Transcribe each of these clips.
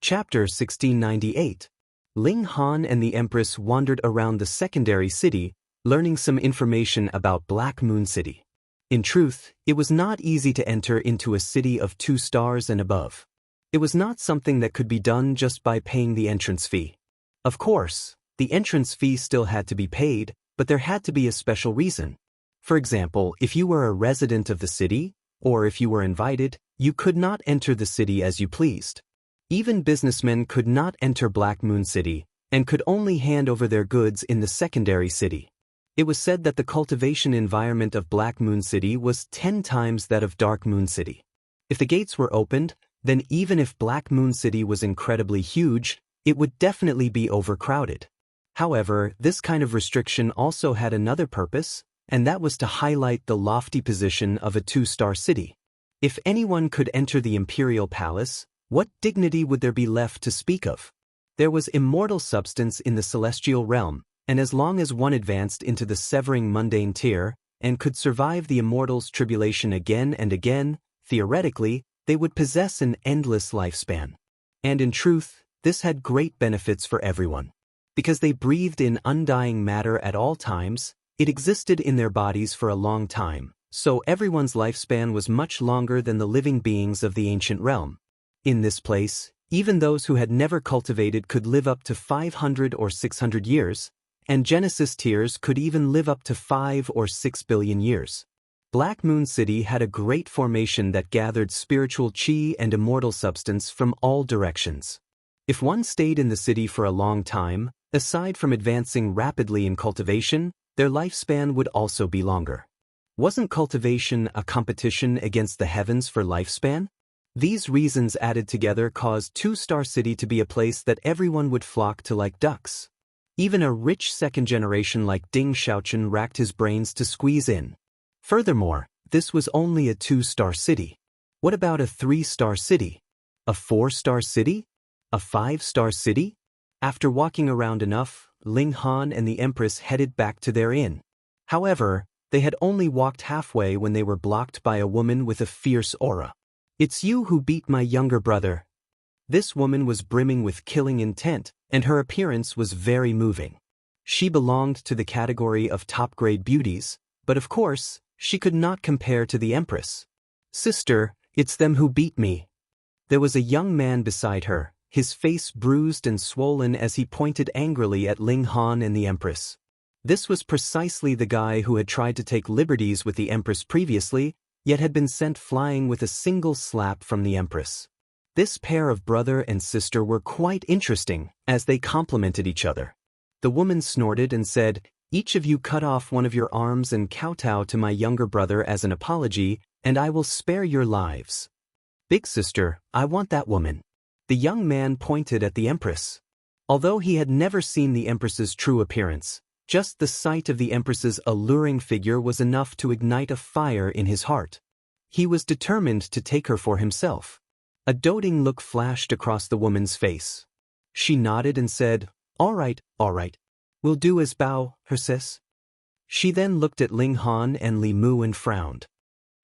Chapter 1698. Ling Han and the Empress wandered around the secondary city, learning some information about Black Moon City. In truth, it was not easy to enter into a city of 2 stars and above. It was not something that could be done just by paying the entrance fee. Of course, the entrance fee still had to be paid, but there had to be a special reason. For example, if you were a resident of the city, or if you were invited, you could not enter the city as you pleased. Even businessmen could not enter Black Moon City, and could only hand over their goods in the secondary city. It was said that the cultivation environment of Black Moon City was 10 times that of Dark Moon City. If the gates were opened, then even if Black Moon City was incredibly huge, it would definitely be overcrowded. However, this kind of restriction also had another purpose, and that was to highlight the lofty position of a 2-star city. If anyone could enter the Imperial Palace, what dignity would there be left to speak of? There was immortal substance in the celestial realm, and as long as one advanced into the severing mundane tier, and could survive the immortals' tribulation again and again, theoretically, they would possess an endless lifespan. And in truth, this had great benefits for everyone. Because they breathed in undying matter at all times, it existed in their bodies for a long time, so everyone's lifespan was much longer than the living beings of the ancient realm. In this place, even those who had never cultivated could live up to 500 or 600 years, and Genesis tiers could even live up to 5 or 6 billion years. Black Moon City had a great formation that gathered spiritual chi and immortal substance from all directions. If one stayed in the city for a long time, aside from advancing rapidly in cultivation, their lifespan would also be longer. Wasn't cultivation a competition against the heavens for lifespan? These reasons added together caused 2-star city to be a place that everyone would flock to like ducks. Even a rich second generation like Ding Xiaochen racked his brains to squeeze in. Furthermore, this was only a 2-star city. What about a 3-star city? A 4-star city? A 5-star city? After walking around enough, Ling Han and the Empress headed back to their inn. However, they had only walked halfway when they were blocked by a woman with a fierce aura. "It's you who beat my younger brother." This woman was brimming with killing intent, and her appearance was very moving. She belonged to the category of top-grade beauties, but of course, she could not compare to the Empress. "Sister, it's them who beat me." There was a young man beside her, his face bruised and swollen as he pointed angrily at Ling Han and the Empress. This was precisely the guy who had tried to take liberties with the Empress previously, yet had been sent flying with a single slap from the Empress. This pair of brother and sister were quite interesting, as they complemented each other. The woman snorted and said, "Each of you cut off one of your arms and kowtow to my younger brother as an apology, and I will spare your lives." "Big sister, I want that woman." The young man pointed at the Empress. Although he had never seen the Empress's true appearance, just the sight of the Empress's alluring figure was enough to ignite a fire in his heart. He was determined to take her for himself. A doting look flashed across the woman's face. She nodded and said, all right, we'll do as Bao, her sis." She then looked at Ling Han and Li Mu and frowned.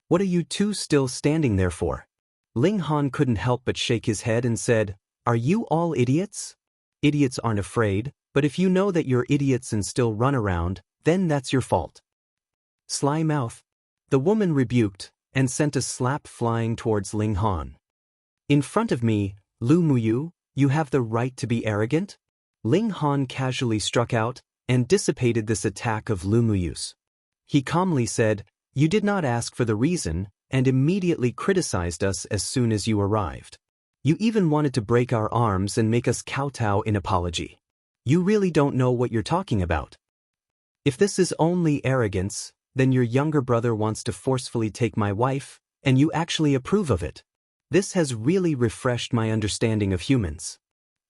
"What are you two still standing there for?" Ling Han couldn't help but shake his head and said, "Are you all idiots? Idiots aren't afraid, but if you know that you're idiots and still run around, then that's your fault." "Sly mouth," the woman rebuked, and sent a slap flying towards Ling Han. "In front of me, Lu Muyu, you have the right to be arrogant?" Ling Han casually struck out, and dissipated this attack of Lu Muyu's. He calmly said, "You did not ask for the reason, and immediately criticized us as soon as you arrived. You even wanted to break our arms and make us kowtow in apology. You really don't know what you're talking about. If this is only arrogance, then your younger brother wants to forcefully take my wife, and you actually approve of it. This has really refreshed my understanding of humans."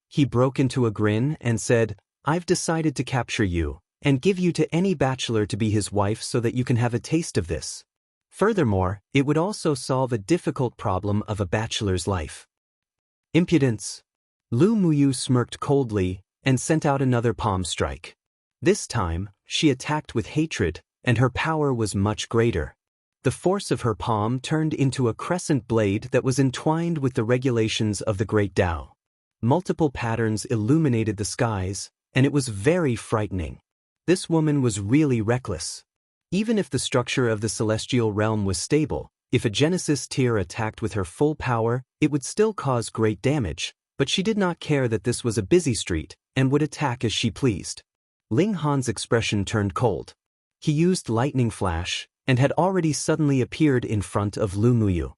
He broke into a grin and said, "I've decided to capture you, and give you to any bachelor to be his wife so that you can have a taste of this. Furthermore, it would also solve a difficult problem of a bachelor's life." "Impudence." Lu Muyu smirked coldly, and sent out another palm strike. This time, she attacked with hatred, and her power was much greater. The force of her palm turned into a crescent blade that was entwined with the regulations of the Great Tao. Multiple patterns illuminated the skies, and it was very frightening. This woman was really reckless. Even if the structure of the celestial realm was stable, if a Genesis tier attacked with her full power, it would still cause great damage, but she did not care that this was a busy street, and would attack as she pleased. Ling Han's expression turned cold. He used lightning flash, and had already suddenly appeared in front of Lu Muyu.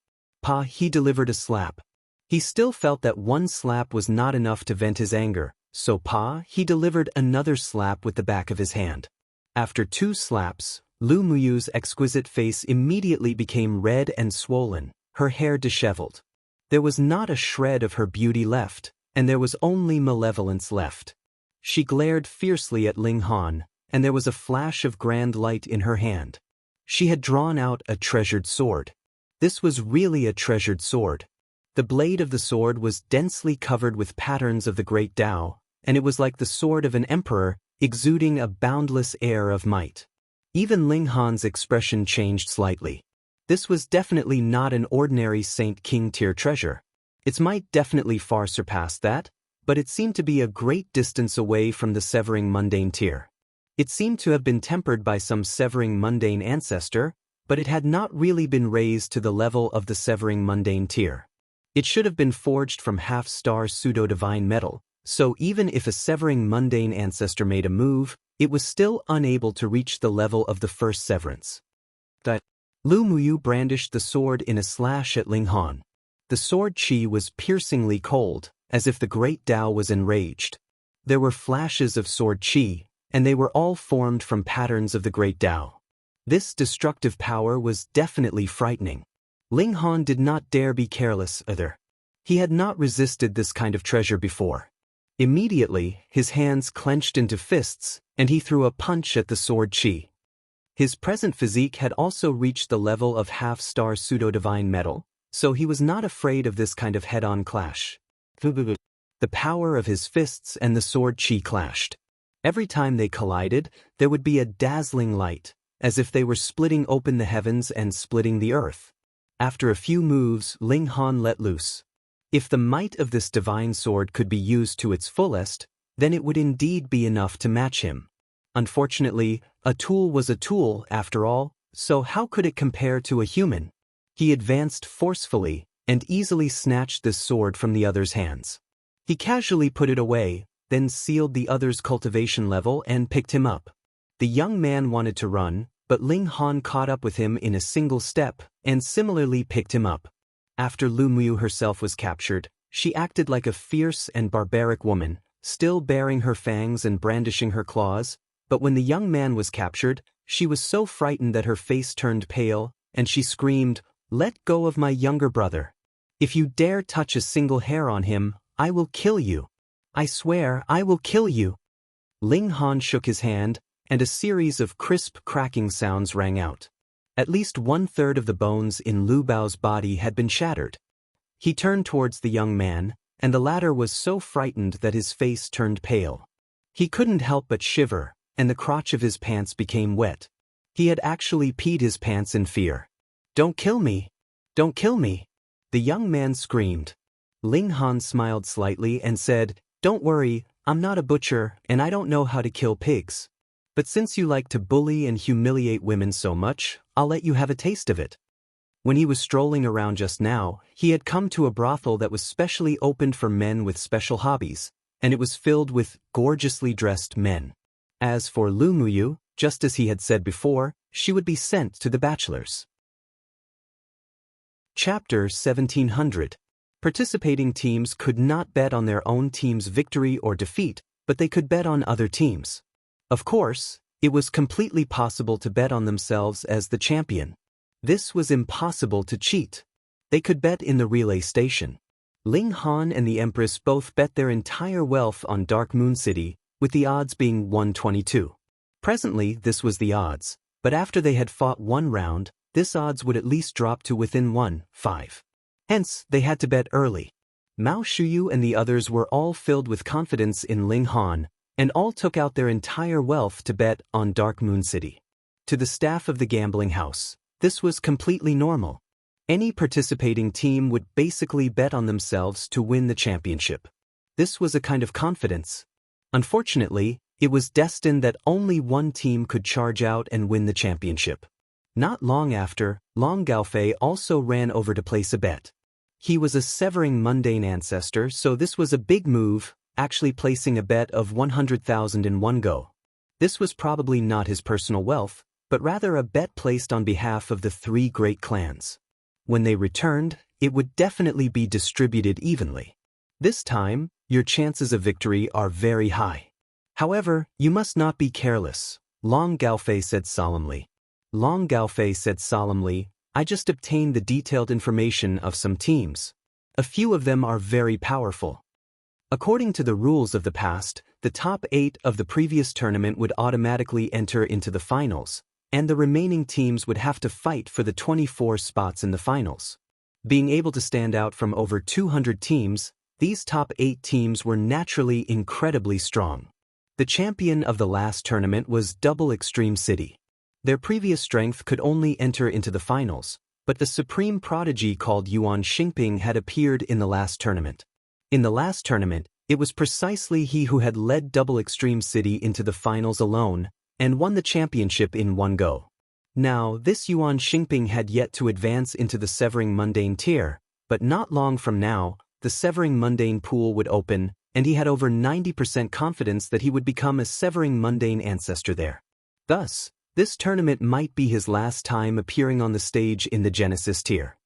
He delivered a slap. He still felt that one slap was not enough to vent his anger, so he delivered another slap with the back of his hand. After 2 slaps, Lu Muyu's exquisite face immediately became red and swollen, her hair disheveled. There was not a shred of her beauty left, and there was only malevolence left. She glared fiercely at Ling Han, and there was a flash of grand light in her hand. She had drawn out a treasured sword. This was really a treasured sword. The blade of the sword was densely covered with patterns of the great Tao, and it was like the sword of an emperor, exuding a boundless air of might. Even Ling Han's expression changed slightly. This was definitely not an ordinary Saint King tier treasure. Its might definitely far surpassed that, but it seemed to be a great distance away from the severing mundane tier. It seemed to have been tempered by some severing mundane ancestor, but it had not really been raised to the level of the severing mundane tier. It should have been forged from half-star pseudo-divine metal, so even if a severing mundane ancestor made a move, it was still unable to reach the level of the first severance. Lu Muyu brandished the sword in a slash at Ling Han. The sword chi was piercingly cold, as if the great Tao was enraged. There were flashes of sword chi, and they were all formed from patterns of the great Tao. This destructive power was definitely frightening. Ling Han did not dare be careless either. He had not resisted this kind of treasure before. Immediately, his hands clenched into fists, and he threw a punch at the sword chi. His present physique had also reached the level of half-star pseudo-divine metal, so he was not afraid of this kind of head-on clash. The power of his fists and the sword chi clashed. Every time they collided, there would be a dazzling light, as if they were splitting open the heavens and splitting the earth. After a few moves, Ling Han let loose. If the might of this divine sword could be used to its fullest, then it would indeed be enough to match him. Unfortunately, a tool was a tool after all, so how could it compare to a human? He advanced forcefully, and easily snatched this sword from the other's hands. He casually put it away, then sealed the other's cultivation level and picked him up. The young man wanted to run, but Ling Han caught up with him in a single step, and similarly picked him up. After Lu Muyu herself was captured, she acted like a fierce and barbaric woman, still baring her fangs and brandishing her claws, but when the young man was captured, she was so frightened that her face turned pale, and she screamed, "Let go of my younger brother. If you dare touch a single hair on him, I will kill you. I swear I will kill you." Ling Han shook his hand, and a series of crisp cracking sounds rang out. At least 1/3 of the bones in Lu Bao's body had been shattered. He turned towards the young man, and the latter was so frightened that his face turned pale. He couldn't help but shiver, and the crotch of his pants became wet. He had actually peed his pants in fear. "Don't kill me! Don't kill me!" the young man screamed. Ling Han smiled slightly and said, "Don't worry, I'm not a butcher and I don't know how to kill pigs. But since you like to bully and humiliate women so much, I'll let you have a taste of it." When he was strolling around just now, he had come to a brothel that was specially opened for men with special hobbies, and it was filled with gorgeously dressed men. As for Lu Muyu, just as he had said before, she would be sent to the bachelors. Chapter 1700. Participating teams could not bet on their own team's victory or defeat, but they could bet on other teams. Of course, it was completely possible to bet on themselves as the champion. This was impossible to cheat. They could bet in the relay station. Ling Han and the Empress both bet their entire wealth on Dark Moon City, with the odds being 1/22. Presently, this was the odds, but after they had fought one round, this odds would at least drop to within 1/5. Hence, they had to bet early. Mao Shuyu and the others were all filled with confidence in Ling Han, and all took out their entire wealth to bet on Dark Moon City. To the staff of the gambling house, this was completely normal. Any participating team would basically bet on themselves to win the championship. This was a kind of confidence. Unfortunately, it was destined that only one team could charge out and win the championship. Not long after, Long Gaofei also ran over to place a bet. He was a severing mundane ancestor, so this was a big move, actually placing a bet of 100,000 in one go. This was probably not his personal wealth, but rather a bet placed on behalf of the three great clans. When they returned, it would definitely be distributed evenly. This time, your chances of victory are very high. However, you must not be careless, Long Gaofei said solemnly. Long Gaofei said solemnly, I just obtained the detailed information of some teams. A few of them are very powerful. According to the rules of the past, the top 8 of the previous tournament would automatically enter into the finals, and the remaining teams would have to fight for the 24 spots in the finals. Being able to stand out from over 200 teams, these top 8 teams were naturally incredibly strong. The champion of the last tournament was Double Extreme City. Their previous strength could only enter into the finals, but the supreme prodigy called Yuan Xingping had appeared in the last tournament. In the last tournament, it was precisely he who had led Double Extreme City into the finals alone, and won the championship in one go. Now, this Yuan Xingping had yet to advance into the Severing Mundane tier, but not long from now, the Severing Mundane pool would open, and he had over 90% confidence that he would become a Severing Mundane ancestor there. Thus, this tournament might be his last time appearing on the stage in the Genesis tier.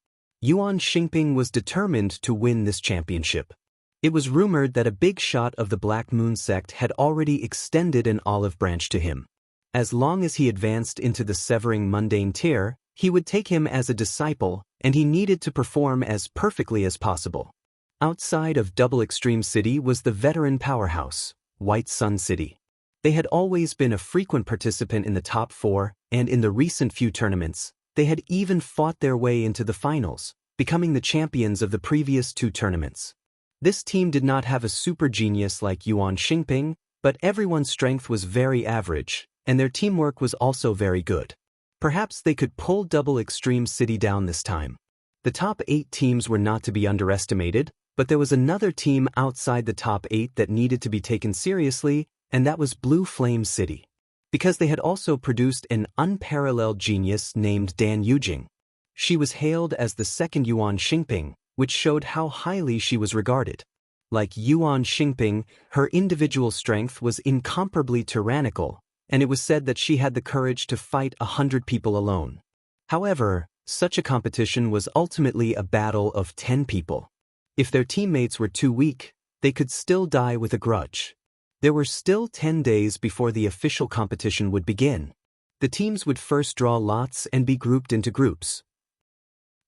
Yuan Xingping was determined to win this championship. It was rumored that a big shot of the Black Moon sect had already extended an olive branch to him. As long as he advanced into the Severing Mundane tier, he would take him as a disciple, and he needed to perform as perfectly as possible. Outside of Double Extreme City was the veteran powerhouse, White Sun City. They had always been a frequent participant in the top 4, and in the recent few tournaments, they had even fought their way into the finals, becoming the champions of the previous 2 tournaments. This team did not have a super genius like Yuan Xingping, but everyone's strength was very average, and their teamwork was also very good. Perhaps they could pull Double Extreme City down this time. The top 8 teams were not to be underestimated, but there was another team outside the top 8 that needed to be taken seriously, and that was Blue Flame City. Because they had also produced an unparalleled genius named Dan Yujing. She was hailed as the second Yuan Xingping, which showed how highly she was regarded. Like Yuan Xingping, her individual strength was incomparably tyrannical, and it was said that she had the courage to fight 100 people alone. However, such a competition was ultimately a battle of 10 people. If their teammates were too weak, they could still die with a grudge. There were still 10 days before the official competition would begin. The teams would first draw lots and be grouped into groups.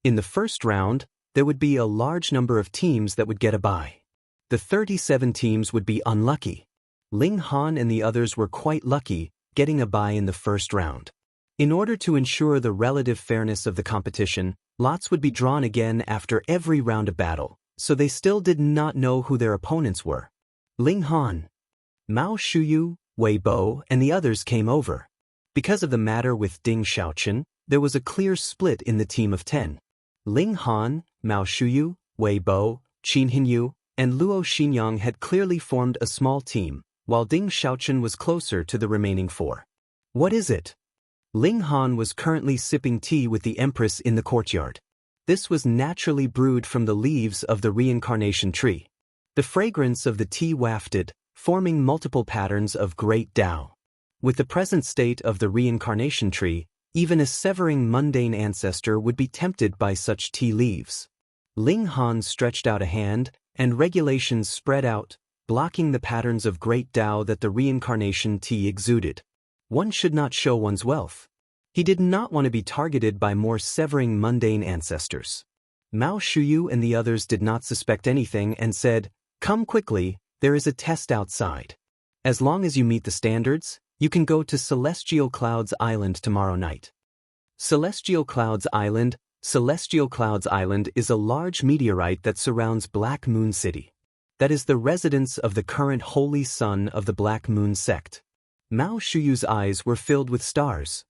In the first round, there would be a large number of teams that would get a bye. The 37 teams would be unlucky. Ling Han and the others were quite lucky, getting a bye in the first round. In order to ensure the relative fairness of the competition, lots would be drawn again after every round of battle, so they still did not know who their opponents were. Ling Han, Mao Shuyu, Wei Bo, and the others came over. Because of the matter with Ding Xiaochen, there was a clear split in the team of 10. Ling Han, Mao Shuyu, Wei Bo, Qin Hinyu, and Luo Xinyang had clearly formed a small team, while Ding Xiaochen was closer to the remaining 4. What is it? Ling Han was currently sipping tea with the Empress in the courtyard. This was naturally brewed from the leaves of the reincarnation tree. The fragrance of the tea wafted, forming multiple patterns of great Tao. With the present state of the reincarnation tree, even a severing mundane ancestor would be tempted by such tea leaves. Ling Han stretched out a hand, and regulations spread out, blocking the patterns of great Tao that the reincarnation tea exuded. One should not show one's wealth. He did not want to be targeted by more severing mundane ancestors. Mao Shuyu and the others did not suspect anything and said, "Come quickly, there is a test outside. As long as you meet the standards, you can go to Celestial Clouds Island tomorrow night." Celestial Clouds Island is a large meteorite that surrounds Black Moon City. That is the residence of the current Holy Son of the Black Moon sect. Mao Shuyu's eyes were filled with stars.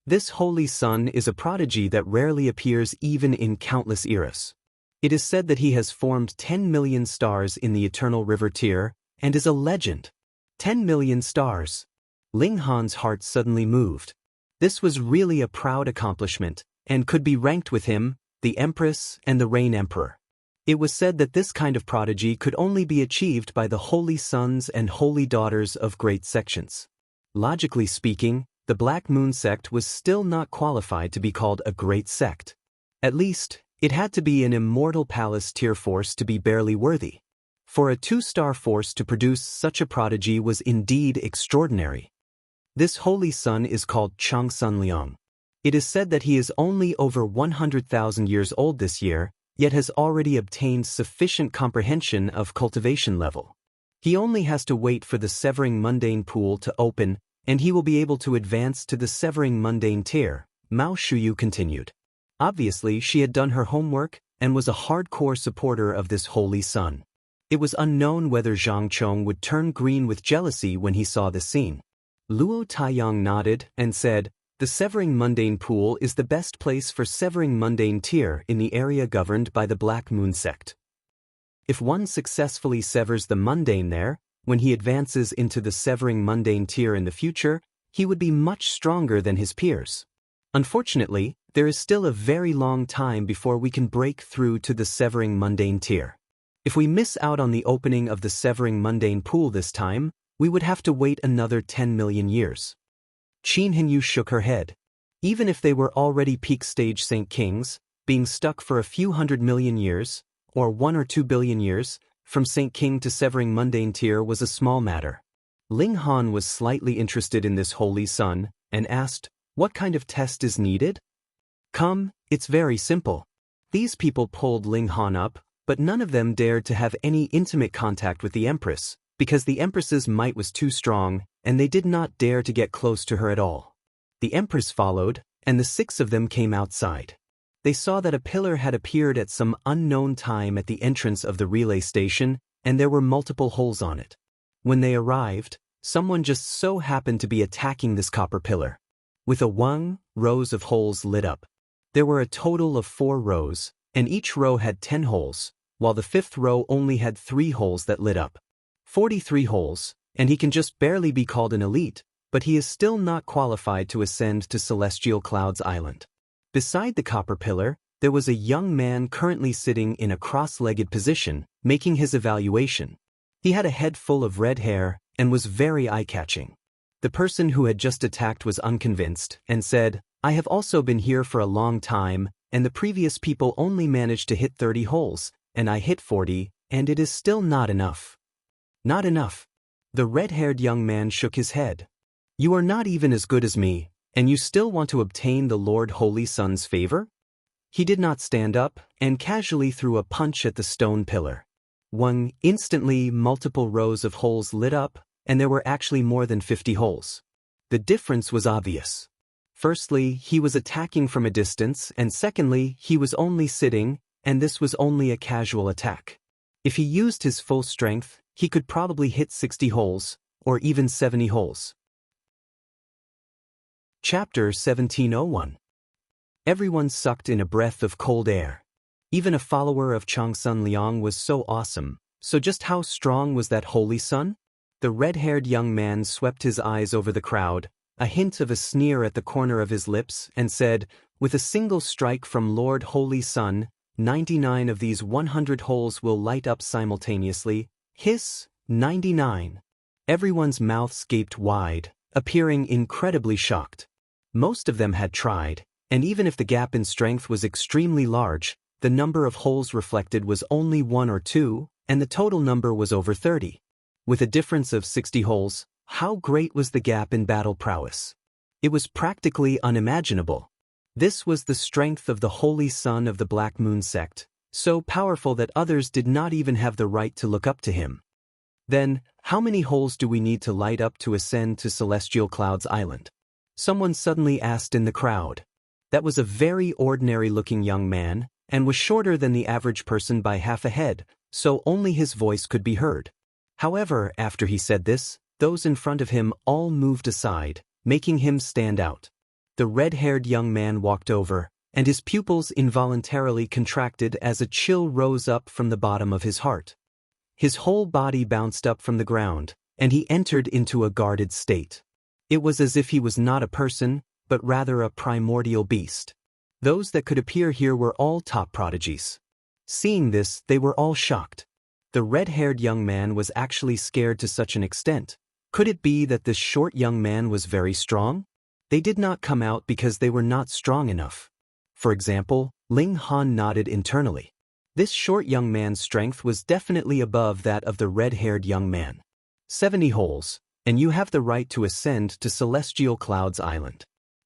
This Holy Sun is a prodigy that rarely appears even in countless eras. It is said that he has formed 10 million stars in the eternal river Tyr, and is a legend. 10 million stars. Ling Han's heart suddenly moved. This was really a proud accomplishment, and could be ranked with him, the Empress, and the Rain Emperor. It was said that this kind of prodigy could only be achieved by the holy sons and holy daughters of great sections. Logically speaking, the Black Moon sect was still not qualified to be called a great sect. At least, it had to be an immortal palace tier force to be barely worthy. For a 2-star force to produce such a prodigy was indeed extraordinary. This holy son is called Changsun Liang. It is said that he is only over 100,000 years old this year, yet has already obtained sufficient comprehension of cultivation level. He only has to wait for the Severing Mundane Pool to open, and he will be able to advance to the Severing Mundane tier, Mao Shuyu continued. Obviously, she had done her homework, and was a hardcore supporter of this holy son. It was unknown whether Zhang Chong would turn green with jealousy when he saw this scene. Luo Taiyang nodded and said, "The Severing Mundane Pool is the best place for Severing Mundane tier in the area governed by the Black Moon sect. If one successfully severs the mundane there, when he advances into the Severing Mundane tier in the future, he would be much stronger than his peers. Unfortunately, there is still a very long time before we can break through to the Severing Mundane tier. If we miss out on the opening of the Severing Mundane Pool this time, we would have to wait another 10 million years. Qin Hinyu shook her head. Even if they were already peak stage Saint Kings, being stuck for a few 100 million years, or 1 or 2 billion years, from Saint King to Severing Mundane tier was a small matter. Ling Han was slightly interested in this holy son, and asked, "What kind of test is needed?" "Come, it's very simple." These people pulled Ling Han up, but none of them dared to have any intimate contact with the Empress, because the Empress's might was too strong, and they did not dare to get close to her at all. The Empress followed, and the 6 of them came outside. They saw that a pillar had appeared at some unknown time at the entrance of the relay station, and there were multiple holes on it. When they arrived, someone just so happened to be attacking this copper pillar. With a wang, rows of holes lit up. There were a total of 4 rows, and each row had 10 holes, while the 5th row only had 3 holes that lit up. 43 holes, and he can just barely be called an elite, but he is still not qualified to ascend to Celestial Clouds Island. Beside the copper pillar, there was a young man currently sitting in a cross-legged position, making his evaluation. He had a head full of red hair, and was very eye-catching. The person who had just attacked was unconvinced, and said, "I have also been here for a long time, and the previous people only managed to hit 30 holes, and I hit 40, and it is still not enough." "Not enough." The red-haired young man shook his head. "You are not even as good as me, and you still want to obtain the Lord Holy Son's favor?" He did not stand up, and casually threw a punch at the stone pillar. Instantly multiple rows of holes lit up, and there were actually more than 50 holes. The difference was obvious. Firstly, he was attacking from a distance, and secondly, he was only sitting, and this was only a casual attack. If he used his full strength, he could probably hit 60 holes, or even 70 holes. Chapter 1701. Everyone sucked in a breath of cold air. Even a follower of Changsun Liang was so awesome, so just how strong was that holy son? The red-haired young man swept his eyes over the crowd, a hint of a sneer at the corner of his lips, and said, "With a single strike from Lord Holy Sun, 99 of these 100 holes will light up simultaneously. Hiss, 99. Everyone's mouths gaped wide, appearing incredibly shocked. Most of them had tried, and even if the gap in strength was extremely large, the number of holes reflected was only 1 or 2, and the total number was over 30. With a difference of 60 holes, how great was the gap in battle prowess? It was practically unimaginable. This was the strength of the holy son of the Black Moon sect, so powerful that others did not even have the right to look up to him. Then, how many holes do we need to light up to ascend to Celestial Clouds Island? Someone suddenly asked in the crowd. That was a very ordinary-looking young man, and was shorter than the average person by half a head, so only his voice could be heard. However, after he said this, those in front of him all moved aside, making him stand out. The red-haired young man walked over, and his pupils involuntarily contracted as a chill rose up from the bottom of his heart. His whole body bounced up from the ground, and he entered into a guarded state. It was as if he was not a person, but rather a primordial beast. Those that could appear here were all top prodigies. Seeing this, they were all shocked. The red-haired young man was actually scared to such an extent. Could it be that this short young man was very strong? They did not come out because they were not strong enough. For example, Ling Han nodded internally. This short young man's strength was definitely above that of the red-haired young man. 70 holes, and you have the right to ascend to Celestial Clouds Island.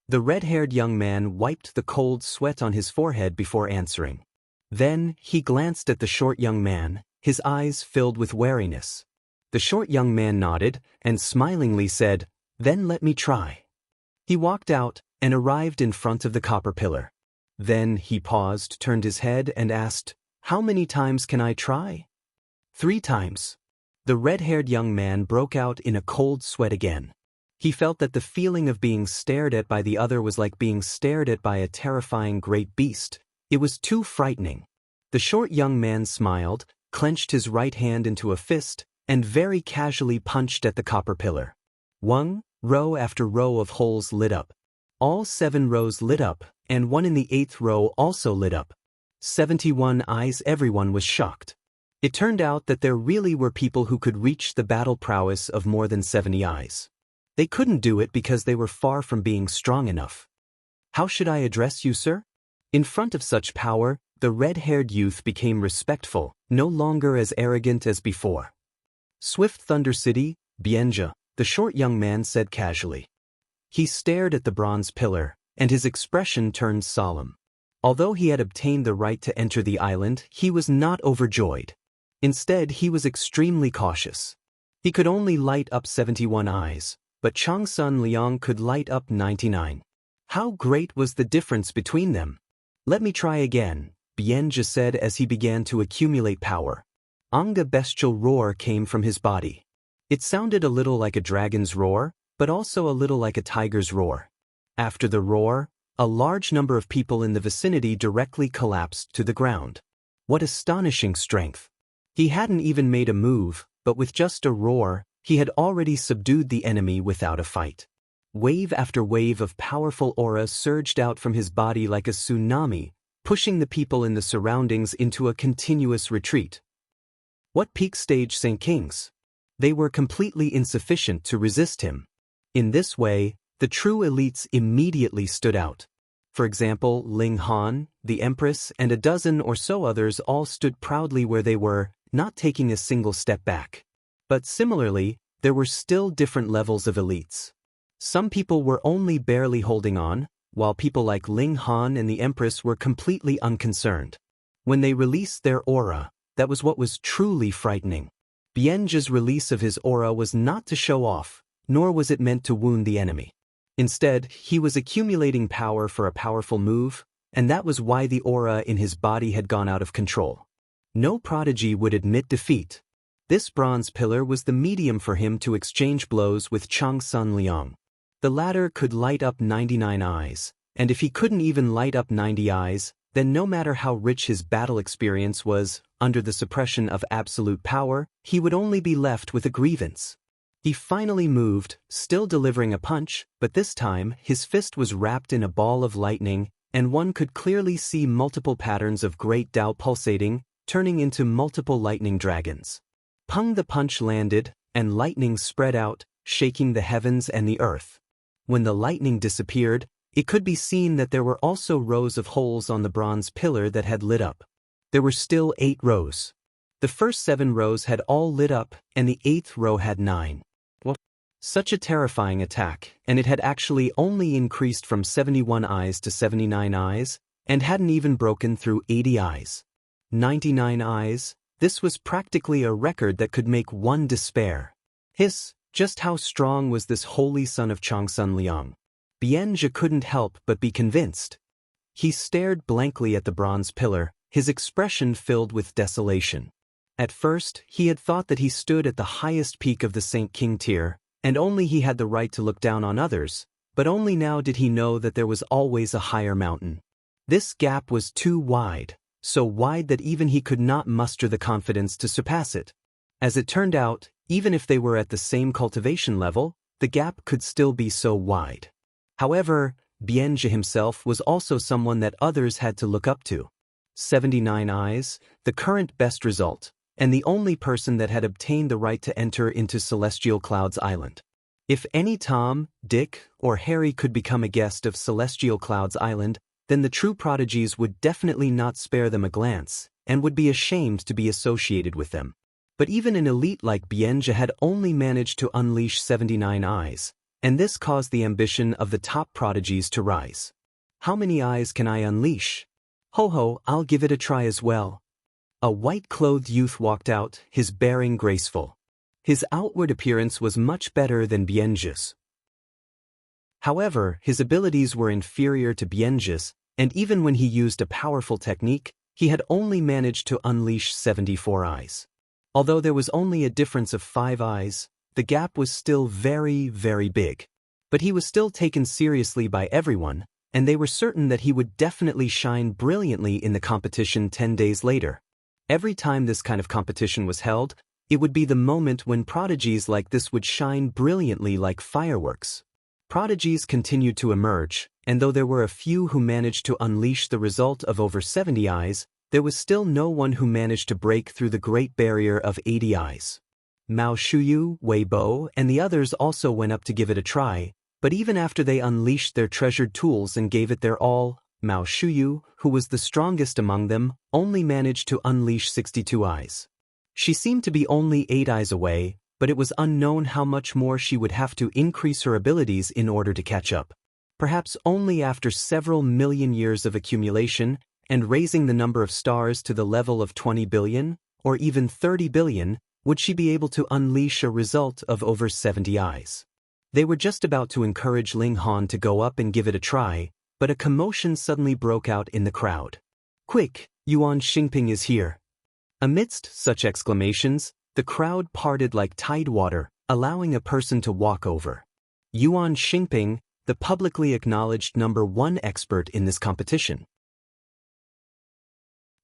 The red-haired young man wiped the cold sweat on his forehead before answering. Then, he glanced at the short young man, his eyes filled with wariness. The short young man nodded, and smilingly said, "Then let me try." He walked out, and arrived in front of the copper pillar. Then, he paused, turned his head, and asked, "How many times can I try?" 3 times. The red-haired young man broke out in a cold sweat again. He felt that the feeling of being stared at by the other was like being stared at by a terrifying great beast. It was too frightening. The short young man smiled, clenched his right hand into a fist, and very casually punched at the copper pillar. Row after row of holes lit up. All 7 rows lit up, and one in the 8th row also lit up. 71 eyes. Everyone was shocked. It turned out that there really were people who could reach the battle prowess of more than 70 eyes. They couldn't do it because they were far from being strong enough. "How should I address you, sir?" In front of such power, the red-haired youth became respectful, no longer as arrogant as before. "Swift Thunder City, Bienja," the short young man said casually. He stared at the bronze pillar, and his expression turned solemn. Although he had obtained the right to enter the island, he was not overjoyed. Instead, he was extremely cautious. He could only light up 71 eyes, but Changsun Liang could light up 99. How great was the difference between them? "Let me try again," Bienja said as he began to accumulate power. A bestial roar came from his body. It sounded a little like a dragon's roar, but also a little like a tiger's roar. After the roar, a large number of people in the vicinity directly collapsed to the ground. What astonishing strength! He hadn't even made a move, but with just a roar, he had already subdued the enemy without a fight. Wave after wave of powerful aura surged out from his body like a tsunami, pushing the people in the surroundings into a continuous retreat. What peak stage St. Kings? They were completely insufficient to resist him. In this way, the true elites immediately stood out. For example, Ling Han, the Empress, and a dozen or so others all stood proudly where they were, not taking a single step back. But similarly, there were still different levels of elites. Some people were only barely holding on, while people like Ling Han and the Empress were completely unconcerned. When they released their aura, that was what was truly frightening. Bienja's release of his aura was not to show off, nor was it meant to wound the enemy. Instead, he was accumulating power for a powerful move, and that was why the aura in his body had gone out of control. No prodigy would admit defeat. This bronze pillar was the medium for him to exchange blows with Changsun Liang. The latter could light up 99 eyes, and if he couldn't even light up 90 eyes, then no matter how rich his battle experience was, under the suppression of absolute power, he would only be left with a grievance. He finally moved, still delivering a punch, but this time his fist was wrapped in a ball of lightning, and one could clearly see multiple patterns of great Tao pulsating, turning into multiple lightning dragons. Pung! The punch landed, and lightning spread out, shaking the heavens and the earth. When the lightning disappeared, it could be seen that there were also rows of holes on the bronze pillar that had lit up. There were still 8 rows. The first 7 rows had all lit up, and the 8th row had 9. Such a terrifying attack, and it had actually only increased from 71 eyes to 79 eyes, and hadn't even broken through 80 eyes. 99 eyes, this was practically a record that could make one despair. Just how strong was this holy son of Changsun Liang? Bienja couldn't help but be convinced. He stared blankly at the bronze pillar, his expression filled with desolation. At first, he had thought that he stood at the highest peak of the Saint King tier, and only he had the right to look down on others, but only now did he know that there was always a higher mountain. This gap was too wide, so wide that even he could not muster the confidence to surpass it. As it turned out, even if they were at the same cultivation level, the gap could still be so wide. However, Bienge himself was also someone that others had to look up to. 79 eyes, the current best result, and the only person that had obtained the right to enter into Celestial Clouds Island. If any Tom, Dick, or Harry could become a guest of Celestial Clouds Island, then the true prodigies would definitely not spare them a glance, and would be ashamed to be associated with them. But even an elite like Bienge had only managed to unleash 79 eyes, and this caused the ambition of the top prodigies to rise. How many eyes can I unleash? Ho ho, I'll give it a try as well. A white-clothed youth walked out, his bearing graceful. His outward appearance was much better than Bienge's. However, his abilities were inferior to Bienge's, and even when he used a powerful technique, he had only managed to unleash 74 eyes. Although there was only a difference of 5 eyes, the gap was still very, very big. But he was still taken seriously by everyone, and they were certain that he would definitely shine brilliantly in the competition 10 days later. Every time this kind of competition was held, it would be the moment when prodigies like this would shine brilliantly like fireworks. Prodigies continued to emerge, and though there were a few who managed to unleash the result of over 70 eyes, there was still no one who managed to break through the great barrier of 80 eyes. Mao Shuyu, Wei Bo, and the others also went up to give it a try, but even after they unleashed their treasured tools and gave it their all, Mao Shuyu, who was the strongest among them, only managed to unleash 62 eyes. She seemed to be only 8 eyes away, but it was unknown how much more she would have to increase her abilities in order to catch up. Perhaps only after several million years of accumulation and raising the number of stars to the level of 20 billion, or even 30 billion, would she be able to unleash a result of over 70 eyes. They were just about to encourage Ling Han to go up and give it a try, but a commotion suddenly broke out in the crowd. Quick, Yuan Xingping is here. Amidst such exclamations, the crowd parted like tidewater, allowing a person to walk over. Yuan Xingping, the publicly acknowledged #1 expert in this competition.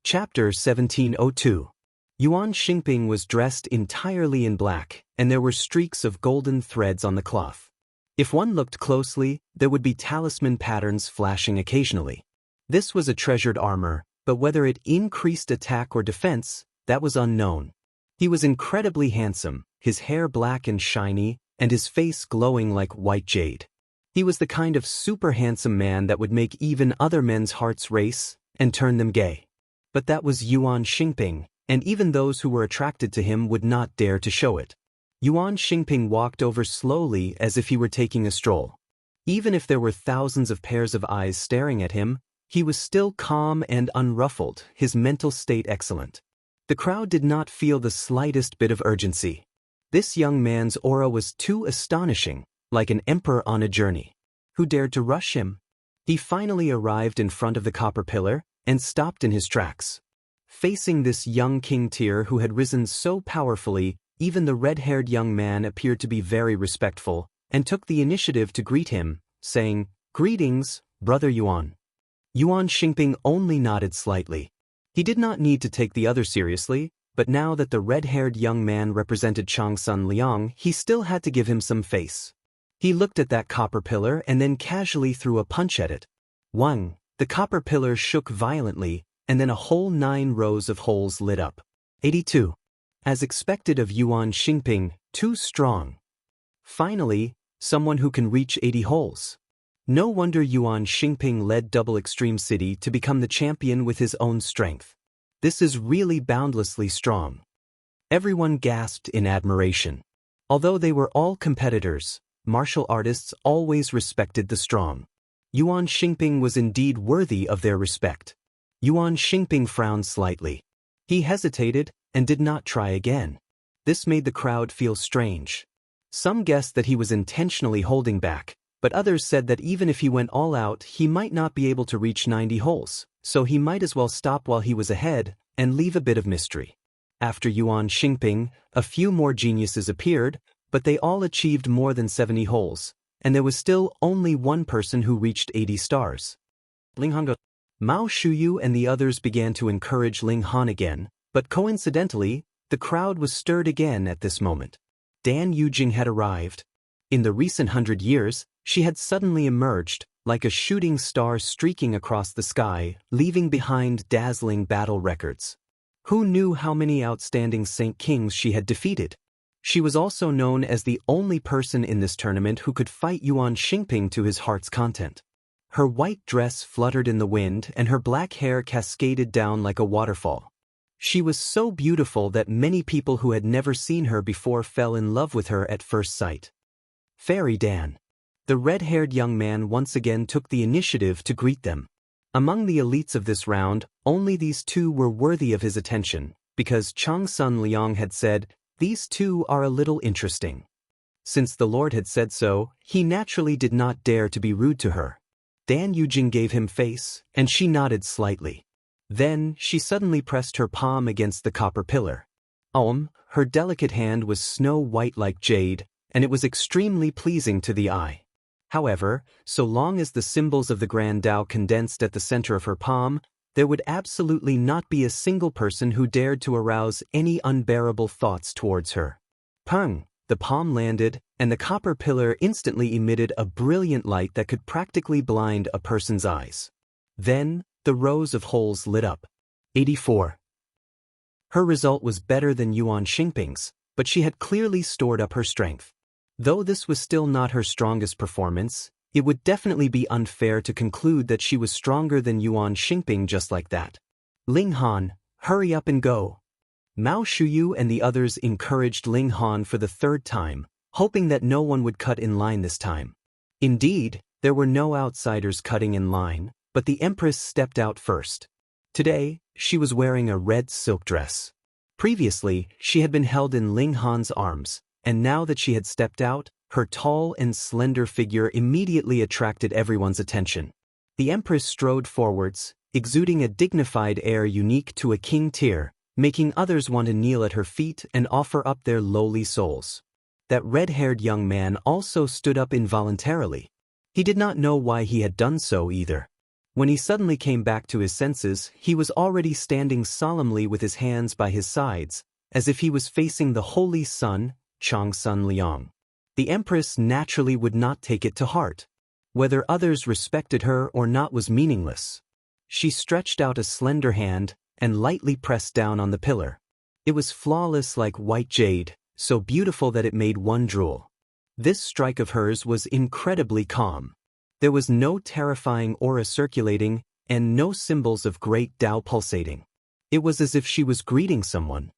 Chapter 1702. Yuan Xingping was dressed entirely in black, and there were streaks of golden threads on the cloth. If one looked closely, there would be talisman patterns flashing occasionally. This was a treasured armor, but whether it increased attack or defense, that was unknown. He was incredibly handsome, his hair black and shiny, and his face glowing like white jade. He was the kind of super handsome man that would make even other men's hearts race and turn them gay. But that was Yuan Xingping, and even those who were attracted to him would not dare to show it. Yuan Xingping walked over slowly as if he were taking a stroll. Even if there were thousands of pairs of eyes staring at him, he was still calm and unruffled, his mental state excellent. The crowd did not feel the slightest bit of urgency. This young man's aura was too astonishing, like an emperor on a journey. Who dared to rush him? He finally arrived in front of the copper pillar and stopped in his tracks. Facing this young king tier who had risen so powerfully, even the red-haired young man appeared to be very respectful and took the initiative to greet him, saying, "Greetings, Brother Yuan." Yuan Xingping only nodded slightly. He did not need to take the other seriously, but now that the red-haired young man represented Changsun Liang, he still had to give him some face. He looked at that copper pillar and then casually threw a punch at it. Wang! The copper pillar shook violently, and then a whole 9 rows of holes lit up. 82. As expected of Yuan Xingping, too strong. Finally, someone who can reach 80 holes. No wonder Yuan Xingping led Double Extreme City to become the champion with his own strength. This is really boundlessly strong. Everyone gasped in admiration. Although they were all competitors, martial artists always respected the strong. Yuan Xingping was indeed worthy of their respect. Yuan Xingping frowned slightly. He hesitated and did not try again. This made the crowd feel strange. Some guessed that he was intentionally holding back, but others said that even if he went all out, he might not be able to reach 90 holes, so he might as well stop while he was ahead and leave a bit of mystery. After Yuan Xingping, a few more geniuses appeared, but they all achieved more than 70 holes, and there was still only one person who reached 80 stars. Ling Han. Mao Shuyu and the others began to encourage Ling Han again, but coincidentally, the crowd was stirred again at this moment. Dan Yujing had arrived. In the recent 100 years, she had suddenly emerged, like a shooting star streaking across the sky, leaving behind dazzling battle records. Who knew how many outstanding Saint Kings she had defeated? She was also known as the only person in this tournament who could fight Yuan Xingping to his heart's content. Her white dress fluttered in the wind and her black hair cascaded down like a waterfall. She was so beautiful that many people who had never seen her before fell in love with her at first sight. Fairy Dan. The red-haired young man once again took the initiative to greet them. Among the elites of this round, only these two were worthy of his attention, because Chang Sun Liang had said, "These two are a little interesting." Since the Lord had said so, he naturally did not dare to be rude to her. Dan Yujing gave him face, and she nodded slightly. Then, she suddenly pressed her palm against the copper pillar. Her delicate hand was snow-white like jade, and it was extremely pleasing to the eye. However, so long as the symbols of the Grand Tao condensed at the center of her palm, there would absolutely not be a single person who dared to arouse any unbearable thoughts towards her. Pung! The palm landed, and the copper pillar instantly emitted a brilliant light that could practically blind a person's eyes. Then, the rows of holes lit up. 84. Her result was better than Yuan Xingping's, but she had clearly stored up her strength. Though this was still not her strongest performance, it would definitely be unfair to conclude that she was stronger than Yuan Xingping just like that. Ling Han, hurry up and go. Mao Shuyu and the others encouraged Ling Han for the third time, hoping that no one would cut in line this time. Indeed, there were no outsiders cutting in line, but the Empress stepped out first. Today, she was wearing a red silk dress. Previously, she had been held in Ling Han's arms, and now that she had stepped out, her tall and slender figure immediately attracted everyone's attention. The Empress strode forwards, exuding a dignified air unique to a king tier, making others want to kneel at her feet and offer up their lowly souls. That red-haired young man also stood up involuntarily. He did not know why he had done so either. When he suddenly came back to his senses, he was already standing solemnly with his hands by his sides, as if he was facing the Holy Sun, Chang Sun Liang. The Empress naturally would not take it to heart. Whether others respected her or not was meaningless. She stretched out a slender hand and lightly pressed down on the pillar. It was flawless like white jade, so beautiful that it made one drool. This strike of hers was incredibly calm. There was no terrifying aura circulating, and no symbols of great Tao pulsating. It was as if she was greeting someone.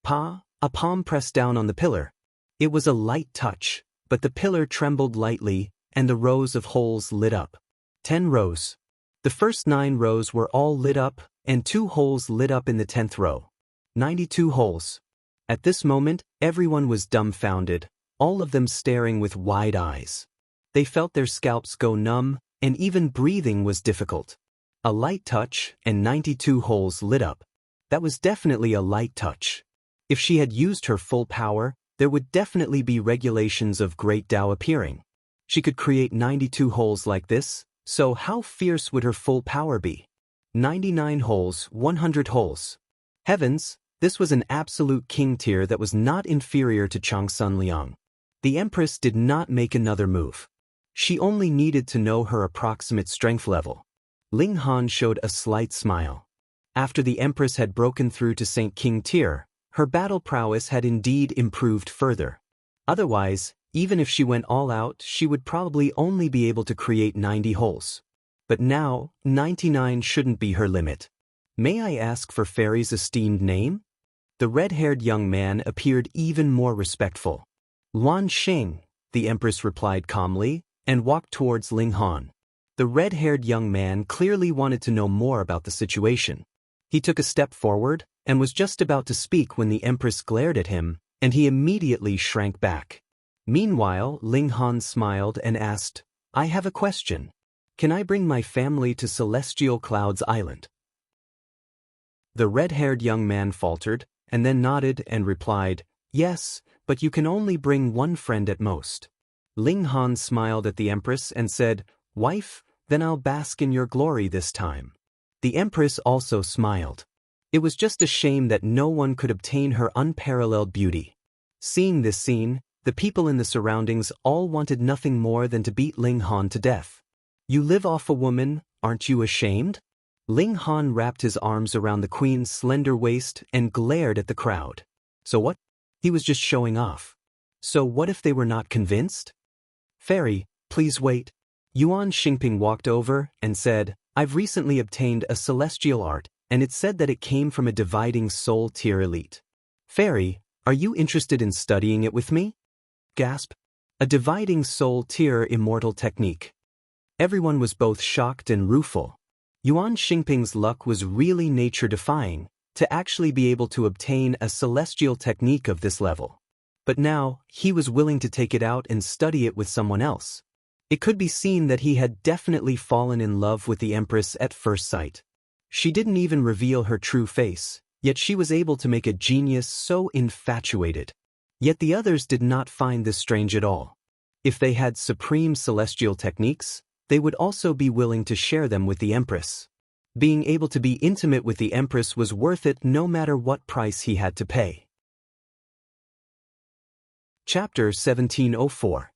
A palm pressed down on the pillar. It was a light touch, but the pillar trembled lightly, and the rows of holes lit up. 10 rows. The first 9 rows were all lit up, and 2 holes lit up in the 10th row. 92 holes. At this moment, everyone was dumbfounded, all of them staring with wide eyes. They felt their scalps go numb, and even breathing was difficult. A light touch, and 92 holes lit up. That was definitely a light touch. If she had used her full power, there would definitely be regulations of great Tao appearing. She could create 92 holes like this, so how fierce would her full power be? 99 holes, 100 holes. Heavens, this was an absolute king tier that was not inferior to Chang Sun Liang. The Empress did not make another move. She only needed to know her approximate strength level. Ling Han showed a slight smile. After the Empress had broken through to Saint King tier, her battle prowess had indeed improved further. Otherwise, even if she went all out, she would probably only be able to create 90 holes. But now, 99 shouldn't be her limit. May I ask for Fairy's esteemed name? The red-haired young man appeared even more respectful. Luan Xing, the Empress replied calmly, and walked towards Ling Han. The red-haired young man clearly wanted to know more about the situation. He took a step forward, and was just about to speak when the Empress glared at him, and he immediately shrank back. Meanwhile, Ling Han smiled and asked, "I have a question. Can I bring my family to Celestial Clouds Island?" The red-haired young man faltered, and then nodded and replied, "Yes, but you can only bring one friend at most." Ling Han smiled at the Empress and said, "Wife, then I'll bask in your glory this time." The Empress also smiled. It was just a shame that no one could obtain her unparalleled beauty. Seeing this scene, the people in the surroundings all wanted nothing more than to beat Ling Han to death. "You live off a woman, aren't you ashamed?" Ling Han wrapped his arms around the queen's slender waist and glared at the crowd. So what? He was just showing off. So what if they were not convinced? "Fairy, please wait." Yuan Xingping walked over and said, "I've recently obtained a celestial art, and it said that it came from a dividing soul tier elite. Fairy, are you interested in studying it with me?" Gasp. A dividing soul tier immortal technique. Everyone was both shocked and rueful. Yuan Xingping's luck was really nature-defying, to actually be able to obtain a celestial technique of this level. But now, he was willing to take it out and study it with someone else. It could be seen that he had definitely fallen in love with the Empress at first sight. She didn't even reveal her true face, yet she was able to make a genius so infatuated. Yet the others did not find this strange at all. If they had supreme celestial techniques, they would also be willing to share them with the Empress. Being able to be intimate with the Empress was worth it no matter what price he had to pay. Chapter 1704.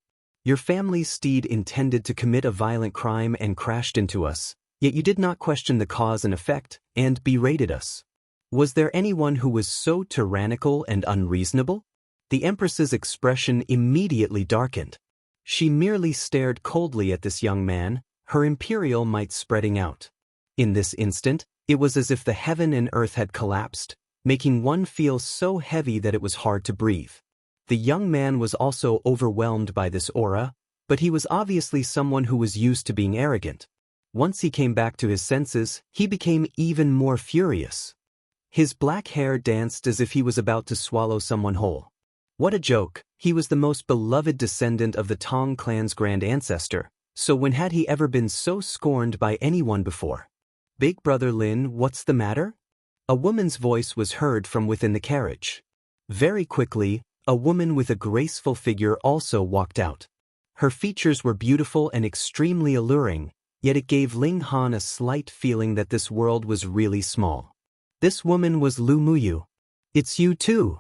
Your family's steed intended to commit a violent crime and crashed into us, yet you did not question the cause and effect, and berated us. Was there anyone who was so tyrannical and unreasonable? The Empress's expression immediately darkened. She merely stared coldly at this young man, her imperial might spreading out. In this instant, it was as if the heaven and earth had collapsed, making one feel so heavy that it was hard to breathe. The young man was also overwhelmed by this aura, but he was obviously someone who was used to being arrogant. Once he came back to his senses, he became even more furious. His black hair danced as if he was about to swallow someone whole. What a joke, he was the most beloved descendant of the Tong clan's grand ancestor, so when had he ever been so scorned by anyone before? "Big brother Lin, what's the matter?" A woman's voice was heard from within the carriage. Very quickly, a woman with a graceful figure also walked out. Her features were beautiful and extremely alluring, yet it gave Ling Han a slight feeling that this world was really small. This woman was Lu Muyu. "It's you too."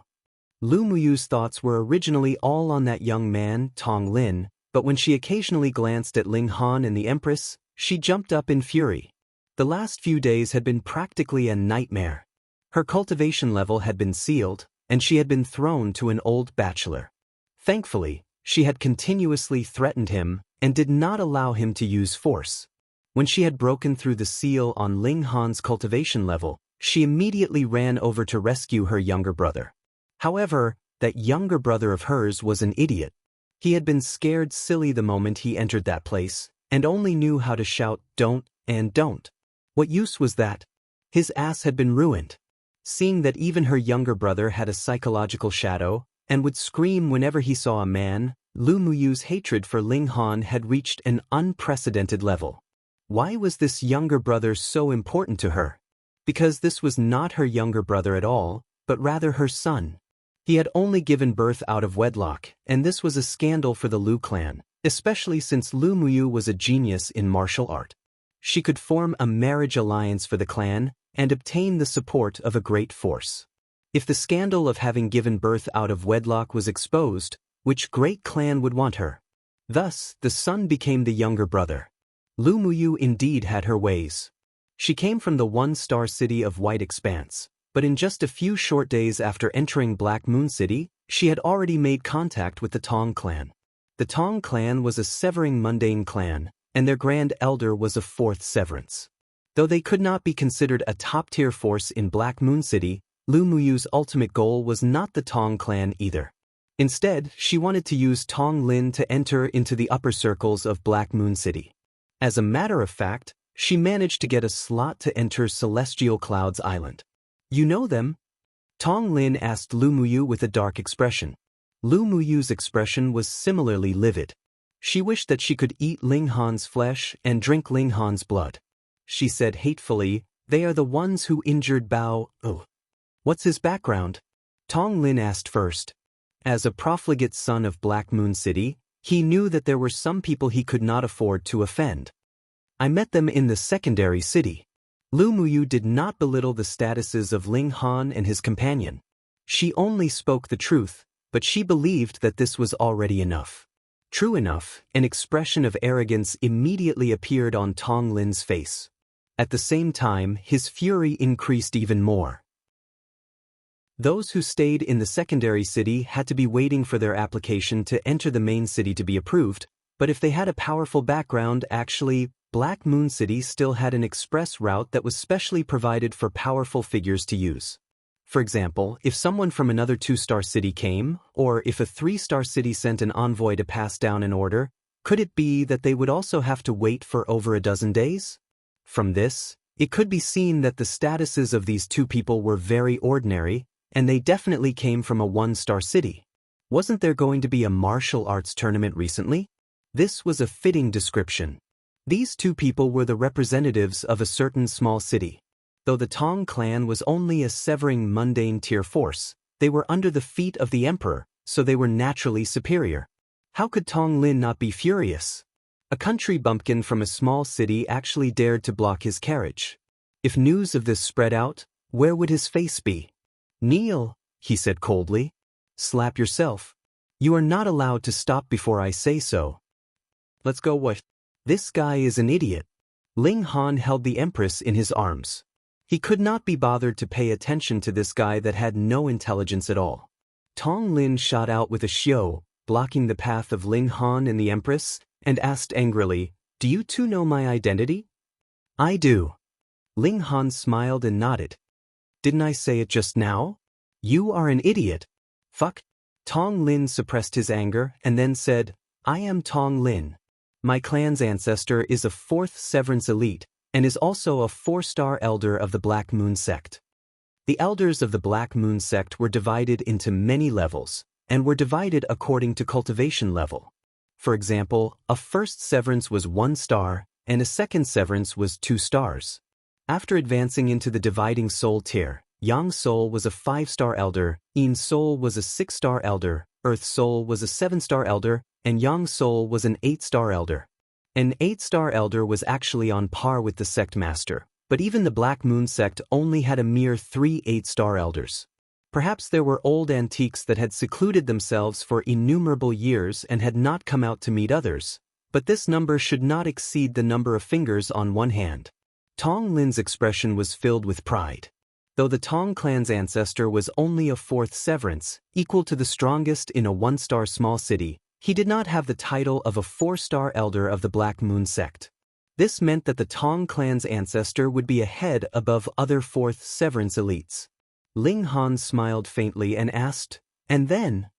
Lu Muyu's thoughts were originally all on that young man, Tong Lin, but when she occasionally glanced at Ling Han and the Empress, she jumped up in fury. The last few days had been practically a nightmare. Her cultivation level had been sealed, and she had been thrown to an old bachelor. Thankfully, she had continuously threatened him and did not allow him to use force. When she had broken through the seal on Ling Han's cultivation level, she immediately ran over to rescue her younger brother. However, that younger brother of hers was an idiot. He had been scared silly the moment he entered that place, and only knew how to shout "don't" and "don't." What use was that? His ass had been ruined. Seeing that even her younger brother had a psychological shadow, and would scream whenever he saw a man, Lu Muyu's hatred for Ling Han had reached an unprecedented level. Why was this younger brother so important to her? Because this was not her younger brother at all, but rather her son. He had only given birth out of wedlock, and this was a scandal for the Lu clan, especially since Lu Muyu was a genius in martial art. She could form a marriage alliance for the clan and obtain the support of a great force. If the scandal of having given birth out of wedlock was exposed, which great clan would want her? Thus, the son became the younger brother. Lu Muyu indeed had her ways. She came from the one-star city of White Expanse, but in just a few short days after entering Black Moon City, she had already made contact with the Tong clan. The Tong clan was a severing mundane clan, and their grand elder was a fourth severance. Though they could not be considered a top-tier force in Black Moon City, Lu Muyu's ultimate goal was not the Tong clan either. Instead, she wanted to use Tong Lin to enter into the upper circles of Black Moon City. As a matter of fact, she managed to get a slot to enter Celestial Clouds Island. "You know them?" Tong Lin asked Lu Muyu with a dark expression. Lu Muyu's expression was similarly livid. She wished that she could eat Ling Han's flesh and drink Ling Han's blood. She said hatefully, "They are the ones who injured Bao." "Oh. What's his background?" Tong Lin asked first. As a profligate son of Black Moon City, he knew that there were some people he could not afford to offend. "I met them in the secondary city." Lu Muyu did not belittle the statuses of Ling Han and his companion. She only spoke the truth, but she believed that this was already enough. True enough, an expression of arrogance immediately appeared on Tong Lin's face. At the same time, his fury increased even more. Those who stayed in the secondary city had to be waiting for their application to enter the main city to be approved, but if they had a powerful background, actually, Black Moon City still had an express route that was specially provided for powerful figures to use. For example, if someone from another 2-star city came, or if a 3-star city sent an envoy to pass down an order, could it be that they would also have to wait for over a dozen days? From this, it could be seen that the statuses of these two people were very ordinary, and they definitely came from a 1-star city. Wasn't there going to be a martial arts tournament recently? This was a fitting description. These two people were the representatives of a certain small city. Though the Tong clan was only a severing mundane tier force, they were under the feet of the emperor, so they were naturally superior. How could Tong Lin not be furious? A country bumpkin from a small city actually dared to block his carriage. If news of this spread out, where would his face be? "Kneel," he said coldly. "Slap yourself. You are not allowed to stop before I say so." "Let's go what?" "This guy is an idiot." Ling Han held the empress in his arms. He could not be bothered to pay attention to this guy that had no intelligence at all. Tong Lin shot out with a xiu, blocking the path of Ling Han and the empress, and asked angrily, "Do you two know my identity?" "I do." Ling Han smiled and nodded. "Didn't I say it just now? You are an idiot." "Fuck." Tong Lin suppressed his anger and then said, "I am Tong Lin. My clan's ancestor is a 4th Severance elite and is also a 4-star elder of the Black Moon sect." The elders of the Black Moon sect were divided into many levels, and were divided according to cultivation level. For example, a 1st Severance was 1 star, and a 2nd Severance was 2 stars. After advancing into the dividing soul tier, Yang Soul was a 5-star elder, Yin Soul was a 6-star elder, Earth Soul was a 7-star elder, and Yang Soul was an 8-star elder. An 8-star elder was actually on par with the sect master, but even the Black Moon sect only had a mere 3 8-star elders. Perhaps there were old antiques that had secluded themselves for innumerable years and had not come out to meet others, but this number should not exceed the number of fingers on one hand. Tong Lin's expression was filled with pride. Though the Tong clan's ancestor was only a 4th Severance, equal to the strongest in a 1-star small city, he did not have the title of a 4-star elder of the Black Moon sect. This meant that the Tong clan's ancestor would be a head above other 4th Severance elites. Ling Han smiled faintly and asked, "And then?"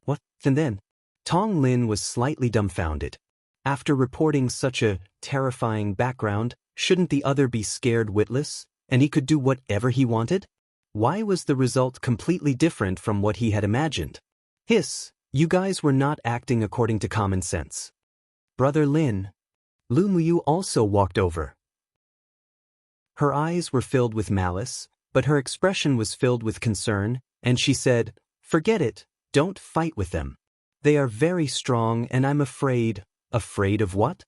"What, and then?" Tong Lin was slightly dumbfounded. After reporting such a terrifying background, shouldn't the other be scared witless, and he could do whatever he wanted? Why was the result completely different from what he had imagined? "Hiss, you guys were not acting according to common sense." "Brother Lin." Lu Muyu also walked over. Her eyes were filled with malice, but her expression was filled with concern, and she said, "Forget it, don't fight with them. They are very strong and I'm afraid." "Afraid of what?"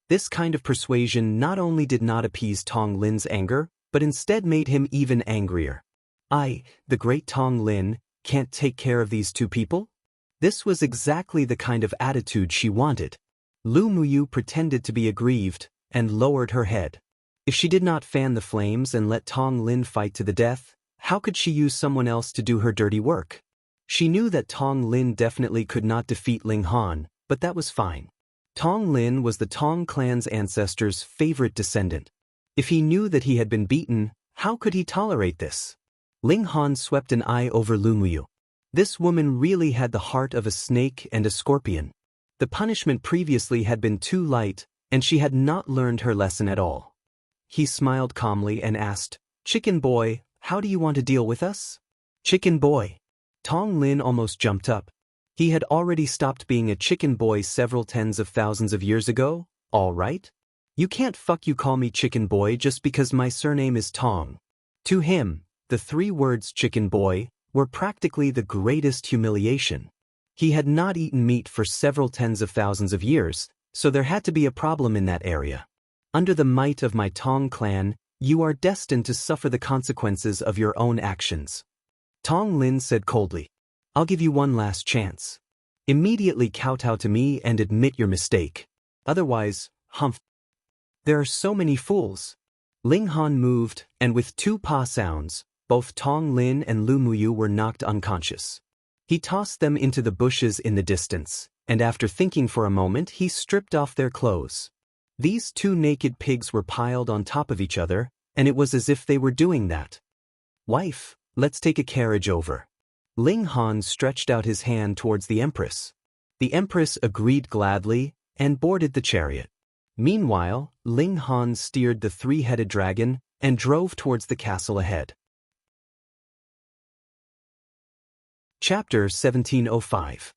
This kind of persuasion not only did not appease Tong Lin's anger, but instead made him even angrier. "I, the great Tong Lin, can't take care of these two people?" This was exactly the kind of attitude she wanted. Lu Muyu pretended to be aggrieved, and lowered her head. If she did not fan the flames and let Tong Lin fight to the death, how could she use someone else to do her dirty work? She knew that Tong Lin definitely could not defeat Ling Han, but that was fine. Tong Lin was the Tong clan's ancestor's favorite descendant. If he knew that he had been beaten, how could he tolerate this? Ling Han swept an eye over Lu Muyu. This woman really had the heart of a snake and a scorpion. The punishment previously had been too light, and she had not learned her lesson at all. He smiled calmly and asked, "Chicken boy, how do you want to deal with us?" "Chicken boy." Tong Lin almost jumped up. He had already stopped being a chicken boy several tens of thousands of years ago, all right? "You can't you call me chicken boy just because my surname is Tong." To him, the 3 words chicken boy were practically the greatest humiliation. He had not eaten meat for several tens of thousands of years, so there had to be a problem in that area. "Under the might of my Tong clan, You are destined to suffer the consequences of your own actions. Tong Lin said coldly. I'll give you one last chance. Immediately kowtow to me and admit your mistake. Otherwise, humph. There are so many fools. Ling Han moved, and with two pa sounds, both Tong Lin and Lu Muyu were knocked unconscious. He tossed them into the bushes in the distance, and after thinking for a moment he stripped off their clothes. These two naked pigs were piled on top of each other, and it was as if they were doing that. Wife, let's take a carriage over. Ling Han stretched out his hand towards the Empress. The Empress agreed gladly and boarded the chariot. Meanwhile, Ling Han steered the three-headed dragon and drove towards the castle ahead. Chapter 1705.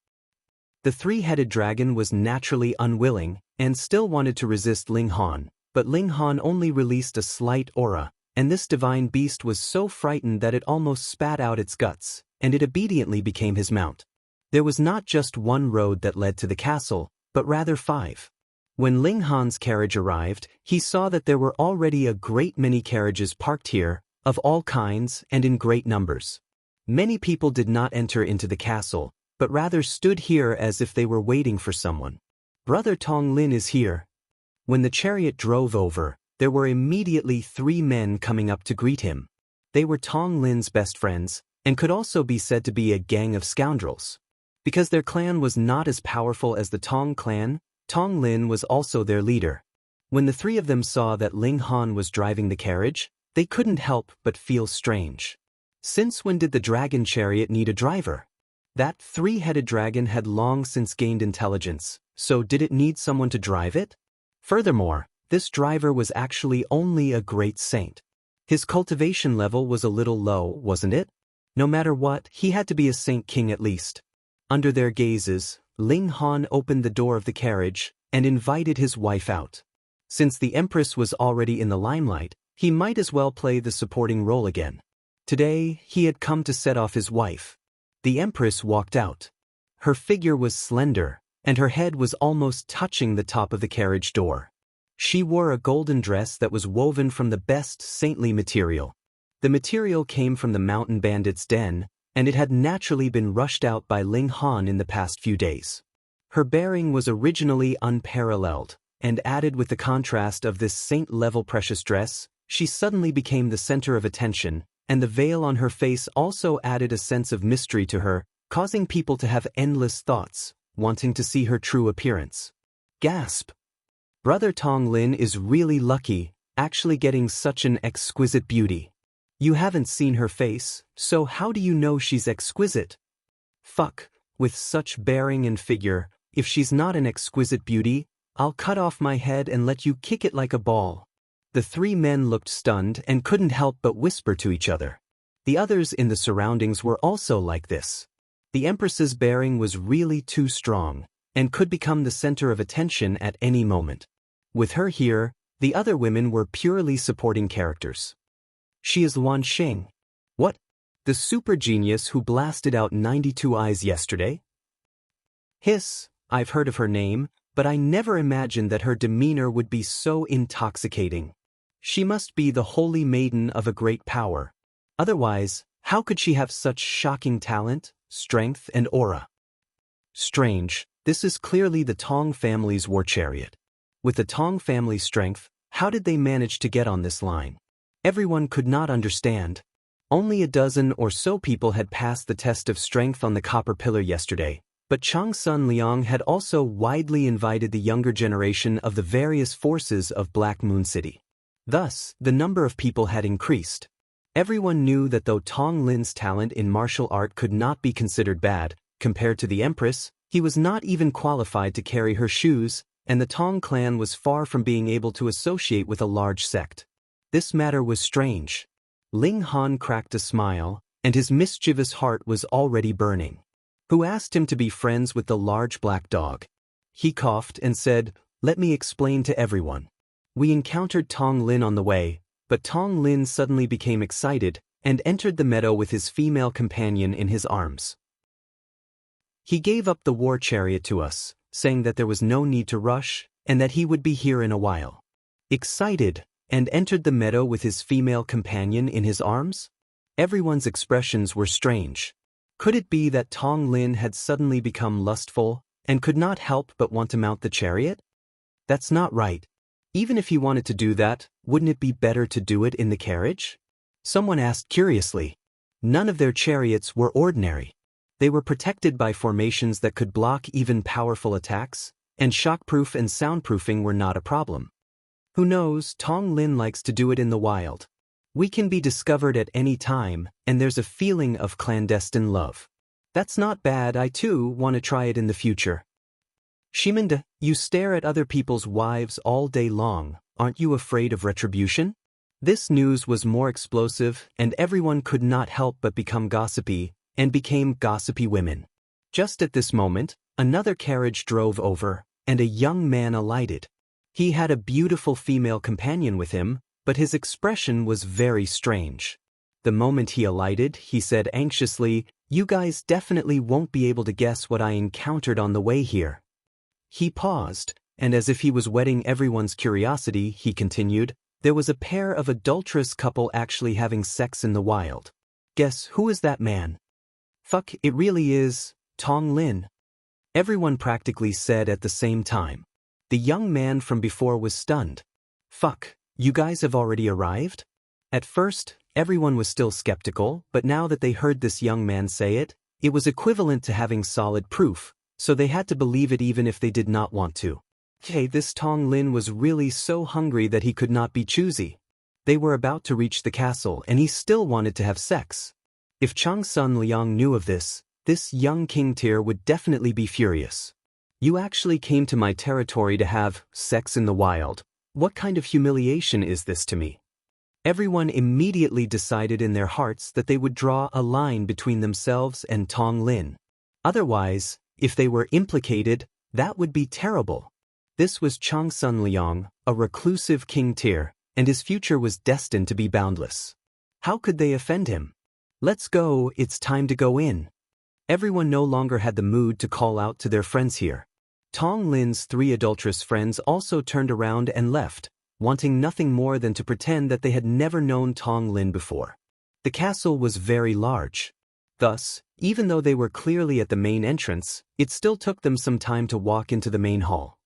The three-headed dragon was naturally unwilling and still wanted to resist Ling Han, but Ling Han only released a slight aura, and this divine beast was so frightened that it almost spat out its guts, and it obediently became his mount. There was not just one road that led to the castle, but rather 5. When Ling Han's carriage arrived, he saw that there were already a great many carriages parked here, of all kinds and in great numbers. Many people did not enter into the castle, but rather stood here as if they were waiting for someone. Brother Tong Lin is here. When the chariot drove over, there were immediately 3 men coming up to greet him. They were Tong Lin's best friends, and could also be said to be a gang of scoundrels. Because their clan was not as powerful as the Tong clan, Tong Lin was also their leader. When the 3 of them saw that Ling Han was driving the carriage, they couldn't help but feel strange. Since when did the dragon chariot need a driver? That 3-headed dragon had long since gained intelligence, so did it need someone to drive it? Furthermore, this driver was actually only a great saint. His cultivation level was a little low, wasn't it? No matter what, he had to be a saint king at least. Under their gazes, Ling Han opened the door of the carriage and invited his wife out. Since the Empress was already in the limelight, he might as well play the supporting role again. Today, he had come to set off his wife. The Empress walked out. Her figure was slender, and her head was almost touching the top of the carriage door. She wore a golden dress that was woven from the best saintly material. The material came from the mountain bandits' den, and it had naturally been rushed out by Ling Han in the past few days. Her bearing was originally unparalleled, and added with the contrast of this saint-level precious dress, she suddenly became the center of attention, and the veil on her face also added a sense of mystery to her, causing people to have endless thoughts, wanting to see her true appearance. Gasp! Brother Tong Lin is really lucky, actually getting such an exquisite beauty. You haven't seen her face, so how do you know she's exquisite? Fuck, with such bearing and figure, if she's not an exquisite beauty, I'll cut off my head and let you kick it like a ball. The 3 men looked stunned and couldn't help but whisper to each other. The others in the surroundings were also like this. The Empress's bearing was really too strong, and could become the center of attention at any moment. With her here, the other women were purely supporting characters. She is Luan Sheng. What? The super genius who blasted out 92 eyes yesterday? Hiss, I've heard of her name, but I never imagined that her demeanor would be so intoxicating. She must be the holy maiden of a great power. Otherwise, how could she have such shocking talent, strength, and aura? Strange, this is clearly the Tong family's war chariot. With the Tong family's strength, how did they manage to get on this line? Everyone could not understand. Only a dozen or so people had passed the test of strength on the copper pillar yesterday, but Chang Sun Liang had also widely invited the younger generation of the various forces of Black Moon City. Thus, the number of people had increased. Everyone knew that though Tong Lin's talent in martial art could not be considered bad, compared to the Empress, he was not even qualified to carry her shoes, and the Tong clan was far from being able to associate with a large sect. This matter was strange. Ling Han cracked a smile, and his mischievous heart was already burning. Who asked him to be friends with the large black dog? He coughed and said, "Let me explain to everyone. We encountered Tong Lin on the way, but Tong Lin suddenly became excited and entered the meadow with his female companion in his arms. He gave up the war chariot to us, saying that there was no need to rush and that he would be here in a while. Excited, and entered the meadow with his female companion in his arms? Everyone's expressions were strange. Could it be that Tong Lin had suddenly become lustful and could not help but want to mount the chariot? That's not right. Even if he wanted to do that, wouldn't it be better to do it in the carriage? Someone asked curiously. None of their chariots were ordinary. They were protected by formations that could block even powerful attacks, and shockproof and soundproofing were not a problem. Who knows, Tong Lin likes to do it in the wild. We can be discovered at any time, and there's a feeling of clandestine love. That's not bad, I too want to try it in the future. Shimenda, you stare at other people's wives all day long, aren't you afraid of retribution? This news was more explosive, and everyone could not help but become gossipy, and became gossipy women. Just at this moment, another carriage drove over, and a young man alighted. He had a beautiful female companion with him, but his expression was very strange. The moment he alighted, he said anxiously, "You guys definitely won't be able to guess what I encountered on the way here." He paused, and as if he was whetting everyone's curiosity, he continued, "There was a pair of adulterous couple actually having sex in the wild. Guess who is that man?" "Fuck, it really is Tong Lin," everyone practically said at the same time. The young man from before was stunned. "Fuck, you guys have already arrived?" At first, everyone was still skeptical, but now that they heard this young man say it, it was equivalent to having solid proof, so they had to believe it even if they did not want to. Hey, this Tong Lin was really so hungry that he could not be choosy. They were about to reach the castle and he still wanted to have sex. If Chang Sun Liang knew of this young king tier would definitely be furious. "You actually came to my territory to have sex in the wild. What kind of humiliation is this to me?" Everyone immediately decided in their hearts that they would draw a line between themselves and Tong Lin. Otherwise, if they were implicated, that would be terrible. This was Chang Sun Liang, a reclusive king tier, and his future was destined to be boundless. How could they offend him? "Let's go, it's time to go in." Everyone no longer had the mood to call out to their friends here. Tong Lin's 3 adulterous friends also turned around and left, wanting nothing more than to pretend that they had never known Tong Lin before. The castle was very large. Thus, even though they were clearly at the main entrance, it still took them some time to walk into the main hall.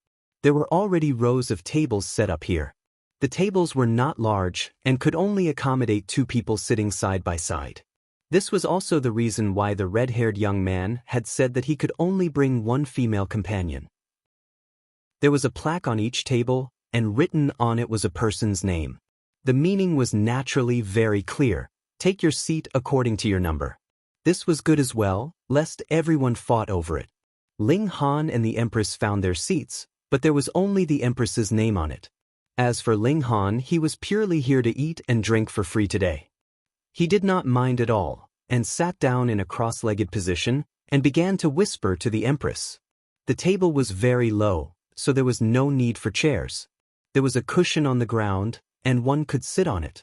There were already rows of tables set up here. The tables were not large and could only accommodate 2 people sitting side by side. This was also the reason why the red-haired young man had said that he could only bring 1 female companion. There was a plaque on each table, and written on it was a person's name. The meaning was naturally very clear. Take your seat according to your number. This was good as well, lest everyone fought over it. Ling Han and the Empress found their seats, but there was only the Empress's name on it. As for Ling Han, he was purely here to eat and drink for free today. He did not mind at all, and sat down in a cross-legged position, and began to whisper to the Empress. The table was very low, so there was no need for chairs. There was a cushion on the ground, and one could sit on it.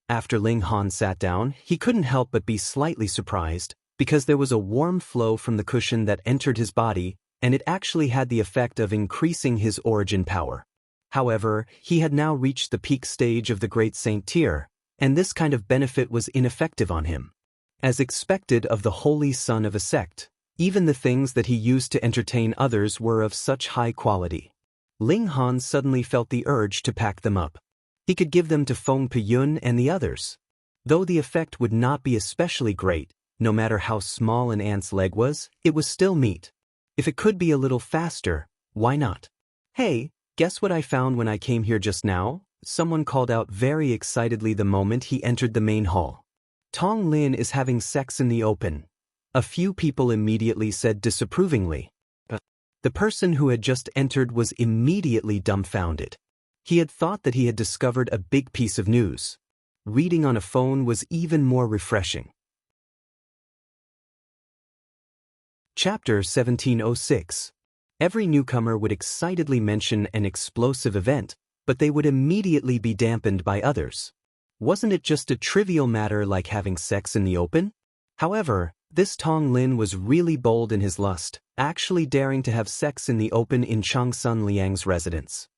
After Ling Han sat down, he couldn't help but be slightly surprised, because there was a warm flow from the cushion that entered his body, and it actually had the effect of increasing his origin power. However, he had now reached the peak stage of the Great Saint tier, and this kind of benefit was ineffective on him. As expected of the holy son of a sect, even the things that he used to entertain others were of such high quality. Ling Han suddenly felt the urge to pack them up. He could give them to Feng Piyun and the others. Though the effect would not be especially great, no matter how small an ant's leg was, it was still meat. If it could be a little faster, why not? "Hey, guess what I found when I came here just now?" Someone called out very excitedly the moment he entered the main hall. "Tong Lin is having sex in the open." A few people immediately said disapprovingly. The person who had just entered was immediately dumbfounded. He had thought that he had discovered a big piece of news. Reading on a phone was even more refreshing. Chapter 1706. Every newcomer would excitedly mention an explosive event, but they would immediately be dampened by others. Wasn't it just a trivial matter like having sex in the open? However, this Tong Lin was really bold in his lust, actually daring to have sex in the open in Chang Sun Liang's residence.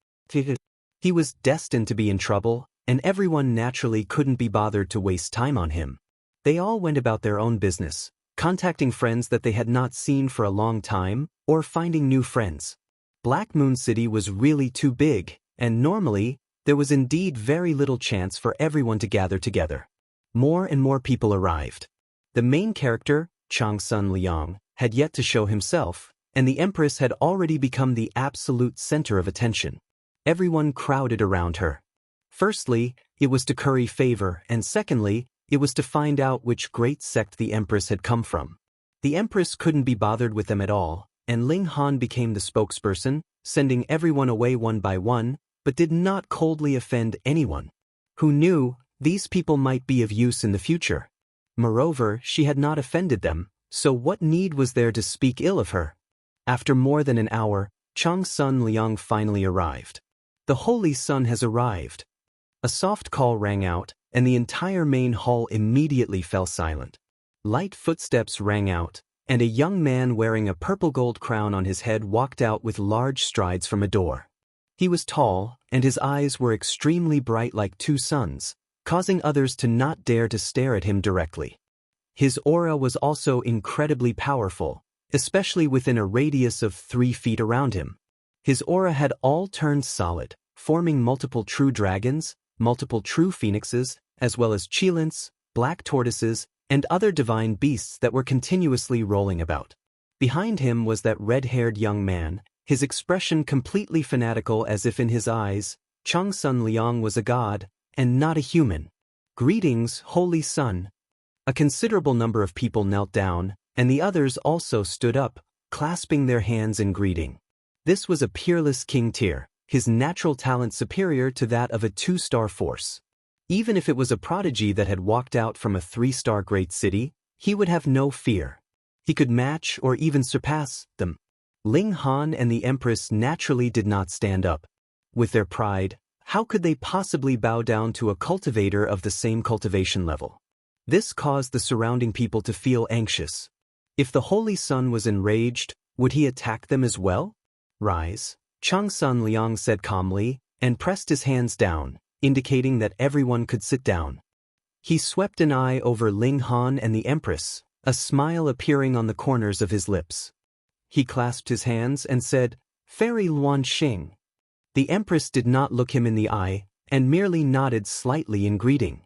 He was destined to be in trouble, and everyone naturally couldn't be bothered to waste time on him. They all went about their own business, contacting friends that they had not seen for a long time, or finding new friends. Black Moon City was really too big, and normally, there was indeed very little chance for everyone to gather together. More and more people arrived. The main character, Changsun Liang, had yet to show himself, and the Empress had already become the absolute center of attention. Everyone crowded around her. Firstly, it was to curry favor, and secondly, it was to find out which great sect the Empress had come from. The Empress couldn't be bothered with them at all, and Ling Han became the spokesperson, sending everyone away one by one, but did not coldly offend anyone. Who knew, these people might be of use in the future. Moreover, she had not offended them, so what need was there to speak ill of her? After more than an hour, Changsun Liang finally arrived. The Holy Sun has arrived. A soft call rang out, and the entire main hall immediately fell silent. Light footsteps rang out, and a young man wearing a purple gold crown on his head walked out with large strides from a door. He was tall, and his eyes were extremely bright like two suns, causing others to not dare to stare at him directly. His aura was also incredibly powerful, especially within a radius of 3 feet around him. His aura had all turned solid, forming multiple true dragons, multiple true phoenixes, as well as cheilants, black tortoises, and other divine beasts that were continuously rolling about. Behind him was that red-haired young man, his expression completely fanatical as if in his eyes, Changsun Liang was a god, and not a human. Greetings, Holy Sun. A considerable number of people knelt down, and the others also stood up, clasping their hands in greeting. This was a peerless king tier, his natural talent superior to that of a 2-star force. Even if it was a prodigy that had walked out from a 3-star great city, he would have no fear. He could match or even surpass them. Ling Han and the Empress naturally did not stand up. With their pride, how could they possibly bow down to a cultivator of the same cultivation level? This caused the surrounding people to feel anxious. If the Holy Sun was enraged, would he attack them as well? Rise, Changsun Liang said calmly, and pressed his hands down, indicating that everyone could sit down. He swept an eye over Ling Han and the Empress, a smile appearing on the corners of his lips. He clasped his hands and said, "Fairy Luan Xing." The Empress did not look him in the eye, and merely nodded slightly in greeting.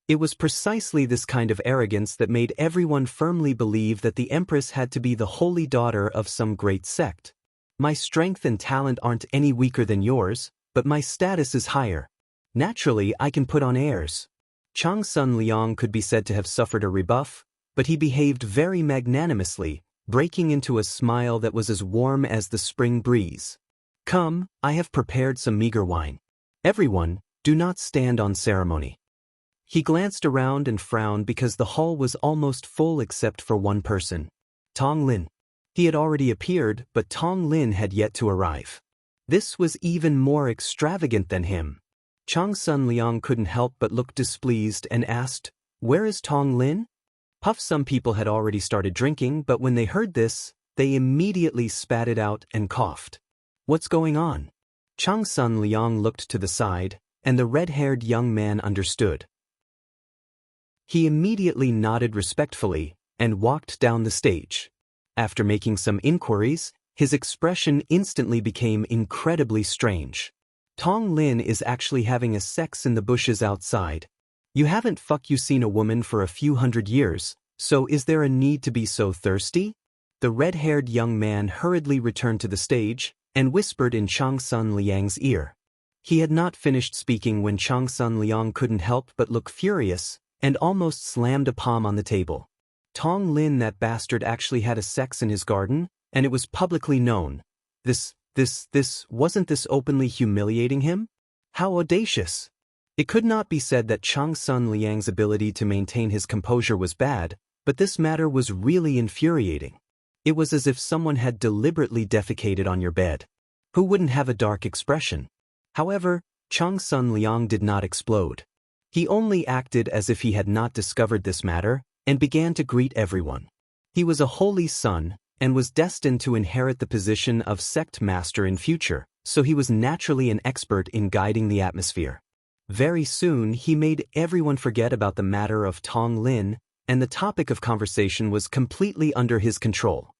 It was precisely this kind of arrogance that made everyone firmly believe that the Empress had to be the holy daughter of some great sect. My strength and talent aren't any weaker than yours, but my status is higher. Naturally, I can put on airs. Changsun Liang could be said to have suffered a rebuff, but he behaved very magnanimously, breaking into a smile that was as warm as the spring breeze. Come, I have prepared some meager wine. Everyone, do not stand on ceremony. He glanced around and frowned because the hall was almost full except for one person. Tong Lin. He had already appeared, but Tong Lin had yet to arrive. This was even more extravagant than him. Changsun Liang couldn't help but look displeased and asked, "Where is Tong Lin?" Some people had already started drinking, but when they heard this, they immediately spat it out and coughed. What's going on? Changsun Liang looked to the side, and the red-haired young man understood. He immediately nodded respectfully and walked down the stage. After making some inquiries, his expression instantly became incredibly strange. Tong Lin is actually having a sex in the bushes outside. You haven't seen a woman for a few hundred years, so is there a need to be so thirsty? The red-haired young man hurriedly returned to the stage and whispered in Changsun Liang's ear. He had not finished speaking when Changsun Liang couldn't help but look furious and almost slammed a palm on the table. Tong Lin, that bastard, actually had a sex in his garden, and it was publicly known. Wasn't this openly humiliating him? How audacious! It could not be said that Changsun Liang's ability to maintain his composure was bad, but this matter was really infuriating. It was as if someone had deliberately defecated on your bed. Who wouldn't have a dark expression? However, Changsun Liang did not explode. He only acted as if he had not discovered this matter, and began to greet everyone. He was a holy son, and was destined to inherit the position of sect master in future, so he was naturally an expert in guiding the atmosphere. Very soon he made everyone forget about the matter of Tong Lin, and the topic of conversation was completely under his control.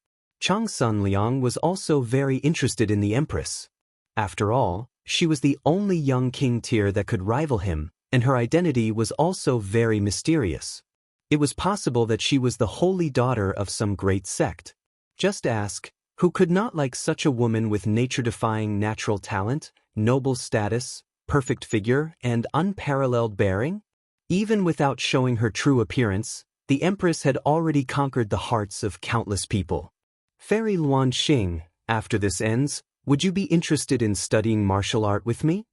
Chang Sun Liang was also very interested in the Empress. After all, she was the only young king tier that could rival him, and her identity was also very mysterious. It was possible that she was the holy daughter of some great sect. Just ask, who could not like such a woman with nature-defying natural talent, noble status, perfect figure, and unparalleled bearing? Even without showing her true appearance, the Empress had already conquered the hearts of countless people. Fairy Luan Xing, after this ends, would you be interested in studying martial art with me?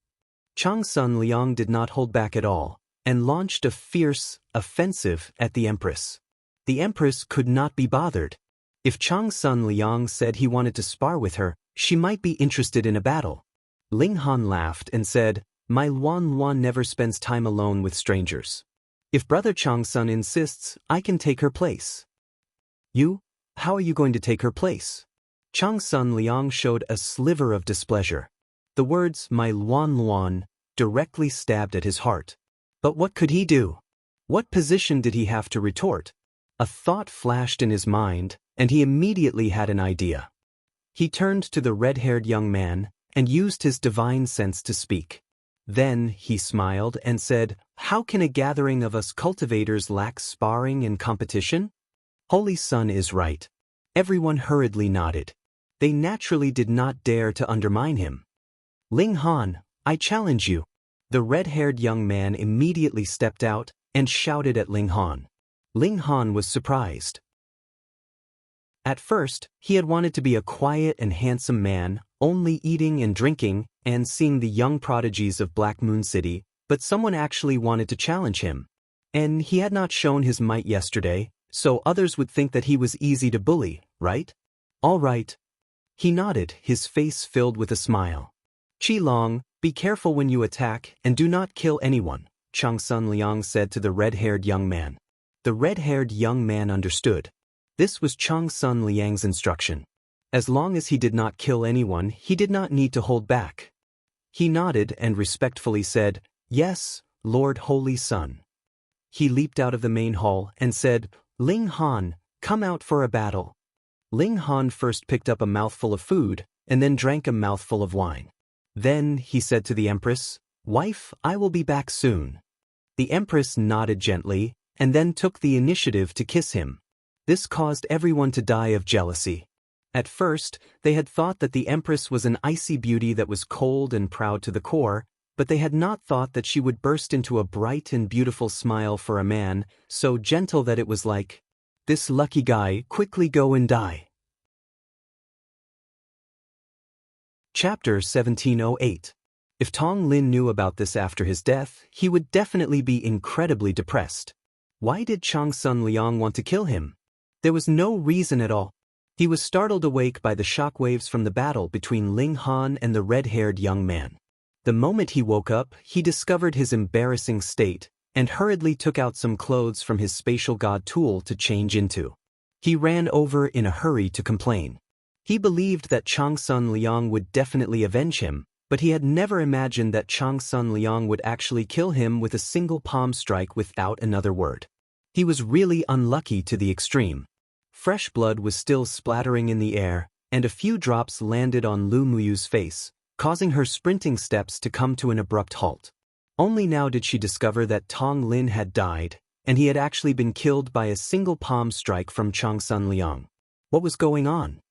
Chang Sun Liang did not hold back at all, and launched a fierce offensive at the Empress. The Empress could not be bothered. If Chang Sun Liang said he wanted to spar with her, she might be interested in a battle. Ling Han laughed and said, "My Luan never spends time alone with strangers. If Brother Chang Sun insists, I can take her place." "You? How are you going to take her place?" Chang Sun Liang showed a sliver of displeasure. The words, "my Luan," directly stabbed at his heart. But what could he do? What position did he have to retort? A thought flashed in his mind, and he immediately had an idea. He turned to the red-haired young man and used his divine sense to speak. Then he smiled and said, "How can a gathering of us cultivators lack sparring and competition?" Holy Sun is right. Everyone hurriedly nodded. They naturally did not dare to undermine him. "Ling Han, I challenge you." The red-haired young man immediately stepped out and shouted at Ling Han. Ling Han was surprised. At first, he had wanted to be a quiet and handsome man, only eating and drinking and seeing the young prodigies of Black Moon City, but someone actually wanted to challenge him. And he had not shown his might yesterday, so others would think that he was easy to bully, right? All right. He nodded, his face filled with a smile. "Qi Long, be careful when you attack and do not kill anyone," Chang Sun Liang said to the red-haired young man. The red-haired young man understood. This was Chang Sun Liang's instruction. As long as he did not kill anyone, he did not need to hold back. He nodded and respectfully said, "Yes, Lord Holy Sun." He leaped out of the main hall and said, "Ling Han, come out for a battle." Ling Han first picked up a mouthful of food and then drank a mouthful of wine. Then he said to the Empress, "Wife, I will be back soon." The Empress nodded gently and then took the initiative to kiss him. This caused everyone to die of jealousy. At first, they had thought that the Empress was an icy beauty that was cold and proud to the core, but they had not thought that she would burst into a bright and beautiful smile for a man, so gentle that it was like, "This lucky guy, quickly go and die." Chapter 1708. If Tong Lin knew about this after his death, he would definitely be incredibly depressed. Why did Chang Sun Liang want to kill him? There was no reason at all. He was startled awake by the shockwaves from the battle between Ling Han and the red-haired young man. The moment he woke up, he discovered his embarrassing state and hurriedly took out some clothes from his spatial god tool to change into. He ran over in a hurry to complain. He believed that Chang Sun Liang would definitely avenge him, but he had never imagined that Chang Sun Liang would actually kill him with a single palm strike without another word. He was really unlucky to the extreme. Fresh blood was still splattering in the air, and a few drops landed on Lu Muyu's face, causing her sprinting steps to come to an abrupt halt. Only now did she discover that Tong Lin had died, and he had actually been killed by a single palm strike from Chang Sun Liang. What was going on?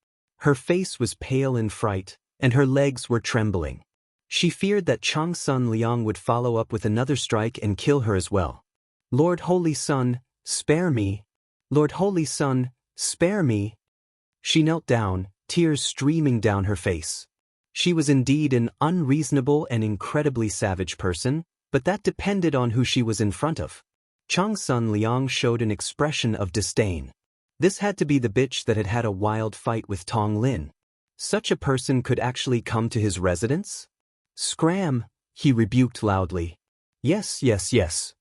Her face was pale in fright, and her legs were trembling. She feared that Chang Sun Liang would follow up with another strike and kill her as well. "Lord Holy Sun, spare me! Lord Holy Sun, spare me!" She knelt down, tears streaming down her face. She was indeed an unreasonable and incredibly savage person, but that depended on who she was in front of. Chang Sun Liang showed an expression of disdain. This had to be the bitch that had had a wild fight with Tong Lin. Such a person could actually come to his residence? "Scram!" he rebuked loudly. "Yes, yes, yes."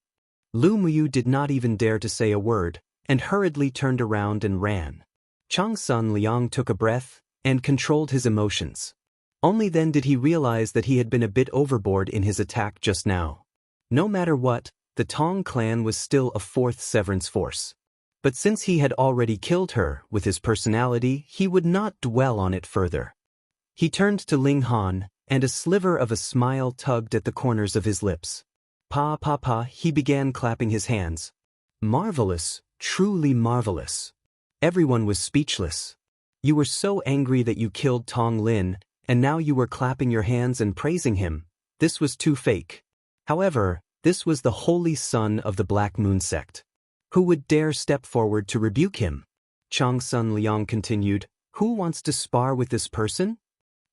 Lu Muyu did not even dare to say a word, and hurriedly turned around and ran. Chang Sun Liang took a breath and controlled his emotions. Only then did he realize that he had been a bit overboard in his attack just now. No matter what, the Tong clan was still a fourth Severance force. But since he had already killed her with his personality, he would not dwell on it further. He turned to Ling Han, and a sliver of a smile tugged at the corners of his lips. Pa, he began clapping his hands. Marvelous, truly marvelous. Everyone was speechless. You were so angry that you killed Tong Lin, and now you were clapping your hands and praising him. This was too fake. However, this was the holy son of the Black Moon sect. Who would dare step forward to rebuke him? Chang Sun Liang continued, Who wants to spar with this person?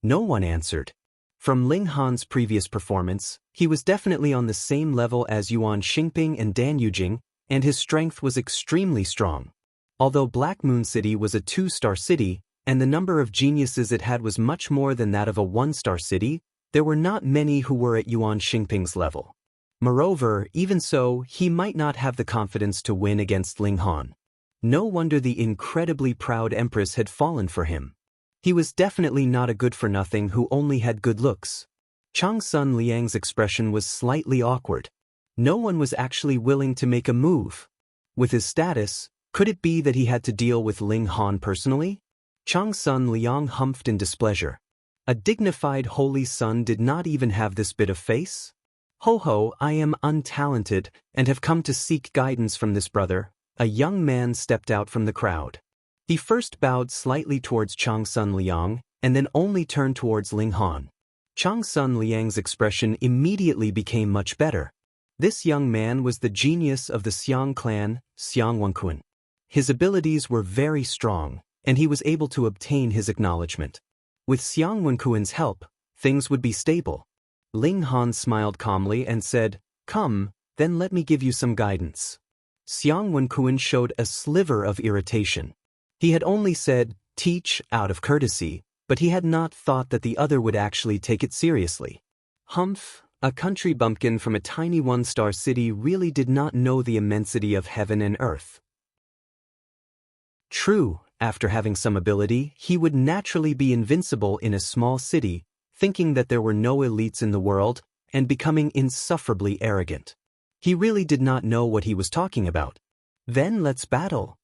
No one answered. From Ling Han's previous performance, he was definitely on the same level as Yuan Xingping and Dan Yujing, and his strength was extremely strong. Although Black Moon City was a 2-star city, and the number of geniuses it had was much more than that of a 1-star city, there were not many who were at Yuan Xingping's level. Moreover, even so, he might not have the confidence to win against Ling Han. No wonder the incredibly proud empress had fallen for him. He was definitely not a good-for-nothing who only had good looks. Chang Sun Liang's expression was slightly awkward. No one was actually willing to make a move. With his status, could it be that he had to deal with Ling Han personally? Chang Sun Liang humphed in displeasure. A dignified holy son did not even have this bit of face? Ho, I am untalented and have come to seek guidance from this brother. A young man stepped out from the crowd. He first bowed slightly towards Chang Sun Liang, and then only turned towards Ling Han. Chang Sun Liang's expression immediately became much better. This young man was the genius of the Xiang clan, Xiang Wenquan. His abilities were very strong, and he was able to obtain his acknowledgement. With Xiang Wenquan's help, things would be stable. Ling Han smiled calmly and said, Come, then let me give you some guidance. Xiang Wenquan showed a sliver of irritation. He had only said, teach, out of courtesy, but he had not thought that the other would actually take it seriously. Humph, a country bumpkin from a tiny 1-star city really did not know the immensity of heaven and earth. True, after having some ability, he would naturally be invincible in a small city, thinking that there were no elites in the world, and becoming insufferably arrogant. He really did not know what he was talking about. Then let's battle.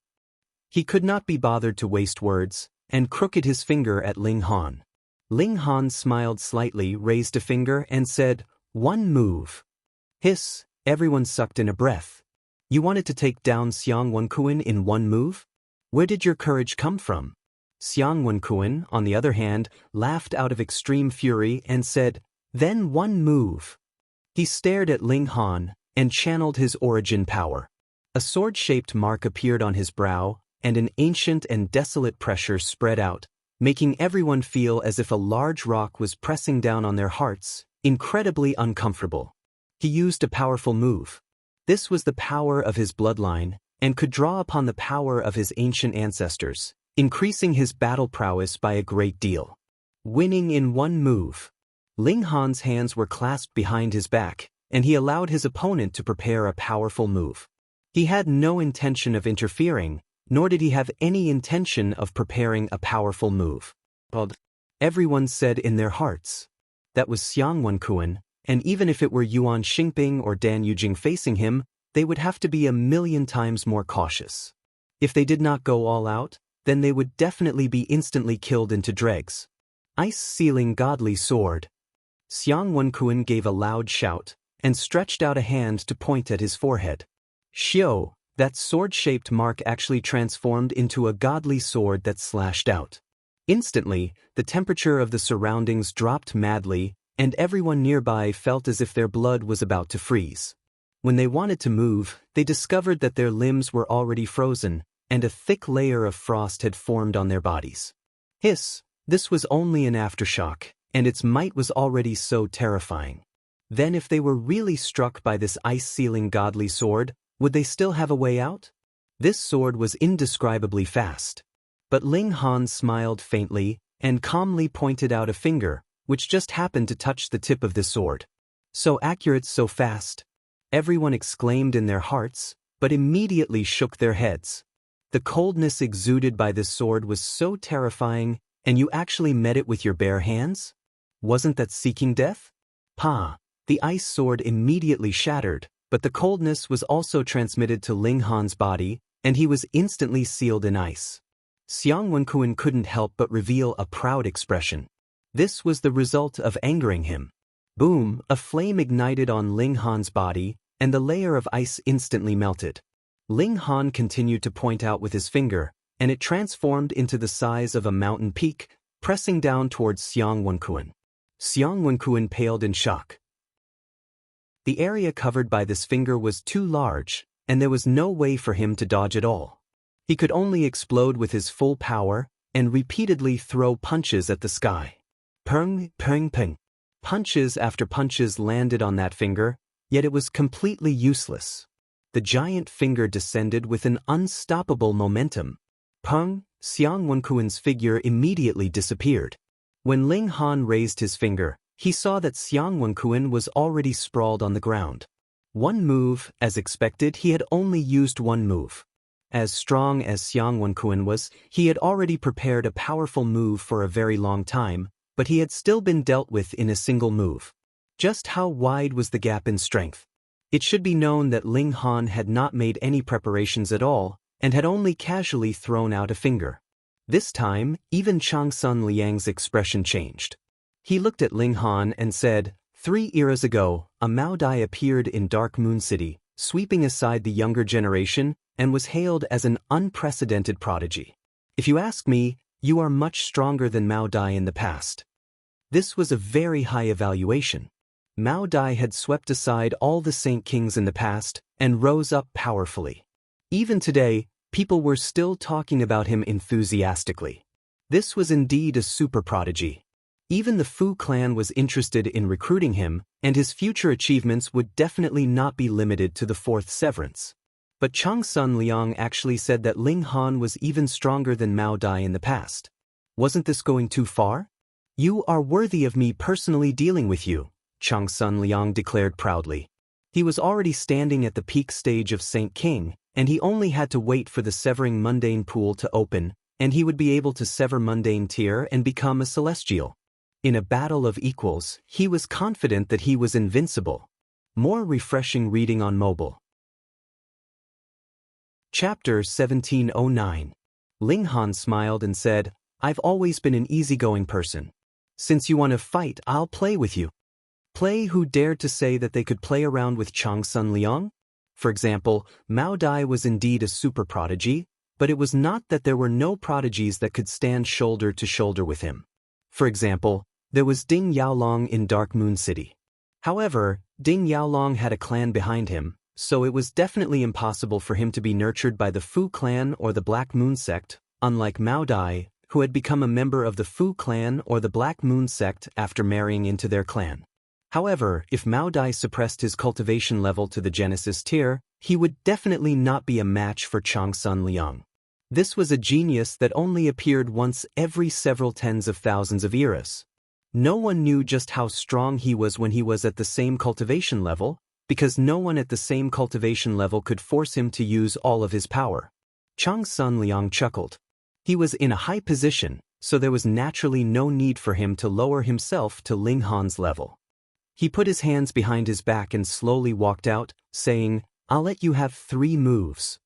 He could not be bothered to waste words, and crooked his finger at Ling Han. Ling Han smiled slightly, raised a finger, and said, One move. Hiss, everyone sucked in a breath. You wanted to take down Xiang Wenquan in one move? Where did your courage come from? Xiang Wenquan, on the other hand, laughed out of extreme fury and said, Then one move. He stared at Ling Han and channeled his origin power. A sword-shaped mark appeared on his brow, and an ancient and desolate pressure spread out, making everyone feel as if a large rock was pressing down on their hearts, incredibly uncomfortable. He used a powerful move. This was the power of his bloodline, and could draw upon the power of his ancient ancestors, increasing his battle prowess by a great deal. Winning in one move. Ling Han's hands were clasped behind his back, and he allowed his opponent to prepare a powerful move. He had no intention of interfering, nor did he have any intention of preparing a powerful move. Everyone said in their hearts. That was Xiang Wenquan, and even if it were Yuan Xingping or Dan Yujing facing him, they would have to be 1,000,000 times more cautious. If they did not go all out, then they would definitely be instantly killed into dregs. Ice-sealing godly sword. Xiang Wenquan gave a loud shout, and stretched out a hand to point at his forehead. Xiao, that sword-shaped mark actually transformed into a godly sword that slashed out. Instantly, the temperature of the surroundings dropped madly, and everyone nearby felt as if their blood was about to freeze. When they wanted to move, they discovered that their limbs were already frozen, and a thick layer of frost had formed on their bodies. Hiss, this was only an aftershock, and its might was already so terrifying. Then if they were really struck by this ice-sealing godly sword, would they still have a way out? This sword was indescribably fast. But Ling Han smiled faintly, and calmly pointed out a finger, which just happened to touch the tip of the sword. So accurate, so fast. Everyone exclaimed in their hearts, but immediately shook their heads. The coldness exuded by this sword was so terrifying, and you actually met it with your bare hands? Wasn't that seeking death? Pa! The ice sword immediately shattered, but the coldness was also transmitted to Ling Han's body, and he was instantly sealed in ice. Xiang Wenkuan couldn't help but reveal a proud expression. This was the result of angering him. Boom! A flame ignited on Ling Han's body, and the layer of ice instantly melted. Ling Han continued to point out with his finger, and it transformed into the size of a mountain peak, pressing down towards Xiang Wenkuan. Xiang Wenkuan paled in shock. The area covered by this finger was too large, and there was no way for him to dodge at all. He could only explode with his full power and repeatedly throw punches at the sky. Peng, peng, peng. Punches after punches landed on that finger, yet it was completely useless. The giant finger descended with an unstoppable momentum. Peng! Xiang Wenkuan's figure immediately disappeared. When Ling Han raised his finger, he saw that Xiang Wenkuan was already sprawled on the ground. One move, as expected, he had only used one move. As strong as Xiang Wenkuan was, he had already prepared a powerful move for a very long time, but he had still been dealt with in a single move. Just how wide was the gap in strength? It should be known that Ling Han had not made any preparations at all, and had only casually thrown out a finger. This time, even Changsun Liang's expression changed. He looked at Ling Han and said, 3 eras ago, a Mao Dai appeared in Dark Moon City, sweeping aside the younger generation, and was hailed as an unprecedented prodigy. If you ask me, you are much stronger than Mao Dai in the past. This was a very high evaluation. Mao Dai had swept aside all the Saint Kings in the past, and rose up powerfully. Even today, people were still talking about him enthusiastically. This was indeed a super prodigy. Even the Fu clan was interested in recruiting him, and his future achievements would definitely not be limited to the 4th severance. But Changsun Liang actually said that Ling Han was even stronger than Mao Dai in the past. Wasn't this going too far? You are worthy of me personally dealing with you, Changsun Liang declared proudly. He was already standing at the peak stage of Saint King, and he only had to wait for the severing mundane pool to open, and he would be able to sever mundane tier and become a celestial. In a battle of equals, he was confident that he was invincible. More refreshing reading on mobile. Chapter 1709. Ling Han smiled and said, I've always been an easygoing person. Since you want to fight, I'll play with you. Play? Who dared to say that they could play around with Changsun Liang? For example, Mao Dai was indeed a super prodigy, but it was not that there were no prodigies that could stand shoulder to shoulder with him. For example, there was Ding Yaolong in Dark Moon City. However, Ding Yaolong had a clan behind him, so it was definitely impossible for him to be nurtured by the Fu clan or the Black Moon sect, unlike Mao Dai, who had become a member of the Fu clan or the Black Moon sect after marrying into their clan. However, if Mao Dai suppressed his cultivation level to the Genesis tier, he would definitely not be a match for Changsun Liang. This was a genius that only appeared once every several tens of thousands of eras. No one knew just how strong he was when he was at the same cultivation level, because no one at the same cultivation level could force him to use all of his power. Changsun Liang chuckled. He was in a high position, so there was naturally no need for him to lower himself to Ling Han's level. He put his hands behind his back and slowly walked out, saying, I'll let you have 3 moves.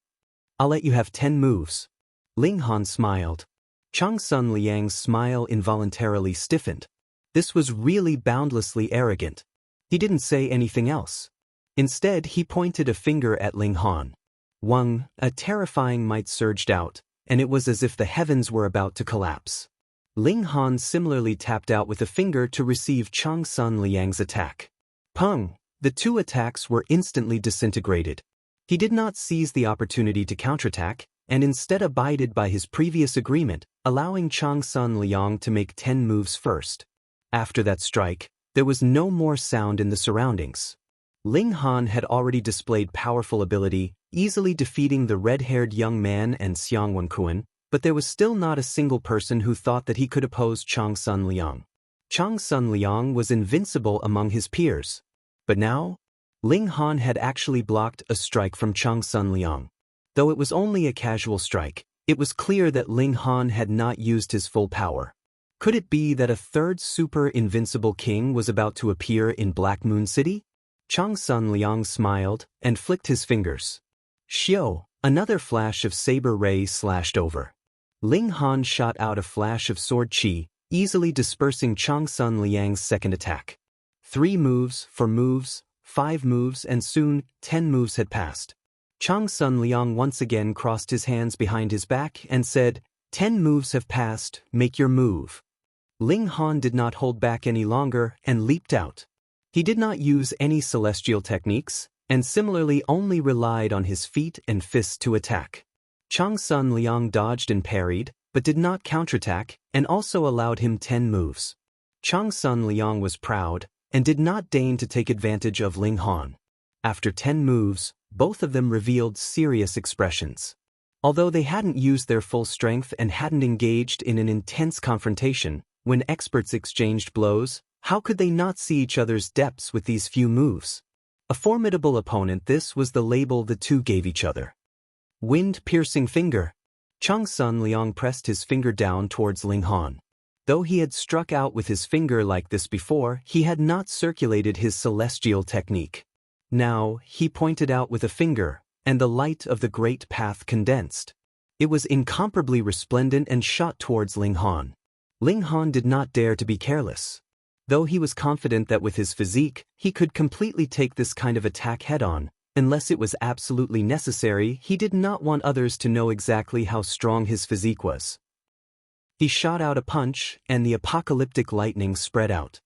I'll let you have 10 moves. Ling Han smiled. Changsun Liang's smile involuntarily stiffened. This was really boundlessly arrogant. He didn't say anything else. Instead, he pointed a finger at Ling Han. Wang, a terrifying might surged out, and it was as if the heavens were about to collapse. Ling Han similarly tapped out with a finger to receive Changsun Liang's attack. Peng! The 2 attacks were instantly disintegrated. He did not seize the opportunity to counterattack, and instead abided by his previous agreement, allowing Changsun Liang to make 10 moves first. After that strike, there was no more sound in the surroundings. Ling Han had already displayed powerful ability, easily defeating the red-haired young man and Xiang Wenkuan, but there was still not a single person who thought that he could oppose Changsun Liang. Changsun Liang was invincible among his peers. But now, Ling Han had actually blocked a strike from Changsun Liang. Though it was only a casual strike, it was clear that Ling Han had not used his full power. Could it be that a third super-invincible king was about to appear in Black Moon City? Chang Sun Liang smiled and flicked his fingers. Xiao, another flash of saber ray slashed over. Ling Han shot out a flash of sword chi, easily dispersing Chang Sun Liang's second attack. 3 moves, 4 moves, 5 moves, and soon 10 moves had passed. Chang Sun Liang once again crossed his hands behind his back and said, 10 moves have passed, make your move. Ling Han did not hold back any longer and leaped out. He did not use any celestial techniques, and similarly only relied on his feet and fists to attack. Chang Sun Liang dodged and parried, but did not counterattack, and also allowed him 10 moves. Chang Sun Liang was proud, and did not deign to take advantage of Ling Han. After 10 moves, both of them revealed serious expressions. Although they hadn't used their full strength and hadn't engaged in an intense confrontation, when experts exchanged blows, how could they not see each other's depths with these few moves? A formidable opponent, this was the label the two gave each other. Wind-piercing finger. Chang Sun Liang pressed his finger down towards Ling Han. Though he had struck out with his finger like this before, he had not circulated his celestial technique. Now, he pointed out with a finger, and the light of the great path condensed. It was incomparably resplendent and shot towards Ling Han. Ling Han did not dare to be careless. Though he was confident that with his physique, he could completely take this kind of attack head-on, unless it was absolutely necessary, he did not want others to know exactly how strong his physique was. He shot out a punch, and the apocalyptic lightning spread out.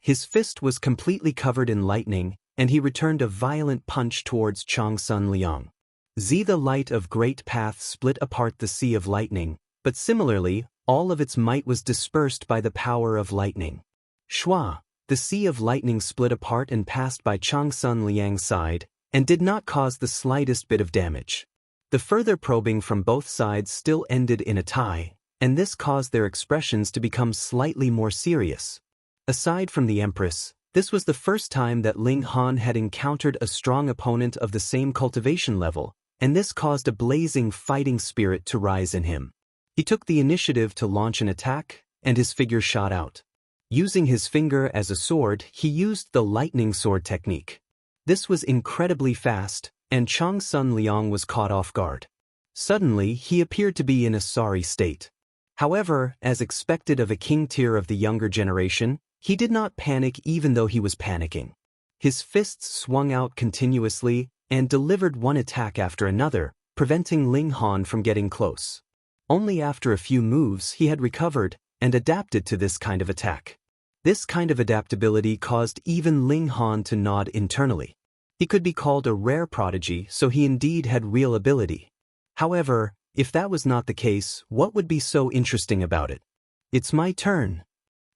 His fist was completely covered in lightning, and he returned a violent punch towards Chang Sun Liang. The light of great path split apart the sea of lightning, but similarly, all of its might was dispersed by the power of lightning. Shua, the sea of lightning split apart and passed by Chang Sun Liang's side, and did not cause the slightest bit of damage. The further probing from both sides still ended in a tie, and this caused their expressions to become slightly more serious. Aside from the Empress, this was the first time that Ling Han had encountered a strong opponent of the same cultivation level, and this caused a blazing fighting spirit to rise in him. He took the initiative to launch an attack, and his figure shot out. Using his finger as a sword, he used the lightning sword technique. This was incredibly fast, and Chang Sun Liang was caught off guard. Suddenly, he appeared to be in a sorry state. However, as expected of a king tier of the younger generation, he did not panic even though he was panicking. His fists swung out continuously and delivered one attack after another, preventing Ling Han from getting close. Only after a few moves he had recovered and adapted to this kind of attack. This kind of adaptability caused even Ling Han to nod internally. He could be called a rare prodigy, so he indeed had real ability. However, if that was not the case, what would be so interesting about it? It's my turn.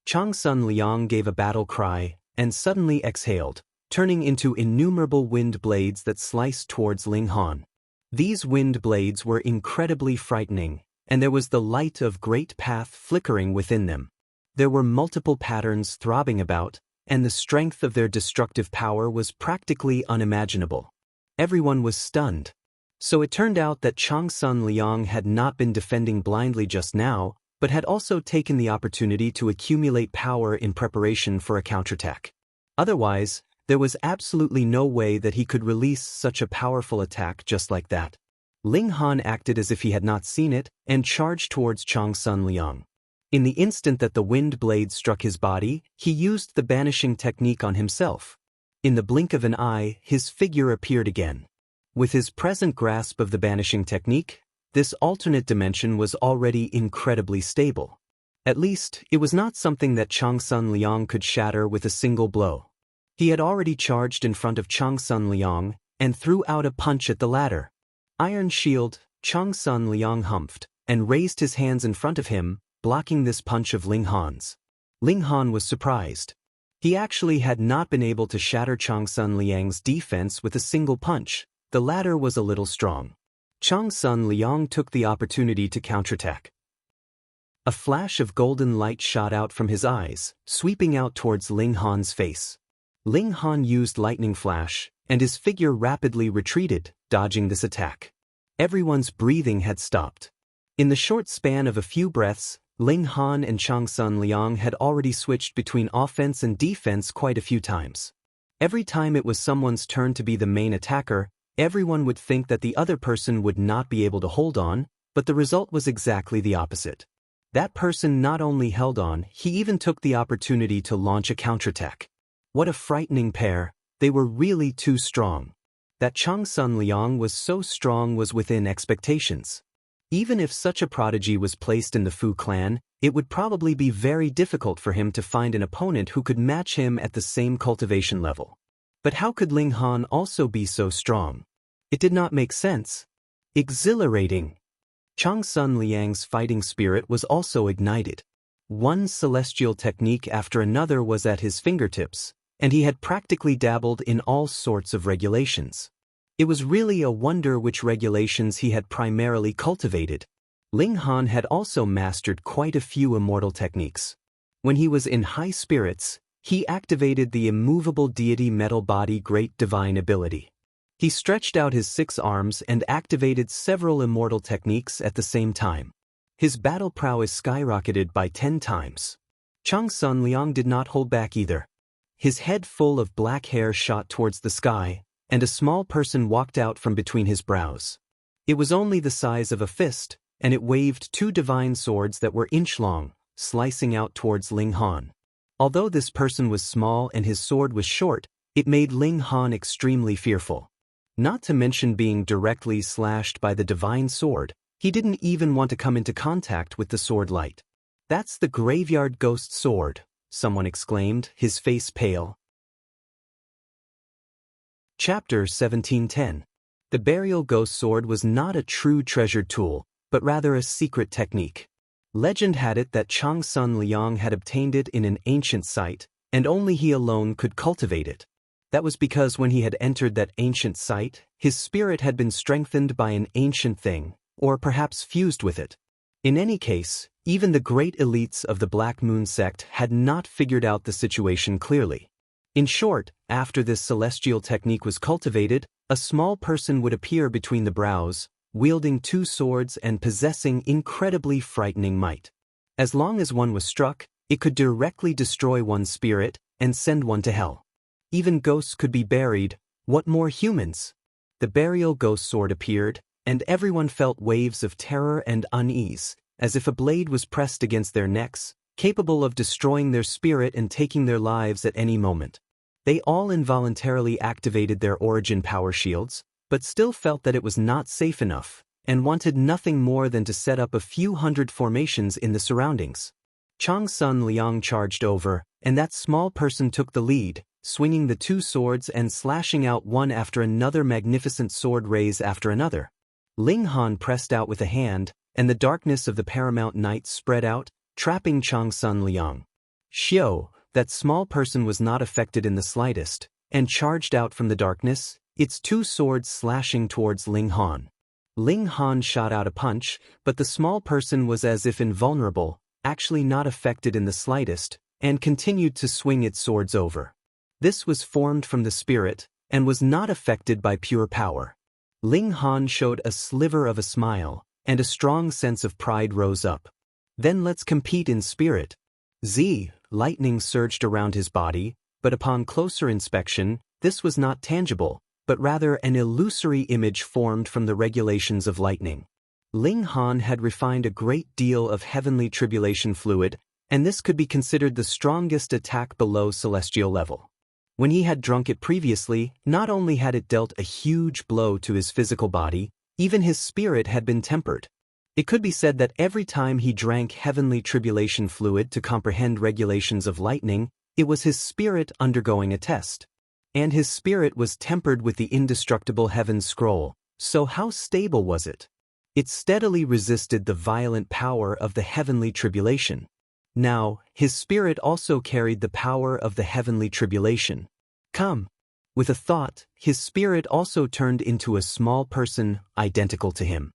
Chang Sun Liang gave a battle cry and suddenly exhaled, turning into innumerable wind blades that sliced towards Ling Han. These wind blades were incredibly frightening, and there was the light of great path flickering within them. There were multiple patterns throbbing about, and the strength of their destructive power was practically unimaginable. Everyone was stunned. So it turned out that Chang Sun Liang had not been defending blindly just now, but had also taken the opportunity to accumulate power in preparation for a counterattack. Otherwise, there was absolutely no way that he could release such a powerful attack just like that. Ling Han acted as if he had not seen it and charged towards Chang Sun Liang. In the instant that the wind blade struck his body, he used the banishing technique on himself. In the blink of an eye, his figure appeared again. With his present grasp of the banishing technique, this alternate dimension was already incredibly stable. At least, it was not something that Chang Sun Liang could shatter with a single blow. He had already charged in front of Chang Sun Liang and threw out a punch at the latter. Iron Shield, Chang Sun Liang humphed, and raised his hands in front of him, blocking this punch of Ling Han's. Ling Han was surprised. He actually had not been able to shatter Chang Sun Liang's defense with a single punch. The latter was a little strong. Chang Sun Liang took the opportunity to counterattack. A flash of golden light shot out from his eyes, sweeping out towards Ling Han's face. Ling Han used lightning flash, and his figure rapidly retreated, dodging this attack. Everyone's breathing had stopped. In the short span of a few breaths, Ling Han and Changsun Liang had already switched between offense and defense quite a few times. Every time it was someone's turn to be the main attacker, everyone would think that the other person would not be able to hold on, but the result was exactly the opposite. That person not only held on, he even took the opportunity to launch a counterattack. What a frightening pair, they were really too strong. That Changsun Liang was so strong was within expectations. Even if such a prodigy was placed in the Fu clan, it would probably be very difficult for him to find an opponent who could match him at the same cultivation level. But how could Ling Han also be so strong? It did not make sense. Exhilarating. Changsun Liang's fighting spirit was also ignited. One celestial technique after another was at his fingertips, and he had practically dabbled in all sorts of regulations. It was really a wonder which regulations he had primarily cultivated. Ling Han had also mastered quite a few immortal techniques. When he was in high spirits, he activated the immovable deity metal body great divine ability. He stretched out his 6 arms and activated several immortal techniques at the same time. His battle prowess skyrocketed by 10 times. Changsun Liang did not hold back either. His head full of black hair shot towards the sky, and a small person walked out from between his brows. It was only the size of a fist, and it waved 2 divine swords that were inch-long, slicing out towards Ling Han. Although this person was small and his sword was short, it made Ling Han extremely fearful. Not to mention being directly slashed by the divine sword, he didn't even want to come into contact with the sword light. "That's the graveyard ghost sword," someone exclaimed, his face pale. Chapter 1710. The burial ghost sword was not a true treasured tool, but rather a secret technique. Legend had it that Changsun Liang had obtained it in an ancient site, and only he alone could cultivate it. That was because when he had entered that ancient site, his spirit had been strengthened by an ancient thing, or perhaps fused with it. In any case, even the great elites of the Black Moon sect had not figured out the situation clearly. In short, after this celestial technique was cultivated, a small person would appear between the brows, wielding 2 swords and possessing incredibly frightening might. As long as one was struck, it could directly destroy one's spirit and send one to hell. Even ghosts could be buried, what more humans? The burial ghost sword appeared, and everyone felt waves of terror and unease, as if a blade was pressed against their necks, capable of destroying their spirit and taking their lives at any moment. They all involuntarily activated their origin power shields, but still felt that it was not safe enough, and wanted nothing more than to set up a few hundred formations in the surroundings. Changsun Liang charged over, and that small person took the lead, swinging the 2 swords and slashing out one after another magnificent sword rays after another. Ling Han pressed out with a hand, and the darkness of the paramount night spread out, trapping Changsun Liang. Xiao, that small person was not affected in the slightest, and charged out from the darkness, its 2 swords slashing towards Ling Han. Ling Han shot out a punch, but the small person was as if invulnerable, actually not affected in the slightest, and continued to swing its swords over. This was formed from the spirit, and was not affected by pure power. Ling Han showed a sliver of a smile, and a strong sense of pride rose up. "Then let's compete in spirit." Lightning surged around his body, but upon closer inspection, this was not tangible, but rather an illusory image formed from the regulations of lightning. Ling Han had refined a great deal of heavenly tribulation fluid, and this could be considered the strongest attack below celestial level. When he had drunk it previously, not only had it dealt a huge blow to his physical body, even his spirit had been tempered. It could be said that every time he drank heavenly tribulation fluid to comprehend regulations of lightning, it was his spirit undergoing a test. And his spirit was tempered with the indestructible heaven scroll, so how stable was it? It steadily resisted the violent power of the heavenly tribulation. Now, his spirit also carried the power of the heavenly tribulation. Come. With a thought, his spirit also turned into a small person identical to him.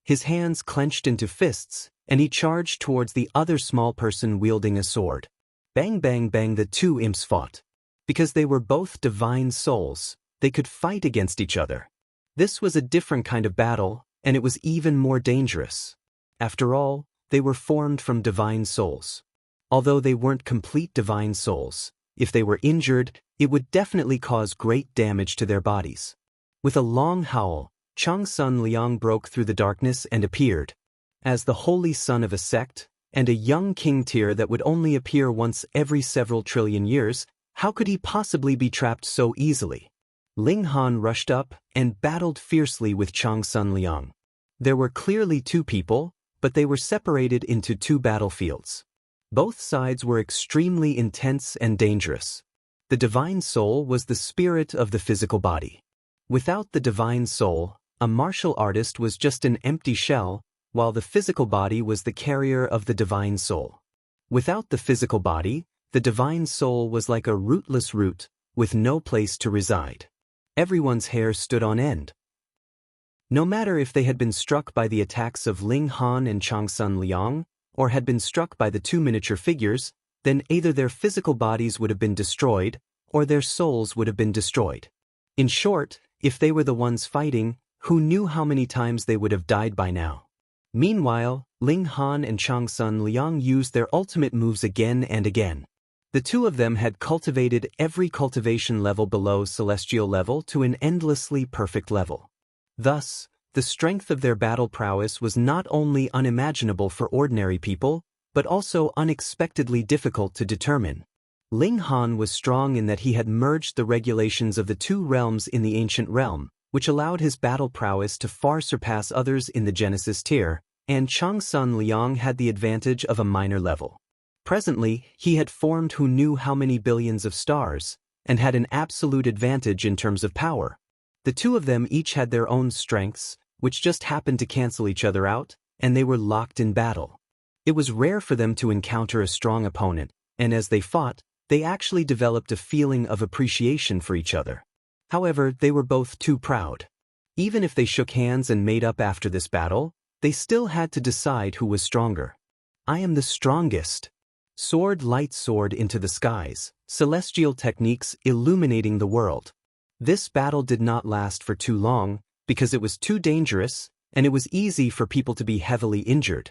His hands clenched into fists, and he charged towards the other small person wielding a sword. Bang bang bang, the 2 imps fought. Because they were both divine souls, they could fight against each other. This was a different kind of battle, and it was even more dangerous. After all, they were formed from divine souls. Although they weren't complete divine souls, if they were injured, it would definitely cause great damage to their bodies. With a long howl, Changsun Liang broke through the darkness and appeared. As the holy son of a sect, and a young king tier that would only appear once every several trillion years, how could he possibly be trapped so easily? Ling Han rushed up and battled fiercely with Changsun Liang. There were clearly two people, but they were separated into two battlefields. Both sides were extremely intense and dangerous. The divine soul was the spirit of the physical body. Without the divine soul, a martial artist was just an empty shell, while the physical body was the carrier of the divine soul. Without the physical body, the divine soul was like a rootless root, with no place to reside. Everyone's hair stood on end. No matter if they had been struck by the attacks of Ling Han and Changsun Liang, or had been struck by the two miniature figures, then either their physical bodies would have been destroyed, or their souls would have been destroyed. In short, if they were the ones fighting, who knew how many times they would have died by now? Meanwhile, Ling Han and Changsun Liang used their ultimate moves again and again. The two of them had cultivated every cultivation level below celestial level to an endlessly perfect level. Thus, the strength of their battle prowess was not only unimaginable for ordinary people, but also unexpectedly difficult to determine. Ling Han was strong in that he had merged the regulations of the two realms in the ancient realm, which allowed his battle prowess to far surpass others in the Genesis tier, and Changsun Liang had the advantage of a minor level. Presently, he had formed who knew how many billions of stars, and had an absolute advantage in terms of power. The two of them each had their own strengths, which just happened to cancel each other out, and they were locked in battle. It was rare for them to encounter a strong opponent, and as they fought, they actually developed a feeling of appreciation for each other. However, they were both too proud. Even if they shook hands and made up after this battle, they still had to decide who was stronger. I am the strongest. Sword light soared into the skies, celestial techniques illuminating the world. This battle did not last for too long, because it was too dangerous, and it was easy for people to be heavily injured.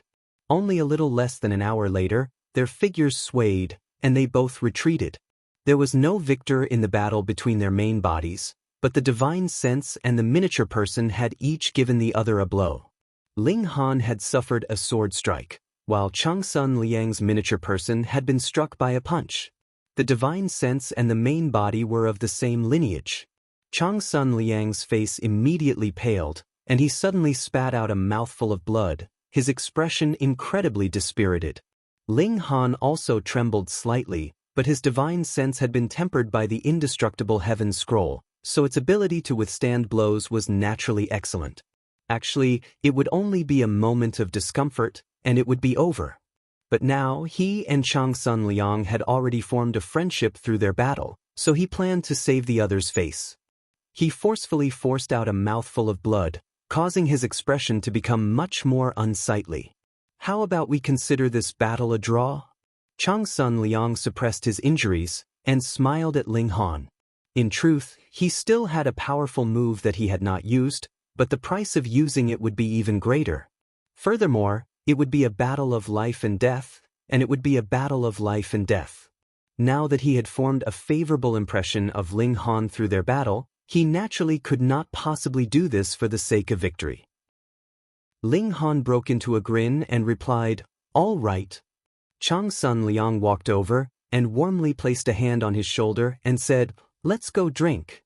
Only a little less than an hour later, their figures swayed, and they both retreated. There was no victor in the battle between their main bodies, but the divine sense and the miniature person had each given the other a blow. Ling Han had suffered a sword strike, while Changsun Liang's miniature person had been struck by a punch. The divine sense and the main body were of the same lineage. Changsun Liang's face immediately paled, and he suddenly spat out a mouthful of blood, his expression incredibly dispirited. Ling Han also trembled slightly, but his divine sense had been tempered by the indestructible heaven scroll, so its ability to withstand blows was naturally excellent. Actually, it would only be a moment of discomfort, and it would be over. But now he and Changsun Liang had already formed a friendship through their battle, so he planned to save the other's face. He forcefully forced out a mouthful of blood, causing his expression to become much more unsightly. How about we consider this battle a draw? Changsun Liang suppressed his injuries and smiled at Ling Han. In truth, he still had a powerful move that he had not used, but the price of using it would be even greater. Furthermore, it would be a battle of life and death, and it would be a battle of life and death. Now that he had formed a favorable impression of Ling Han through their battle, he naturally could not possibly do this for the sake of victory. Ling Han broke into a grin and replied, "All right." Changsun Liang walked over and warmly placed a hand on his shoulder and said, "Let's go drink."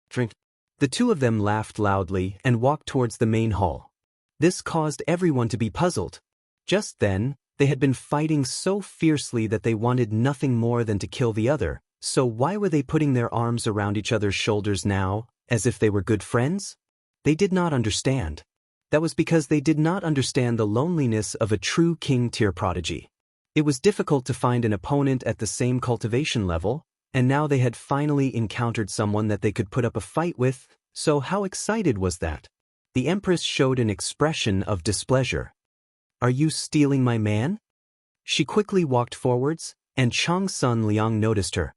Drink. The two of them laughed loudly and walked towards the main hall. This caused everyone to be puzzled. Just then, they had been fighting so fiercely that they wanted nothing more than to kill the other, so why were they putting their arms around each other's shoulders now, as if they were good friends? They did not understand. That was because they did not understand the loneliness of a true king-tier prodigy. It was difficult to find an opponent at the same cultivation level, and now they had finally encountered someone that they could put up a fight with, so how excited was that? The Empress showed an expression of displeasure. "Are you stealing my man?" She quickly walked forwards, and Changsun Liang noticed her.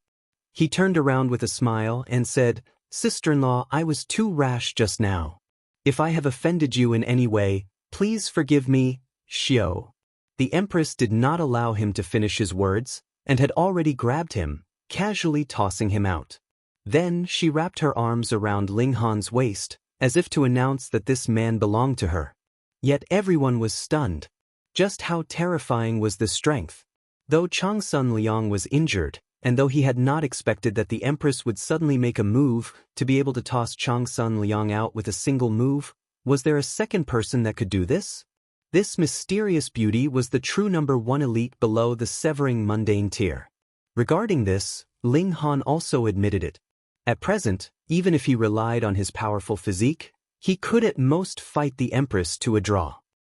He turned around with a smile and said, "Sister-in-law, I was too rash just now. If I have offended you in any way, please forgive me, Xiao." The Empress did not allow him to finish his words, and had already grabbed him, casually tossing him out. Then she wrapped her arms around Ling Han's waist, as if to announce that this man belonged to her. Yet everyone was stunned. Just how terrifying was this strength? Though Changsun Liang was injured, and though he had not expected that the Empress would suddenly make a move to be able to toss Changsun Liang out with a single move, was there a second person that could do this? This mysterious beauty was the true #1 elite below the severing mundane tier. Regarding this, Ling Han also admitted it. At present, even if he relied on his powerful physique, he could at most fight the Empress to a draw.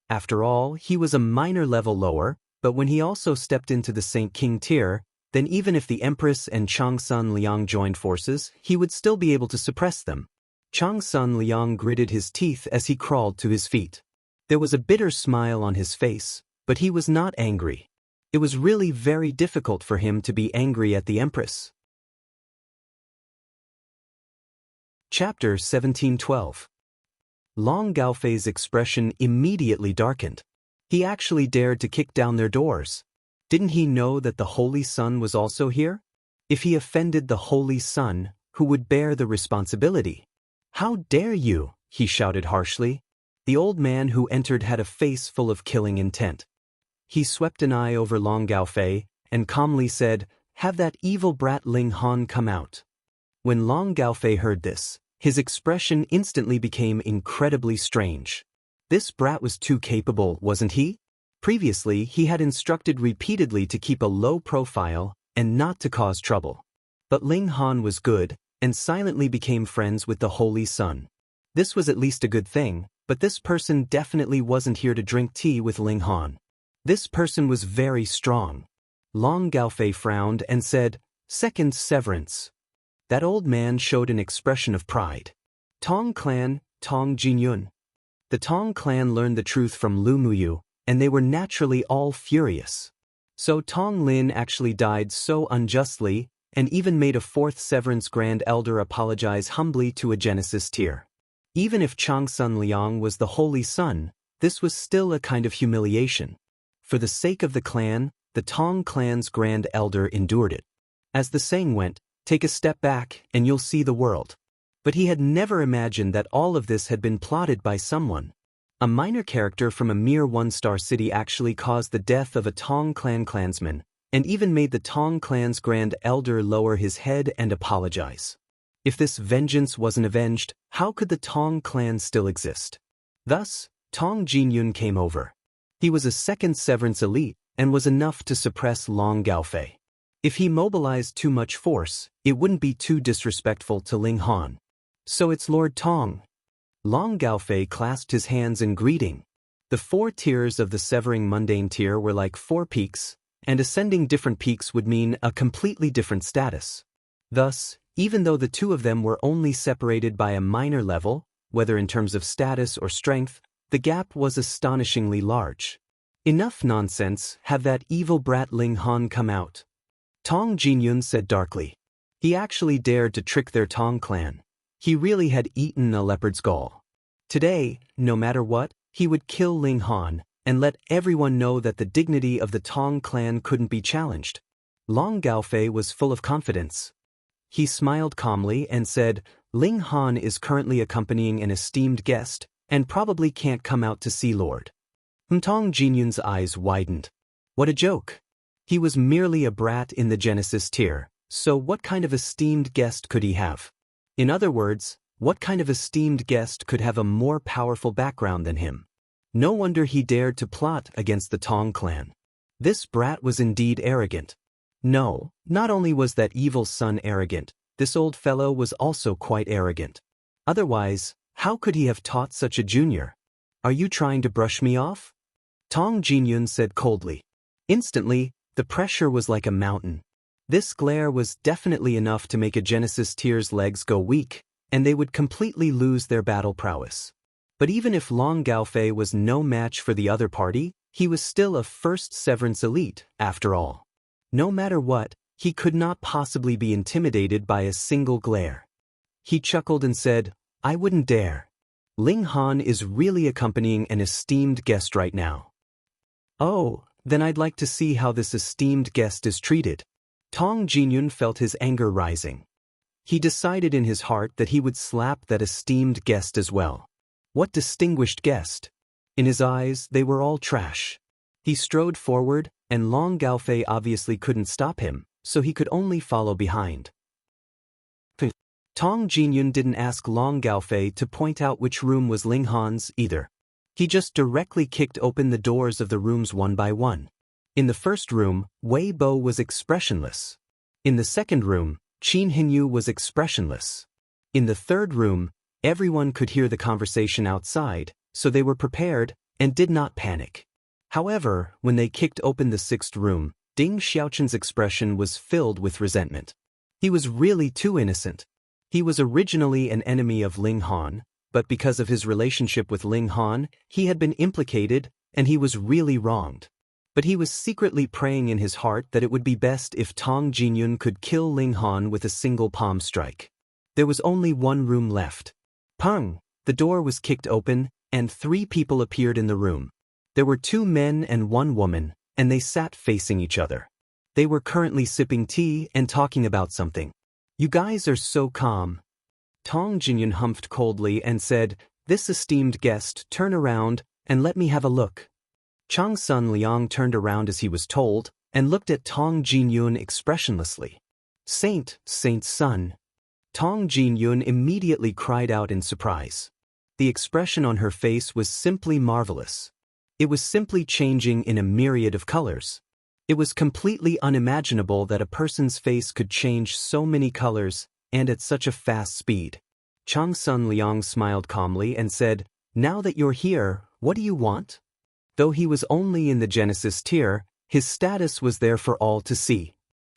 After all, he was a minor level lower, but when he also stepped into the Saint King tier, then even if the Empress and Changsun Liang joined forces, he would still be able to suppress them. Changsun Liang gritted his teeth as he crawled to his feet. There was a bitter smile on his face, but he was not angry. It was really very difficult for him to be angry at the Empress. Chapter 1712. Long Gaofei's expression immediately darkened. He actually dared to kick down their doors. Didn't he know that the Holy Sun was also here? If he offended the Holy Sun, who would bear the responsibility? "How dare you?" he shouted harshly. The old man who entered had a face full of killing intent. He swept an eye over Long Gaofei and calmly said, "Have that evil brat Ling Han come out." When Long Gaofei heard this, his expression instantly became incredibly strange. This brat was too capable, wasn't he? Previously, he had instructed repeatedly to keep a low profile and not to cause trouble. But Ling Han was good and silently became friends with the Holy Sun. This was at least a good thing, but this person definitely wasn't here to drink tea with Ling Han. This person was very strong. Long Gaofei frowned and said, "Second severance." That old man showed an expression of pride. Tong clan, Tong Jinyun. The Tong clan learned the truth from Lu Muyu, and they were naturally all furious. So Tong Lin actually died so unjustly, and even made a fourth severance Grand Elder apologize humbly to a Genesis tier. Even if Changsun Liang was the Holy Sun, this was still a kind of humiliation. For the sake of the clan, the Tong clan's Grand Elder endured it. As the saying went, take a step back and you'll see the world. But he had never imagined that all of this had been plotted by someone. A minor character from a mere one-star city actually caused the death of a Tong clan clansman, and even made the Tong clan's Grand Elder lower his head and apologize. If this vengeance wasn't avenged, how could the Tong clan still exist? Thus, Tong Jinyun came over. He was a second severance elite and was enough to suppress Long Gaofei. If he mobilized too much force, it wouldn't be too disrespectful to Ling Han. "So it's Lord Tong." Long Gaofei clasped his hands in greeting. The 4 tiers of the severing mundane tier were like 4 peaks, and ascending different peaks would mean a completely different status. Thus, even though the two of them were only separated by a minor level, whether in terms of status or strength, the gap was astonishingly large. "Enough nonsense, have that evil brat Ling Han come out," Tong Jinyun said darkly. He actually dared to trick their Tong clan. He really had eaten a leopard's gall. Today, no matter what, he would kill Ling Han and let everyone know that the dignity of the Tong clan couldn't be challenged. Long Gaofei was full of confidence. He smiled calmly and said, "Ling Han is currently accompanying an esteemed guest and probably can't come out to see Lord." Tong Jinyun's eyes widened. What a joke. He was merely a brat in the Genesis tier, so what kind of esteemed guest could he have? In other words, what kind of esteemed guest could have a more powerful background than him? No wonder he dared to plot against the Tong clan. This brat was indeed arrogant. No, not only was that evil son arrogant, this old fellow was also quite arrogant. Otherwise, how could he have taught such a junior? "Are you trying to brush me off?" Tong Jinyun said coldly. Instantly, the pressure was like a mountain. This glare was definitely enough to make a Genesis tier's legs go weak, and they would completely lose their battle prowess. But even if Long Gaofei was no match for the other party, he was still a first severance elite, after all. No matter what, he could not possibly be intimidated by a single glare. He chuckled and said, "I wouldn't dare. Ling Han is really accompanying an esteemed guest right now." "Oh, Then I'd like to see how this esteemed guest is treated. Tong Jinyun felt his anger rising. He decided in his heart that he would slap that esteemed guest as well. What distinguished guest? In his eyes, they were all trash. He strode forward, and Long Gaofei obviously couldn't stop him, so he could only follow behind. Tong Jinyun didn't ask Long Gaofei to point out which room was Ling Han's either. He just directly kicked open the doors of the rooms one by one. In the first room, Wei Bo was expressionless. In the second room, Qin Hinyu was expressionless. In the third room, everyone could hear the conversation outside, so they were prepared and did not panic. However, when they kicked open the sixth room, Ding Xiaochun's expression was filled with resentment. He was really too innocent. He was originally an enemy of Ling Han, but because of his relationship with Ling Han, he had been implicated, and he was really wronged. But he was secretly praying in his heart that it would be best if Tong Jinyun could kill Ling Han with a single palm strike. There was only one room left. Pang! The door was kicked open, and 3 people appeared in the room. There were 2 men and 1 woman, and they sat facing each other. They were currently sipping tea and talking about something. "You guys are so calm." Tong Jinyun humphed coldly and said, "This esteemed guest, turn around and let me have a look." Chang Sun Liang turned around as he was told, and looked at Tong Jinyun expressionlessly. Saint's son." Tong Jinyun immediately cried out in surprise. The expression on her face was simply marvelous. It was simply changing in a myriad of colors. It was completely unimaginable that a person's face could change so many colors, and at such a fast speed. Chang Sun Liang smiled calmly and said, "Now that you're here, what do you want?" Though he was only in the Genesis tier, his status was there for all to see.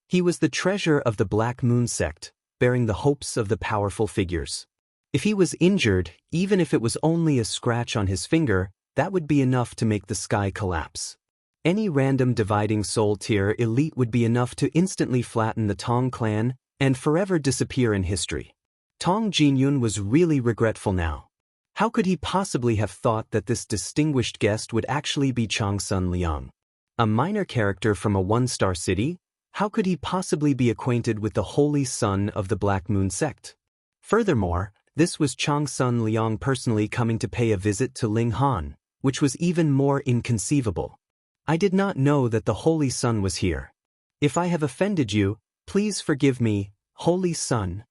He was the treasure of the Black Moon sect, bearing the hopes of the powerful figures. If he was injured, even if it was only a scratch on his finger, that would be enough to make the sky collapse. Any random dividing soul tier elite would be enough to instantly flatten the Tong clan and forever disappear in history. Tong Jinyun was really regretful now. How could he possibly have thought that this distinguished guest would actually be Chang Sun Liang? A minor character from a 1-star city? How could he possibly be acquainted with the holy son of the Black Moon sect? Furthermore, this was Chang Sun Liang personally coming to pay a visit to Ling Han, which was even more inconceivable. "I did not know that the Holy Sun was here. If I have offended you, please forgive me, Holy Sun."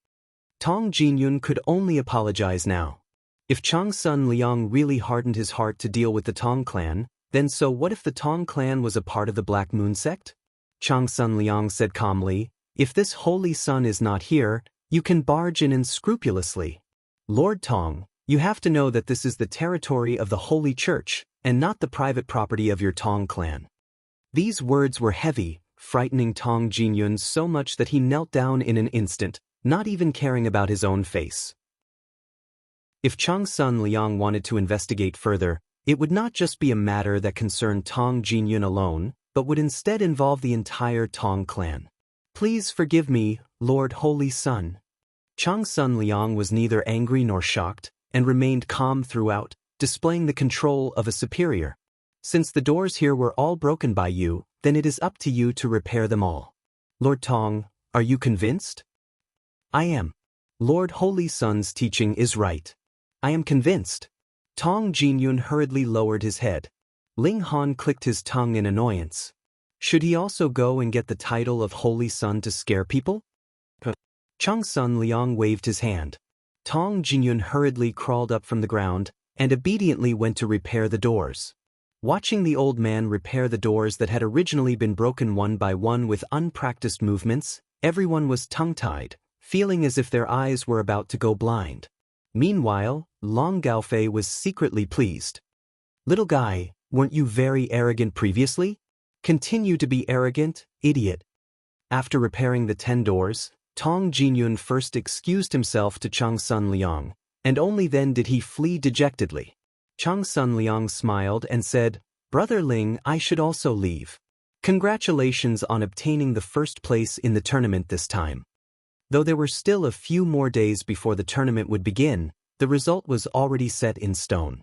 Tong Jinyun could only apologize now. If Chang Sun Liang really hardened his heart to deal with the Tong clan, then so what if the Tong clan was a part of the Black Moon sect? Chang Sun Liang said calmly, "If this Holy Sun is not here, you can barge in unscrupulously. Lord Tong, you have to know that this is the territory of the Holy Church, and not the private property of your Tong clan." These words were heavy, frightening Tong Jinyun so much that he knelt down in an instant, not even caring about his own face. If Chang Sun Liang wanted to investigate further, it would not just be a matter that concerned Tong Jinyun alone, but would instead involve the entire Tong clan. "Please forgive me, Lord Holy Sun." Chang Sun Liang was neither angry nor shocked, and remained calm throughout, displaying the control of a superior. "Since the doors here were all broken by you, then it is up to you to repair them all. Lord Tong, are you convinced?" "I am. Lord Holy Sun's teaching is right. I am convinced." Tong Jinyun hurriedly lowered his head. Ling Han clicked his tongue in annoyance. Should he also go and get the title of Holy Sun to scare people? Chang Sun Liang waved his hand. Tong Jinyun hurriedly crawled up from the ground, and obediently went to repair the doors. Watching the old man repair the doors that had originally been broken one by one with unpracticed movements, everyone was tongue-tied, feeling as if their eyes were about to go blind. Meanwhile, Long Gaofei was secretly pleased. "Little guy, weren't you very arrogant previously? Continue to be arrogant, idiot." After repairing the 10 doors, Tong Jinyun first excused himself to Chang Sun Liang, and only then did he flee dejectedly. Chang Sun Liang smiled and said, "Brother Ling, I should also leave. Congratulations on obtaining the first place in the tournament this time." Though there were still a few more days before the tournament would begin, the result was already set in stone.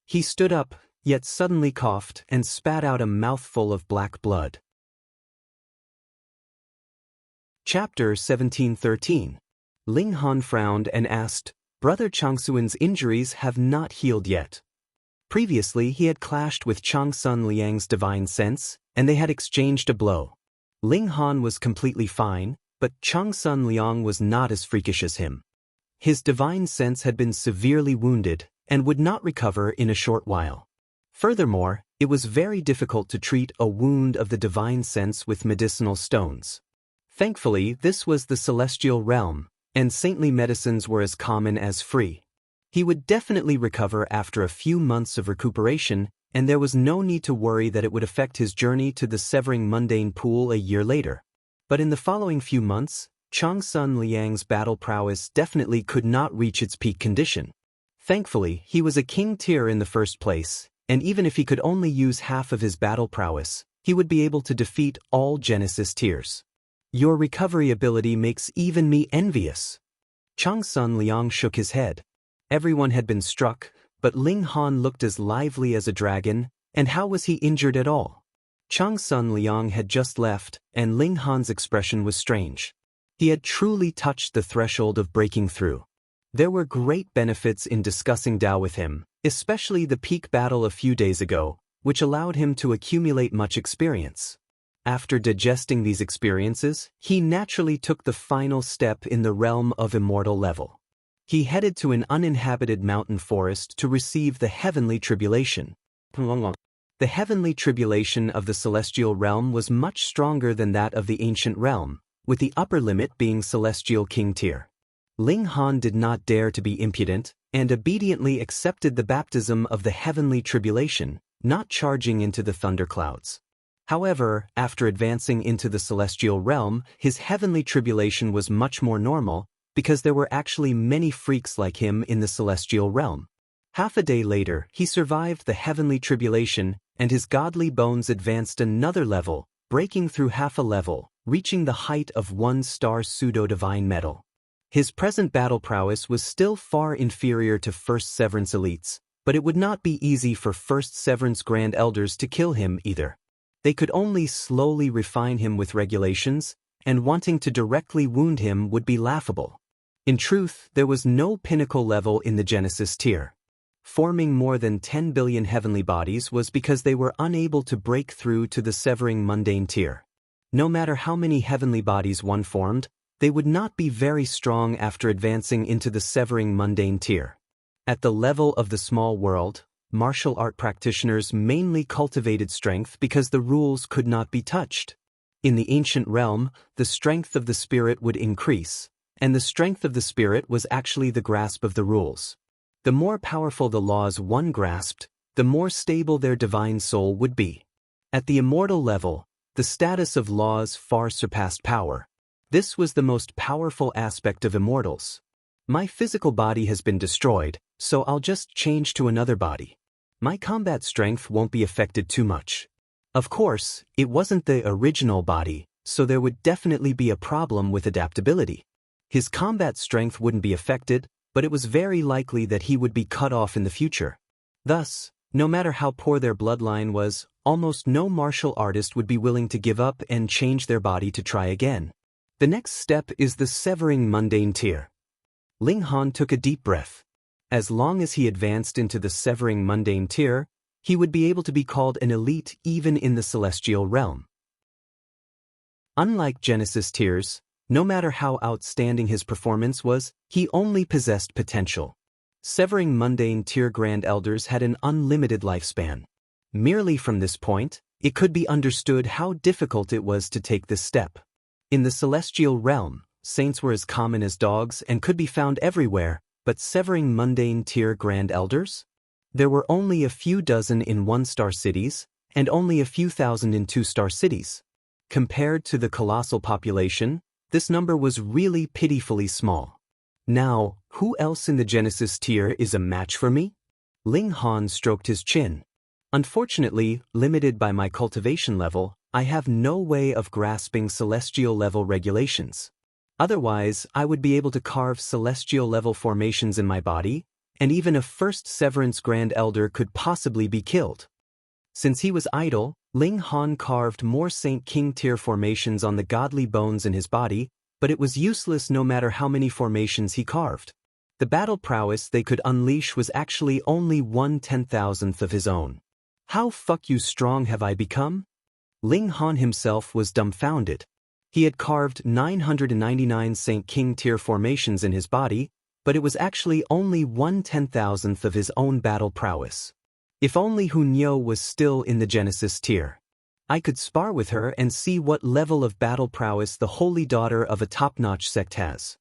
He stood up, yet suddenly coughed and spat out a mouthful of black blood. Chapter 1713. Ling Han frowned and asked, "Brother Changsuan's injuries have not healed yet." Previously he had clashed with Changsun Liang's divine sense, and they had exchanged a blow. Ling Han was completely fine, but Changsun Liang was not as freakish as him. His divine sense had been severely wounded, and would not recover in a short while. Furthermore, it was very difficult to treat a wound of the divine sense with medicinal stones. Thankfully, this was the celestial realm, and saintly medicines were as common as free. He would definitely recover after a few months of recuperation, and there was no need to worry that it would affect his journey to the severing mundane pool a year later. But in the following few months, Changsun Liang's battle prowess definitely could not reach its peak condition. Thankfully, he was a king tier in the first place, and even if he could only use half of his battle prowess, he would be able to defeat all Genesis tiers. "Your recovery ability makes even me envious." Changsun Liang shook his head. Everyone had been struck, but Ling Han looked as lively as a dragon, and how was he injured at all? Changsun Liang had just left, and Ling Han's expression was strange. He had truly touched the threshold of breaking through. There were great benefits in discussing Tao with him, especially the peak battle a few days ago, which allowed him to accumulate much experience. After digesting these experiences, he naturally took the final step in the realm of immortal level. He headed to an uninhabited mountain forest to receive the heavenly tribulation. The heavenly tribulation of the celestial realm was much stronger than that of the ancient realm, with the upper limit being celestial king tier. Ling Han did not dare to be impudent, and obediently accepted the baptism of the heavenly tribulation, not charging into the thunderclouds. However, after advancing into the celestial realm, his heavenly tribulation was much more normal, because there were actually many freaks like him in the celestial realm. Half a day later, he survived the heavenly tribulation, and his godly bones advanced another level, breaking through half a level, reaching the height of 1-star pseudo-divine metal. His present battle prowess was still far inferior to First Severance elites, but it would not be easy for First Severance Grand Elders to kill him either. They could only slowly refine him with regulations, and wanting to directly wound him would be laughable. In truth, there was no pinnacle level in the Genesis tier. Forming more than 10 billion heavenly bodies was because they were unable to break through to the severing mundane tier. No matter how many heavenly bodies one formed, they would not be very strong after advancing into the severing mundane tier. At the level of the small world, martial art practitioners mainly cultivated strength because the rules could not be touched. In the ancient realm, the strength of the spirit would increase, and the strength of the spirit was actually the grasp of the rules. The more powerful the laws one grasped, the more stable their divine soul would be. At the immortal level, the status of laws far surpassed power. This was the most powerful aspect of immortals. My physical body has been destroyed, so I'll just change to another body. My combat strength won't be affected too much. Of course, it wasn't the original body, so there would definitely be a problem with adaptability. His combat strength wouldn't be affected, but it was very likely that he would be cut off in the future. Thus, no matter how poor their bloodline was, almost no martial artist would be willing to give up and change their body to try again. The next step is the severing mundane tier. Ling Han took a deep breath. As long as he advanced into the severing mundane tier, he would be able to be called an elite even in the celestial realm. Unlike Genesis tiers, no matter how outstanding his performance was, he only possessed potential. Severing mundane tier Grand Elders had an unlimited lifespan. Merely from this point, it could be understood how difficult it was to take this step. In the celestial realm, saints were as common as dogs and could be found everywhere, but severing mundane tier Grand Elders? There were only a few dozen in 1-star cities, and only a few thousand in 2-star cities. Compared to the colossal population, this number was really pitifully small. Now, who else in the Genesis tier is a match for me? Ling Han stroked his chin. Unfortunately, limited by my cultivation level, I have no way of grasping celestial level regulations. Otherwise, I would be able to carve celestial level formations in my body, and even a first Severance Grand Elder could possibly be killed. Since he was idle, Ling Han carved more Saint King tier formations on the godly bones in his body, but it was useless no matter how many formations he carved. The battle prowess they could unleash was actually only 1/10,000th of his own. How fuck you strong have I become? Ling Han himself was dumbfounded. He had carved 999 Saint King tier formations in his body, but it was actually only 1/10,000th of his own battle prowess. If only Hunyo was still in the Genesis tier. I could spar with her and see what level of battle prowess the holy daughter of a top-notch sect has.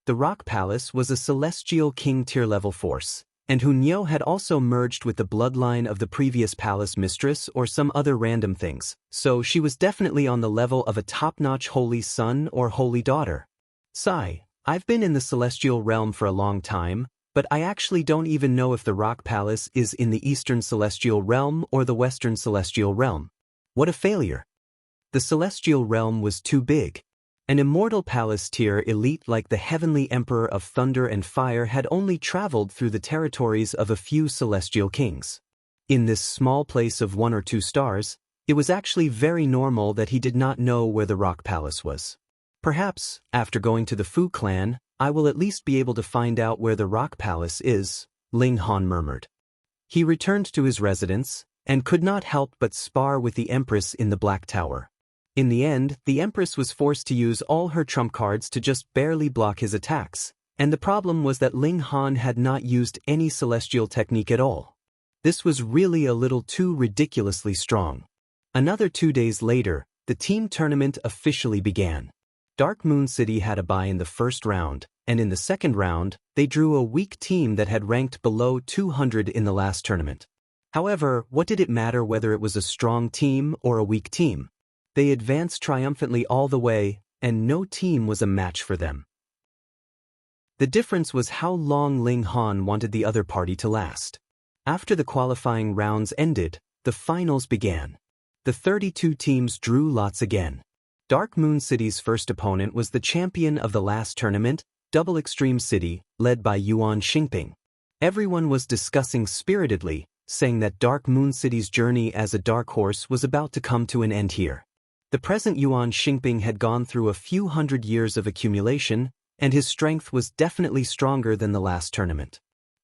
The Rock Palace was a Celestial King tier level force, and Hunyo had also merged with the bloodline of the previous palace mistress or some other random things, so she was definitely on the level of a top-notch holy son or holy daughter. Sigh, I've been in the celestial realm for a long time, but I actually don't even know if the Rock Palace is in the Eastern Celestial Realm or the Western Celestial Realm. What a failure. The Celestial Realm was too big. An immortal palace tier elite like the Heavenly Emperor of Thunder and Fire had only traveled through the territories of a few celestial kings. In this small place of 1 or 2 stars, it was actually very normal that he did not know where the Rock Palace was. Perhaps, after going to the Fu clan, I will at least be able to find out where the Rock Palace is, Ling Han murmured. He returned to his residence, and could not help but spar with the Empress in the Black Tower. In the end, the Empress was forced to use all her trump cards to just barely block his attacks, and the problem was that Ling Han had not used any celestial technique at all. This was really a little too ridiculously strong. Another 2 days later, the team tournament officially began. Dark Moon City had a bye in the first round, and in the second round, they drew a weak team that had ranked below 200 in the last tournament. However, what did it matter whether it was a strong team or a weak team? They advanced triumphantly all the way, and no team was a match for them. The difference was how long Ling Han wanted the other party to last. After the qualifying rounds ended, the finals began. The 32 teams drew lots again. Dark Moon City's first opponent was the champion of the last tournament, Double Extreme City, led by Yuan Xingping. Everyone was discussing spiritedly, saying that Dark Moon City's journey as a dark horse was about to come to an end here. The present Yuan Xingping had gone through a few hundred years of accumulation, and his strength was definitely stronger than the last tournament.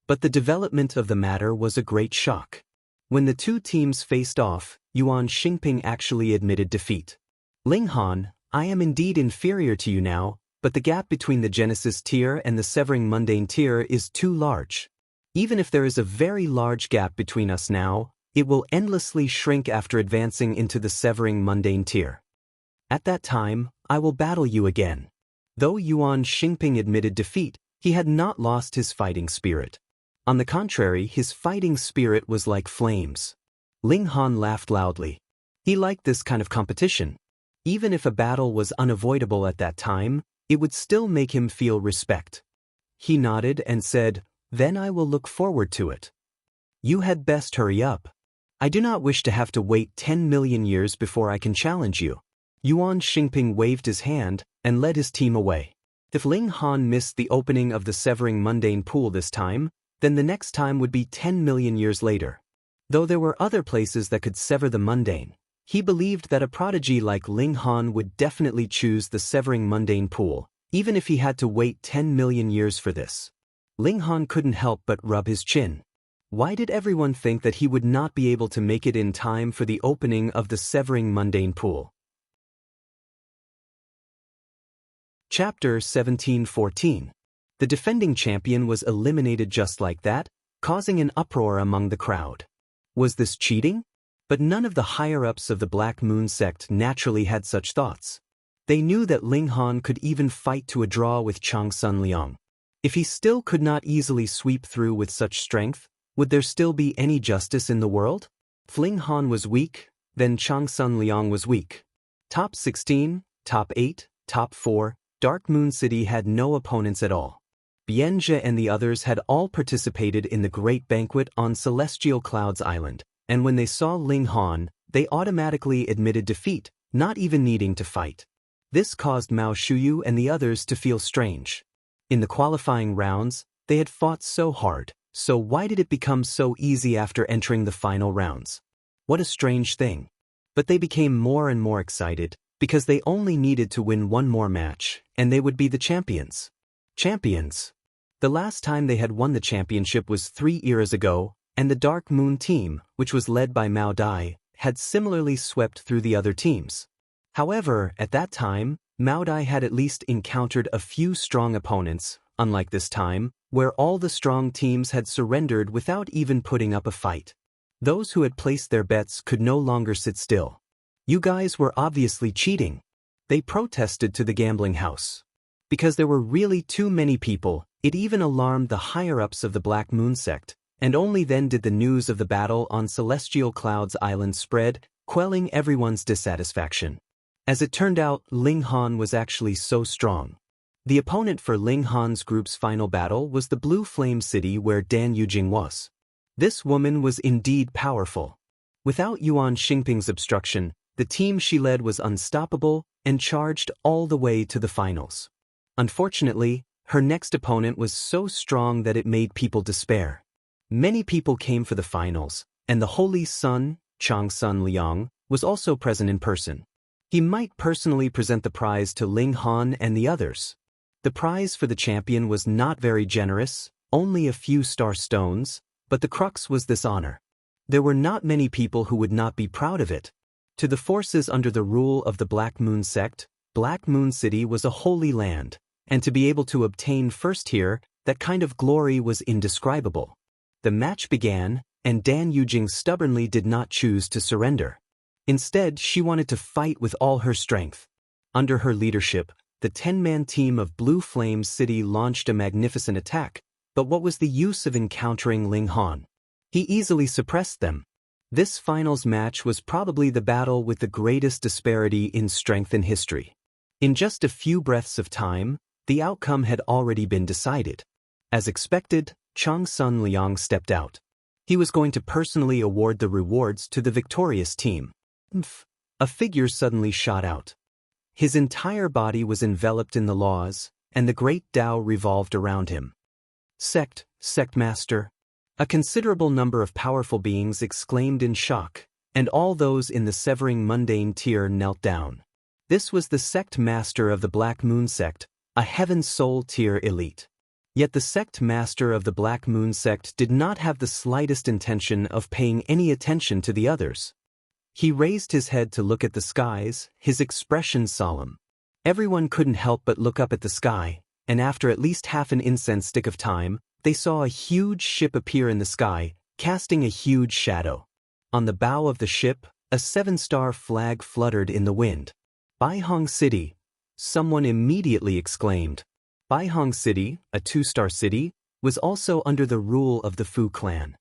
But the development of the matter was a great shock. When the two teams faced off, Yuan Xingping actually admitted defeat. Ling Han, I am indeed inferior to you now, but the gap between the Genesis tier and the Severing Mundane tier is too large. Even if there is a very large gap between us now, it will endlessly shrink after advancing into the Severing Mundane tier. At that time, I will battle you again. Though Yuan Xingping admitted defeat, he had not lost his fighting spirit. On the contrary, his fighting spirit was like flames. Ling Han laughed loudly. He liked this kind of competition. Even if a battle was unavoidable at that time, it would still make him feel respect. He nodded and said, "Then I will look forward to it. You had best hurry up. I do not wish to have to wait 10 million years before I can challenge you." Yuan Xingping waved his hand and led his team away. If Ling Han missed the opening of the Severing Mundane pool this time, then the next time would be 10 million years later. Though there were other places that could sever the mundane, he believed that a prodigy like Ling Han would definitely choose the Severing Mundane pool, even if he had to wait 10 million years for this. Ling Han couldn't help but rub his chin. Why did everyone think that he would not be able to make it in time for the opening of the Severing Mundane pool? Chapter 1714. The defending champion was eliminated just like that, causing an uproar among the crowd. Was this cheating? But none of the higher-ups of the Black Moon sect naturally had such thoughts. They knew that Ling Han could even fight to a draw with Changsun Liang. If he still could not easily sweep through with such strength, would there still be any justice in the world? If Ling Han was weak, then Changsun Liang was weak. Top 16, Top 8, Top 4, Dark Moon City had no opponents at all. Bianjia and the others had all participated in the Great Banquet on Celestial Clouds Island, and when they saw Ling Han, they automatically admitted defeat, not even needing to fight. This caused Mao Shuyu and the others to feel strange. In the qualifying rounds, they had fought so hard, So why did it become so easy after entering the final rounds? What a strange thing. But they became more and more excited, because they only needed to win one more match, and they would be the champions. Champions! The last time they had won the championship was 3 years ago, and the Dark Moon team, which was led by Mao Dai, had similarly swept through the other teams. However, at that time, Mao Dai had at least encountered a few strong opponents, unlike this time, where all the strong teams had surrendered without even putting up a fight. Those who had placed their bets could no longer sit still. You guys were obviously cheating. They protested to the gambling house. Because there were really too many people, it even alarmed the higher-ups of the Black Moon sect, and only then did the news of the battle on Celestial Clouds Island spread, quelling everyone's dissatisfaction. As it turned out, Ling Han was actually so strong. The opponent for Ling Han's group's final battle was the Blue Flame City where Dan Yujing was. This woman was indeed powerful. Without Yuan Xingping's obstruction, the team she led was unstoppable and charged all the way to the finals. Unfortunately, her next opponent was so strong that it made people despair. Many people came for the finals, and the Holy Sun, Changsun Liang, was also present in person. He might personally present the prize to Ling Han and the others. The prize for the champion was not very generous, only a few star stones, but the crux was this honor. There were not many people who would not be proud of it. To the forces under the rule of the Black Moon sect, Black Moon City was a holy land, and to be able to obtain first here, that kind of glory was indescribable. The match began, and Dan Yujing stubbornly did not choose to surrender. Instead, she wanted to fight with all her strength. Under her leadership, the 10-man team of Blue Flame City launched a magnificent attack, but what was the use of encountering Ling Han? He easily suppressed them. This finals match was probably the battle with the greatest disparity in strength in history. In just a few breaths of time, the outcome had already been decided. As expected, Changsun Liang stepped out. He was going to personally award the rewards to the victorious team. A figure suddenly shot out. His entire body was enveloped in the laws, and the great Tao revolved around him. Sect master. A considerable number of powerful beings exclaimed in shock, and all those in the severing mundane tier knelt down. This was the sect master of the Black Moon sect, a Heaven Soul tier elite. Yet the sect master of the Black Moon sect did not have the slightest intention of paying any attention to the others. He raised his head to look at the skies, his expression solemn. Everyone couldn't help but look up at the sky, and after at least half an incense stick of time, they saw a huge ship appear in the sky, casting a huge shadow. On the bow of the ship, a 7-star flag fluttered in the wind. Baihong City, someone immediately exclaimed. Baihong City, a 2-star city, was also under the rule of the Fu clan.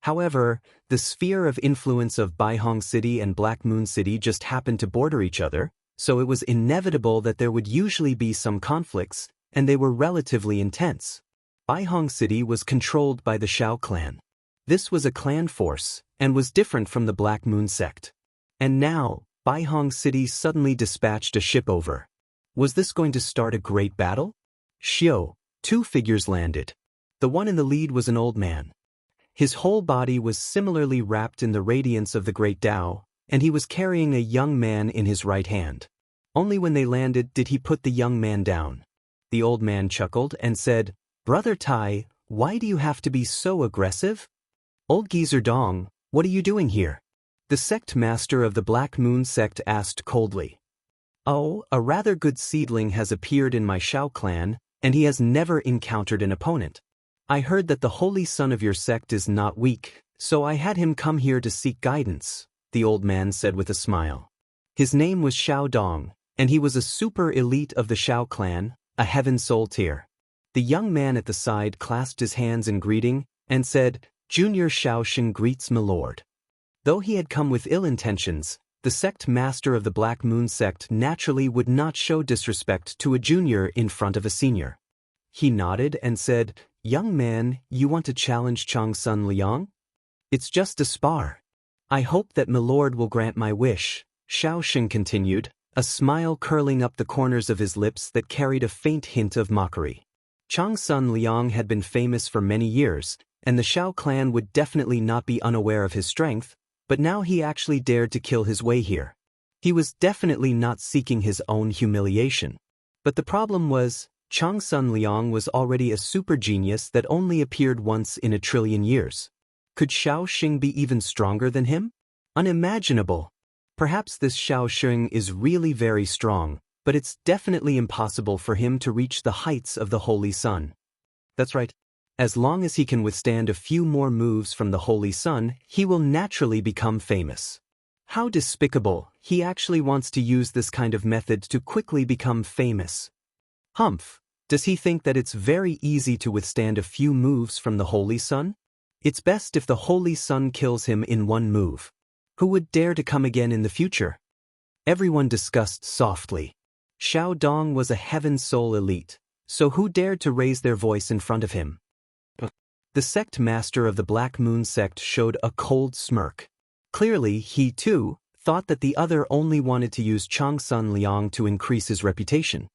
However, the sphere of influence of Baihong City and Black Moon City just happened to border each other, so it was inevitable that there would usually be some conflicts, and they were relatively intense. Baihong City was controlled by the Shao clan. This was a clan force, and was different from the Black Moon sect. And now, Baihong City suddenly dispatched a ship over. Was this going to start a great battle? Xiao, 2 figures landed. The one in the lead was an old man. His whole body was similarly wrapped in the radiance of the great Tao, and he was carrying a young man in his right hand. Only when they landed did he put the young man down. The old man chuckled and said, "Brother Tai, why do you have to be so aggressive?" "Old geezer Dong, what are you doing here?" The sect master of the Black Moon sect asked coldly. "Oh, a rather good seedling has appeared in my Shao clan, and he has never encountered an opponent. I heard that the holy son of your sect is not weak, so I had him come here to seek guidance," the old man said with a smile. His name was Shao Dong, and he was a super elite of the Shao clan, a Heaven Soul tier. The young man at the side clasped his hands in greeting, and said, "Junior Shao Shen greets my lord." Though he had come with ill intentions, the sect master of the Black Moon sect naturally would not show disrespect to a junior in front of a senior. He nodded and said, "Young man, you want to challenge Changsun Liang? It's just a spar. I hope that my lord will grant my wish," Shao Shen continued, a smile curling up the corners of his lips that carried a faint hint of mockery. Chang Sun Liang had been famous for many years, and the Shao clan would definitely not be unaware of his strength, but now he actually dared to kill his way here. He was definitely not seeking his own humiliation. But the problem was, Chang Sun Liang was already a super genius that only appeared once in a trillion years. Could Shao Xing be even stronger than him? Unimaginable. Perhaps this Shao Xing is really very strong, but it's definitely impossible for him to reach the heights of the Holy Sun. That's right. As long as he can withstand a few more moves from the Holy Sun, he will naturally become famous. How despicable, he actually wants to use this kind of method to quickly become famous. Humph, does he think that it's very easy to withstand a few moves from the Holy Sun? It's best if the Holy Sun kills him in one move. Who would dare to come again in the future? Everyone discussed softly. Shao Dong was a Heaven Soul elite, so who dared to raise their voice in front of him? The sect master of the Black Moon sect showed a cold smirk. Clearly, he too thought that the other only wanted to use Chang Sun Liang to increase his reputation.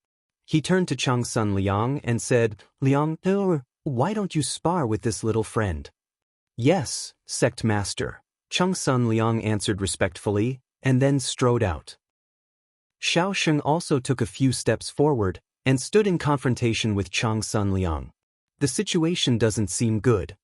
He turned to Chang Sun Liang and said, "Liang, why don't you spar with this little friend?" "Yes, sect master," Chang Sun Liang answered respectfully, and then strode out. Shao Xing also took a few steps forward and stood in confrontation with Chang Sun Liang. The situation doesn't seem good.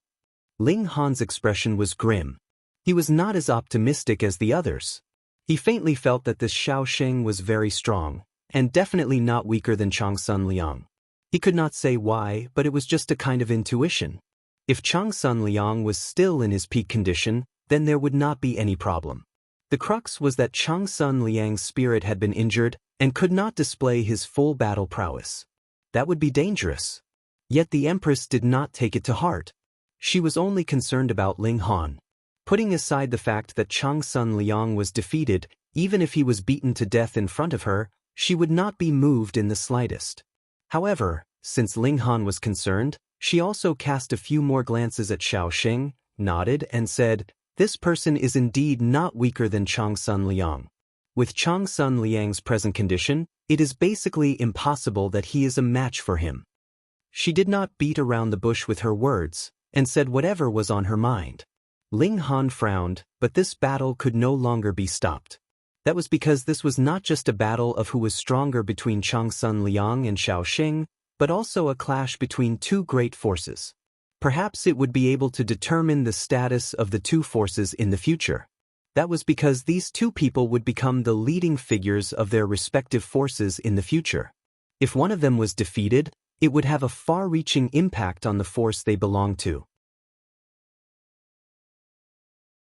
Ling Han's expression was grim. He was not as optimistic as the others. He faintly felt that this Shao Xing was very strong, and definitely not weaker than Chang Sun Liang. He could not say why, but it was just a kind of intuition. If Chang Sun Liang was still in his peak condition, then there would not be any problem. The crux was that Chang Sun Liang's spirit had been injured and could not display his full battle prowess. That would be dangerous. Yet the Empress did not take it to heart. She was only concerned about Ling Han. Putting aside the fact that Chang Sun Liang was defeated, even if he was beaten to death in front of her, she would not be moved in the slightest. However, since Ling Han was concerned, she also cast a few more glances at Shao Xing, nodded, and said, "This person is indeed not weaker than Chang Sun Liang. With Chang Sun Liang's present condition, it is basically impossible that he is a match for him." She did not beat around the bush with her words, and said whatever was on her mind. Ling Han frowned, but this battle could no longer be stopped. That was because this was not just a battle of who was stronger between Chang Sun Liang and Shao Xing, but also a clash between two great forces. Perhaps it would be able to determine the status of the two forces in the future. That was because these two people would become the leading figures of their respective forces in the future. If one of them was defeated, it would have a far-reaching impact on the force they belonged to.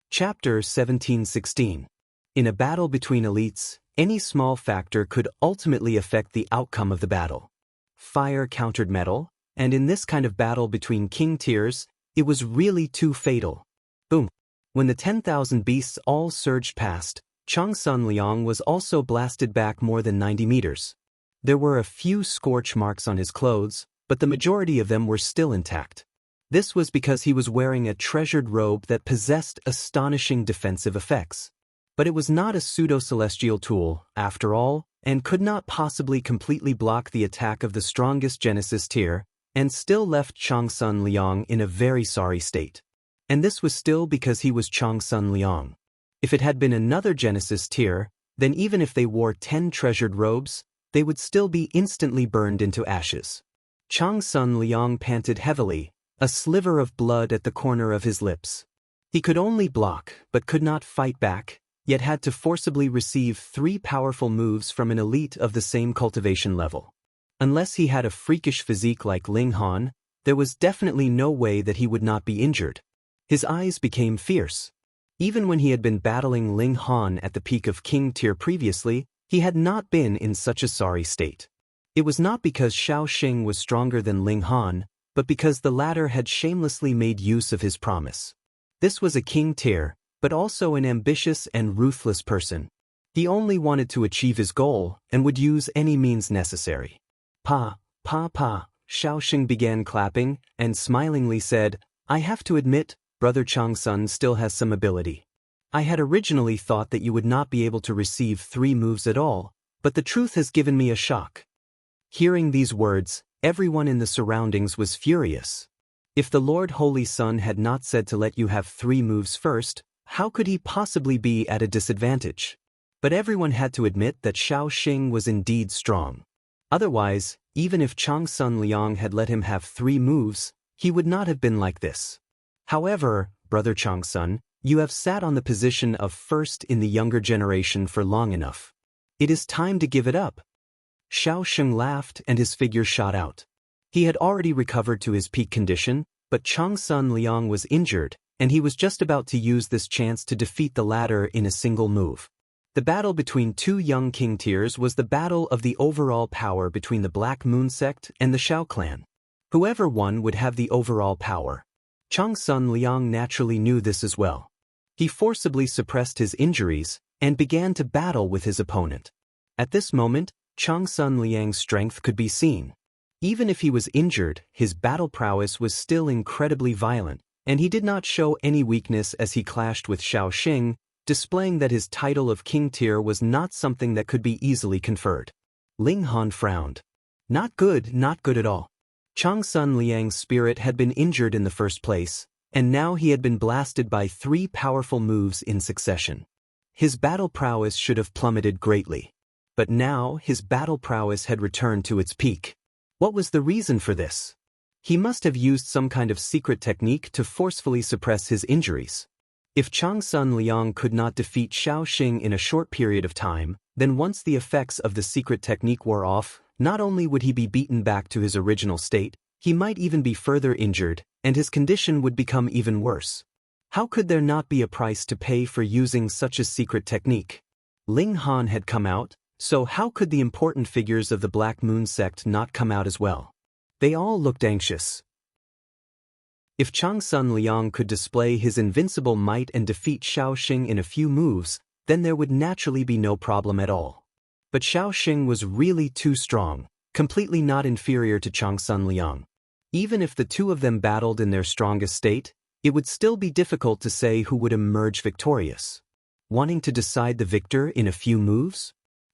Chapter 1716. In a battle between elites, any small factor could ultimately affect the outcome of the battle. Fire countered metal, and in this kind of battle between king tiers, it was really too fatal. Boom. When the 10,000 beasts all surged past, Chang Sun Liang was also blasted back more than 90 meters. There were a few scorch marks on his clothes, but the majority of them were still intact. This was because he was wearing a treasured robe that possessed astonishing defensive effects. But it was not a pseudo-celestial tool, after all, and could not possibly completely block the attack of the strongest Genesis tier, and still left Chang Sun Liang in a very sorry state. And this was still because he was Chang Sun Liang. If it had been another Genesis tier, then even if they wore 10 treasured robes, they would still be instantly burned into ashes. Chang Sun Liang panted heavily, a sliver of blood at the corner of his lips. He could only block, but could not fight back, yet had to forcibly receive 3 powerful moves from an elite of the same cultivation level. Unless he had a freakish physique like Ling Han, there was definitely no way that he would not be injured. His eyes became fierce. Even when he had been battling Ling Han at the peak of King tier previously, he had not been in such a sorry state. It was not because Shao Xing was stronger than Ling Han, but because the latter had shamelessly made use of his promise. This was a king tier, but also an ambitious and ruthless person. He only wanted to achieve his goal and would use any means necessary. Pa, Shao Xing began clapping and smilingly said, "I have to admit, Brother Chang Sun still has some ability. I had originally thought that you would not be able to receive 3 moves at all, but the truth has given me a shock." Hearing these words, Everyone in the surroundings was furious. If the Lord Holy Sun had not said to let you have 3 moves first, how could he possibly be at a disadvantage? But everyone had to admit that Xiao Xing was indeed strong. Otherwise, even if Chang Sun Liang had let him have 3 moves, he would not have been like this. However, Brother Chang Sun, you have sat on the position of first in the younger generation for long enough. It is time to give it up. Xiao Xing laughed and his figure shot out. He had already recovered to his peak condition, but Chang Sun Liang was injured, and he was just about to use this chance to defeat the latter in a single move. The battle between 2 young king tiers was the battle of the overall power between the Black Moon sect and the Shao clan. Whoever won would have the overall power. Chang Sun Liang naturally knew this as well. He forcibly suppressed his injuries and began to battle with his opponent. At this moment, Chang Sun Liang's strength could be seen. Even if he was injured, his battle prowess was still incredibly violent, and he did not show any weakness as he clashed with Xiao Xing, displaying that his title of king tier was not something that could be easily conferred. Ling Han frowned. Not good at all. Chang Sun Liang's spirit had been injured in the first place, and now he had been blasted by 3 powerful moves in succession. His battle prowess should have plummeted greatly. But now his battle prowess had returned to its peak. What was the reason for this? He must have used some kind of secret technique to forcefully suppress his injuries. If Chang Sun Liang could not defeat Xiao Xing in a short period of time, then once the effects of the secret technique wore off, not only would he be beaten back to his original state, he might even be further injured, and his condition would become even worse. How could there not be a price to pay for using such a secret technique? Ling Han had come out, so how could the important figures of the Black Moon sect not come out as well? They all looked anxious. If Chang Sun Liang could display his invincible might and defeat Xiao Xing in a few moves, then there would naturally be no problem at all. But Xiao Xing was really too strong, completely not inferior to Chang Sun Liang. Even if the 2 of them battled in their strongest state, it would still be difficult to say who would emerge victorious. Wanting to decide the victor in a few moves?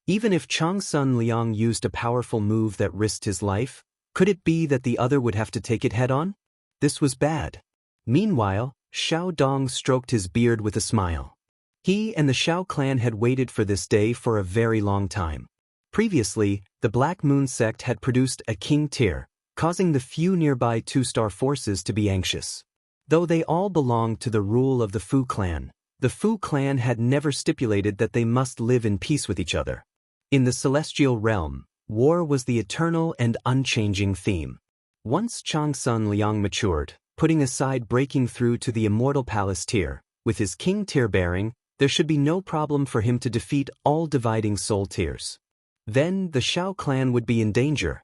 Even if Chang Sun Liang used a powerful move that risked his life, could it be that the other would have to take it head-on? This was bad. Meanwhile, Xiao Dong stroked his beard with a smile. He and the Shao clan had waited for this day for a very long time. Previously, the Black Moon sect had produced a king tier, causing the few nearby 2-star forces to be anxious. Though they all belonged to the rule of the Fu clan, the Fu clan had never stipulated that they must live in peace with each other. In the celestial realm, war was the eternal and unchanging theme. Once Chang Sun Liang matured, putting aside breaking through to the Immortal Palace tier, with his king tier bearing, there should be no problem for him to defeat all dividing soul tiers. Then the Shao clan would be in danger.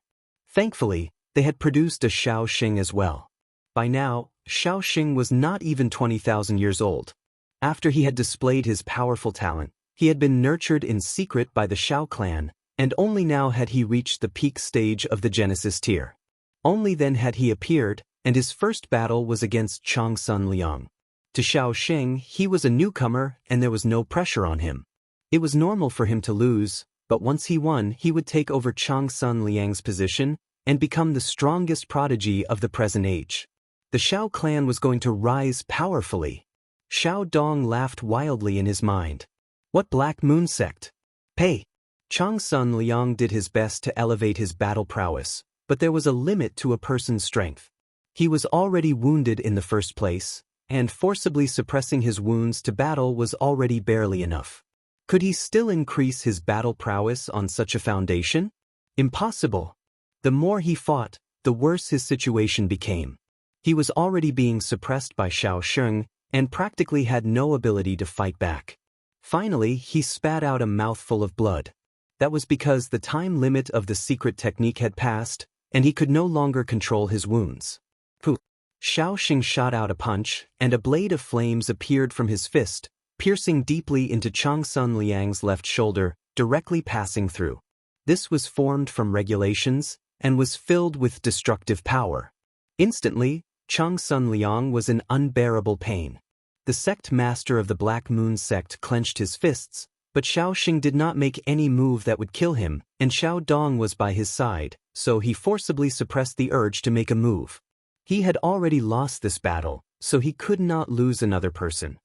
Thankfully, they had produced a Xiao Xing as well. By now, Xiao Xing was not even 20,000 years old. After he had displayed his powerful talent, he had been nurtured in secret by the Shao clan, and only now had he reached the peak stage of the Genesis tier. Only then had he appeared, and his first battle was against Chang Sun Liang. To Xiao Xing, he was a newcomer and there was no pressure on him. It was normal for him to lose, but once he won, he would take over Chang Sun Liang's position and become the strongest prodigy of the present age. The Shao clan was going to rise powerfully. Xiao Dong laughed wildly in his mind. What Black Moon sect? Pay! Chang Sun Liang did his best to elevate his battle prowess, but there was a limit to a person's strength. He was already wounded in the first place, and forcibly suppressing his wounds to battle was already barely enough. Could he still increase his battle prowess on such a foundation? Impossible. The more he fought, the worse his situation became. He was already being suppressed by Xiao Xing, and practically had no ability to fight back. Finally, he spat out a mouthful of blood. That was because the time limit of the secret technique had passed, and he could no longer control his wounds. Pooh! Xiao Xing shot out a punch, and a blade of flames appeared from his fist, piercing deeply into Chang Sun Liang's left shoulder, directly passing through. This was formed from regulations, and was filled with destructive power. Instantly, Chang Sun Liang was in unbearable pain. The sect master of the Black Moon sect clenched his fists, But Xiao Xing did not make any move that would kill him, and Xiao Dong was by his side, so he forcibly suppressed the urge to make a move. He had already lost this battle, so he could not lose another person.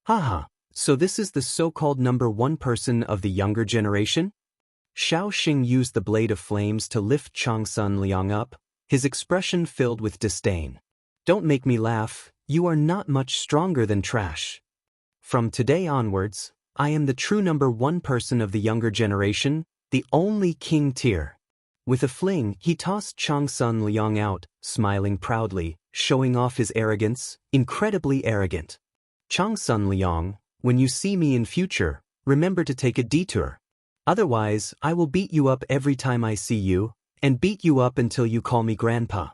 Haha, so this is the so-called number 1 person of the younger generation? Xiao Xing used the blade of flames to lift Changsun Liang up, his expression filled with disdain. Don't make me laugh, you are not much stronger than trash. From today onwards, I am the true number 1 person of the younger generation, the only king tier. With a fling, he tossed Changsun Liang out, smiling proudly, showing off his arrogance, incredibly arrogant. Changsun Liang, when you see me in future, remember to take a detour. Otherwise, I will beat you up every time I see you, and beat you up until you call me grandpa.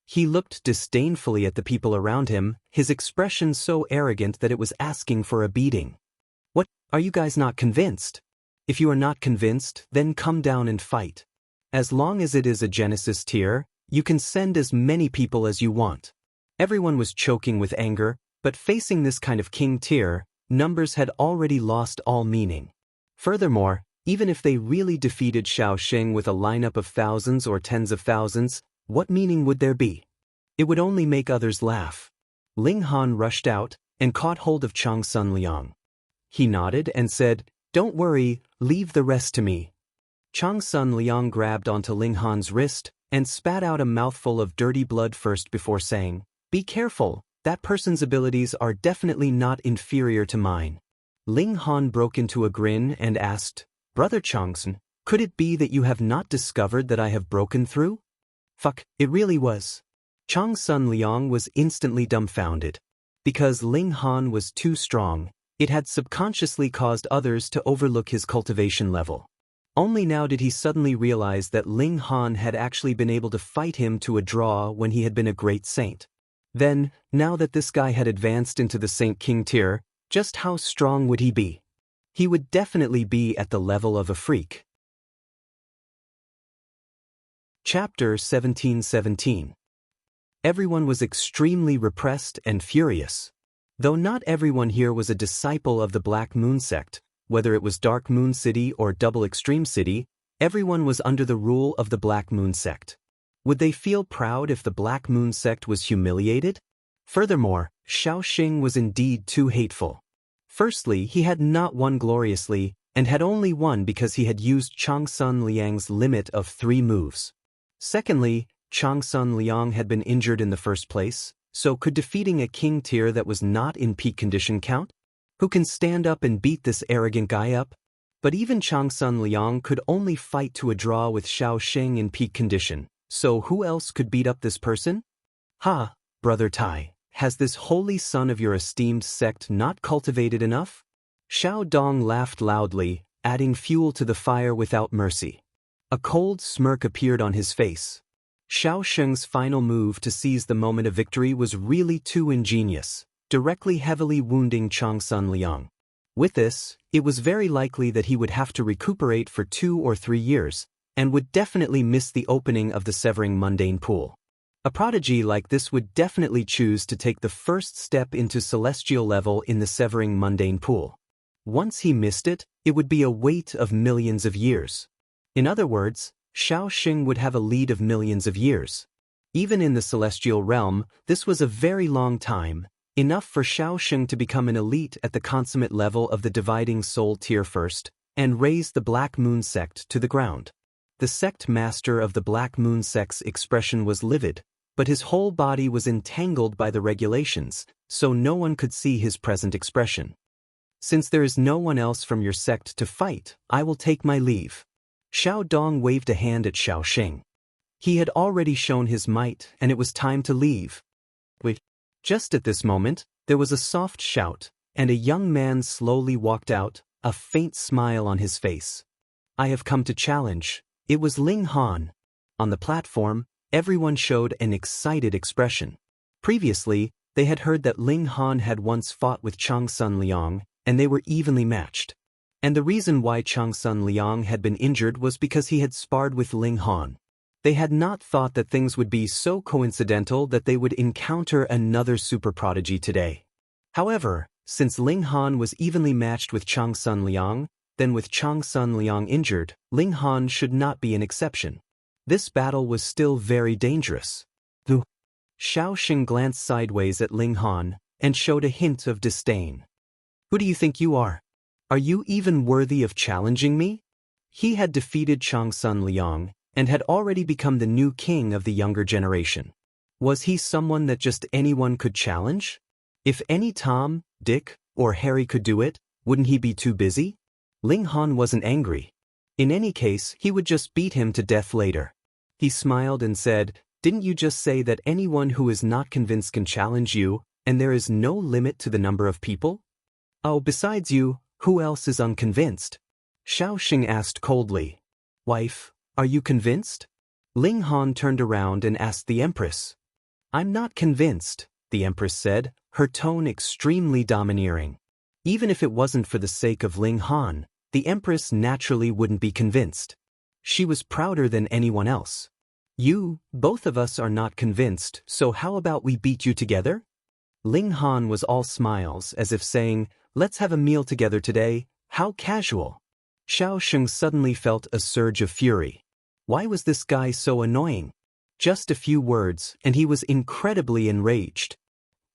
He looked disdainfully at the people around him, his expression so arrogant that it was asking for a beating. What, are you guys not convinced? If you are not convinced, then come down and fight. As long as it is a Genesis tier, you can send as many people as you want. Everyone was choking with anger, but facing this kind of king tier, numbers had already lost all meaning. Furthermore, even if they really defeated Xiao Xing with a lineup of thousands or tens of thousands, what meaning would there be? It would only make others laugh. Ling Han rushed out and caught hold of Changsun Liang. He nodded and said, "Don't worry, leave the rest to me." Changsun Liang grabbed onto Ling Han's wrist and spat out a mouthful of dirty blood first before saying, "Be careful, that person's abilities are definitely not inferior to mine." Ling Han broke into a grin and asked, "Brother Changsun, could it be that you have not discovered that I have broken through?" Fuck, it really was. Changsun Liang was instantly dumbfounded. Because Ling Han was too strong, it had subconsciously caused others to overlook his cultivation level. Only now did he suddenly realize that Ling Han had actually been able to fight him to a draw when he had been a great saint. Then, now that this guy had advanced into the Saint King tier, just how strong would he be? He would definitely be at the level of a freak. Chapter 1717. Everyone was extremely repressed and furious. Though not everyone here was a disciple of the Black Moon sect, whether it was Dark Moon City or Double Extreme City, everyone was under the rule of the Black Moon sect. Would they feel proud if the Black Moon sect was humiliated? Furthermore, Xiao Xing was indeed too hateful. Firstly, he had not won gloriously, and had only won because he had used Changsun Liang's limit of 3 moves. Secondly, Changsun Liang had been injured in the first place, so could defeating a king tier that was not in peak condition count? Who can stand up and beat this arrogant guy up? But even Changsun Liang could only fight to a draw with Xiao Xing in peak condition, so who else could beat up this person? Ha, Brother Tai, has this holy son of your esteemed sect not cultivated enough? Xiao Dong laughed loudly, adding fuel to the fire without mercy. A cold smirk appeared on his face. Xiao Xing's final move to seize the moment of victory was really too ingenious, directly heavily wounding Changsun Liang. With this, it was very likely that he would have to recuperate for 2 or 3 years, and would definitely miss the opening of the Severing Mundane Pool. A prodigy like this would definitely choose to take the first step into celestial level in the Severing Mundane Pool. Once he missed it, it would be a wait of millions of years. In other words, Xiao Xing would have a lead of millions of years. Even in the celestial realm, this was a very long time, enough for Xiao Xing to become an elite at the consummate level of the Dividing Soul tier first, and raise the Black Moon sect to the ground. The sect master of the Black Moon sect's expression was livid, but his whole body was entangled by the regulations, so no one could see his present expression. Since there is no one else from your sect to fight, I will take my leave. Xiao Dong waved a hand at Xiao Xing. He had already shown his might, and it was time to leave. Wait. Just at this moment, there was a soft shout, and a young man slowly walked out, a faint smile on his face. I have come to challenge. It was Ling Han. On the platform, everyone showed an excited expression. Previously, they had heard that Ling Han had once fought with Changsun Liang, and they were evenly matched. And the reason why Changsun Liang had been injured was because he had sparred with Ling Han. They had not thought that things would be so coincidental that they would encounter another super prodigy today. However, Since Ling Han was evenly matched with Chang Sun Liang, then with Chang Sun Liang injured, Ling Han should not be an exception. This battle was still very dangerous. Xiao Xing glanced sideways at Ling Han and showed a hint of disdain. Who do you think you are? Are you even worthy of challenging me? He had defeated Chang Sun Liang and had already become the new king of the younger generation. Was he someone that just anyone could challenge? If any Tom, Dick, or Harry could do it, wouldn't he be too busy? Ling Han wasn't angry. In any case, he would just beat him to death later. He smiled and said, "Didn't you just say that anyone who is not convinced can challenge you, and there is no limit to the number of people? Oh, besides you, who else is unconvinced?" Xiao Xing asked coldly. "Wife, are you convinced?" Ling Han turned around and asked the Empress. "I'm not convinced," the Empress said, her tone extremely domineering. Even if it wasn't for the sake of Ling Han, the Empress naturally wouldn't be convinced. She was prouder than anyone else. Both of us are not convinced, so how about we beat you together?" Ling Han was all smiles, as if saying, "Let's have a meal together today, how casual." Xiao Xing suddenly felt a surge of fury. Why was this guy so annoying? Just a few words, and he was incredibly enraged.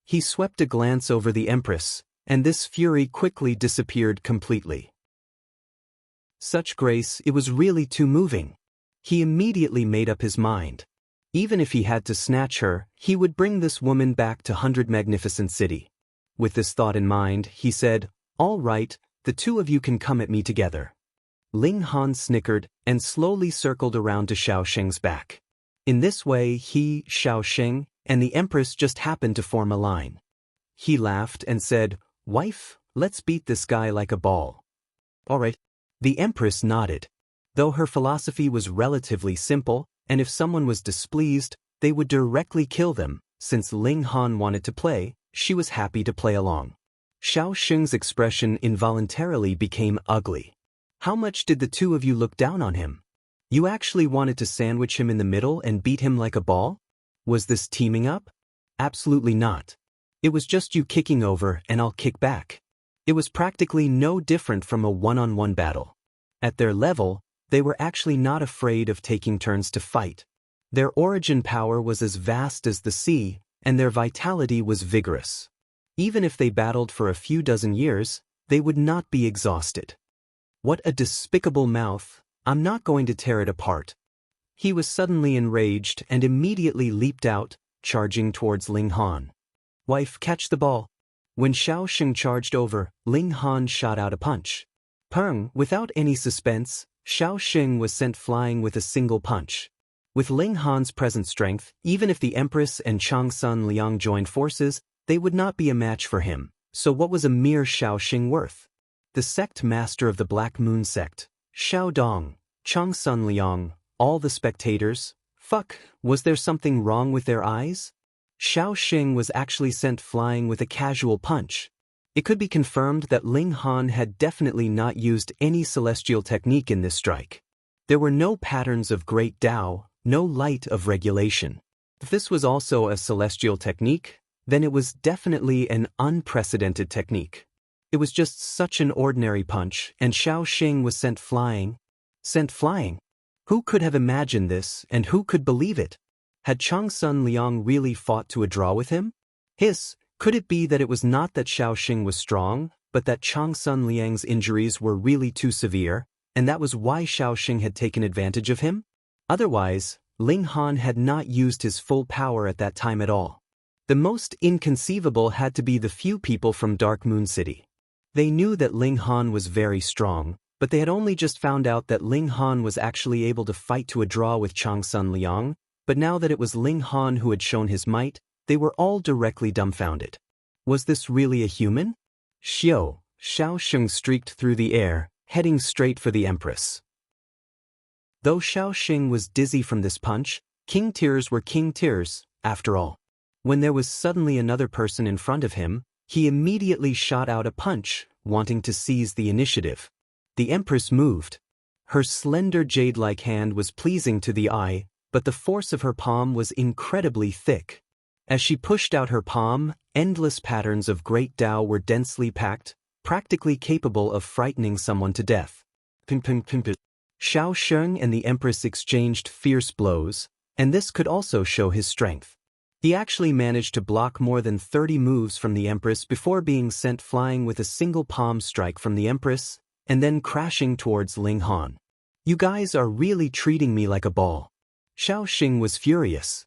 He swept a glance over the Empress, and this fury quickly disappeared completely. Such grace, it was really too moving. He immediately made up his mind. Even if he had to snatch her, he would bring this woman back to 100 Magnificent City. With this thought in mind, he said, "All right, the two of you can come at me together." Ling Han snickered and slowly circled around to Xiao Xing's back. In this way he, Xiao Xing, and the Empress just happened to form a line. He laughed and said, "Wife, let's beat this guy like a ball." "All right." The Empress nodded. Though her philosophy was relatively simple, and if someone was displeased, they would directly kill them, since Ling Han wanted to play, she was happy to play along. Xiao Xing's expression involuntarily became ugly. How much did the two of you look down on him? You actually wanted to sandwich him in the middle and beat him like a ball? Was this teaming up? Absolutely not. It was just you kicking over and I'll kick back. It was practically no different from a one-on-one battle. At their level, they were actually not afraid of taking turns to fight. Their origin power was as vast as the sea, and their vitality was vigorous. Even if they battled for a few dozen years, they would not be exhausted. What a despicable mouth, I'm not going to tear it apart. He was suddenly enraged and immediately leaped out, charging towards Ling Han. "Wife, catch the ball." When Xiao Xing charged over, Ling Han shot out a punch. Pung, without any suspense, Xiao Xing was sent flying with a single punch. With Ling Han's present strength, even if the Empress and Chang Sun Liang joined forces, they would not be a match for him, so what was a mere Xiao Xing worth? The sect master of the Black Moon sect, Xiao Dong, Chang Sun Liang, all the spectators, was there something wrong with their eyes? Xiao Xing was actually sent flying with a casual punch. It could be confirmed that Ling Han had definitely not used any celestial technique in this strike. There were no patterns of great Tao, no light of regulation. If this was also a celestial technique, then it was definitely an unprecedented technique. It was just such an ordinary punch, and Xiao Xing was sent flying. Sent flying? Who could have imagined this, and who could believe it? Had Chang Sun Liang really fought to a draw with him? Could it be that it was not that Xiao Xing was strong, but that Chang Sun Liang's injuries were really too severe, and that was why Xiao Xing had taken advantage of him? Otherwise, Ling Han had not used his full power at that time at all. The most inconceivable had to be the few people from Dark Moon City. They knew that Ling Han was very strong, but they had only just found out that Ling Han was actually able to fight to a draw with Chang Sun Liang, but now that it was Ling Han who had shown his might, they were all directly dumbfounded. Was this really a human? Xiao Xing streaked through the air, heading straight for the Empress. Though Xiao Xing was dizzy from this punch, king tears were king tears, after all. When there was suddenly another person in front of him, he immediately shot out a punch, wanting to seize the initiative. The Empress moved. Her slender jade-like hand was pleasing to the eye, but the force of her palm was incredibly thick. As she pushed out her palm, endless patterns of great Tao were densely packed, practically capable of frightening someone to death. Xiao Sheng and the Empress exchanged fierce blows, and this could also show his strength. He actually managed to block more than 30 moves from the Empress before being sent flying with a single palm strike from the Empress, and then crashing towards Ling Han. "You guys are really treating me like a ball." Xiao Xing was furious.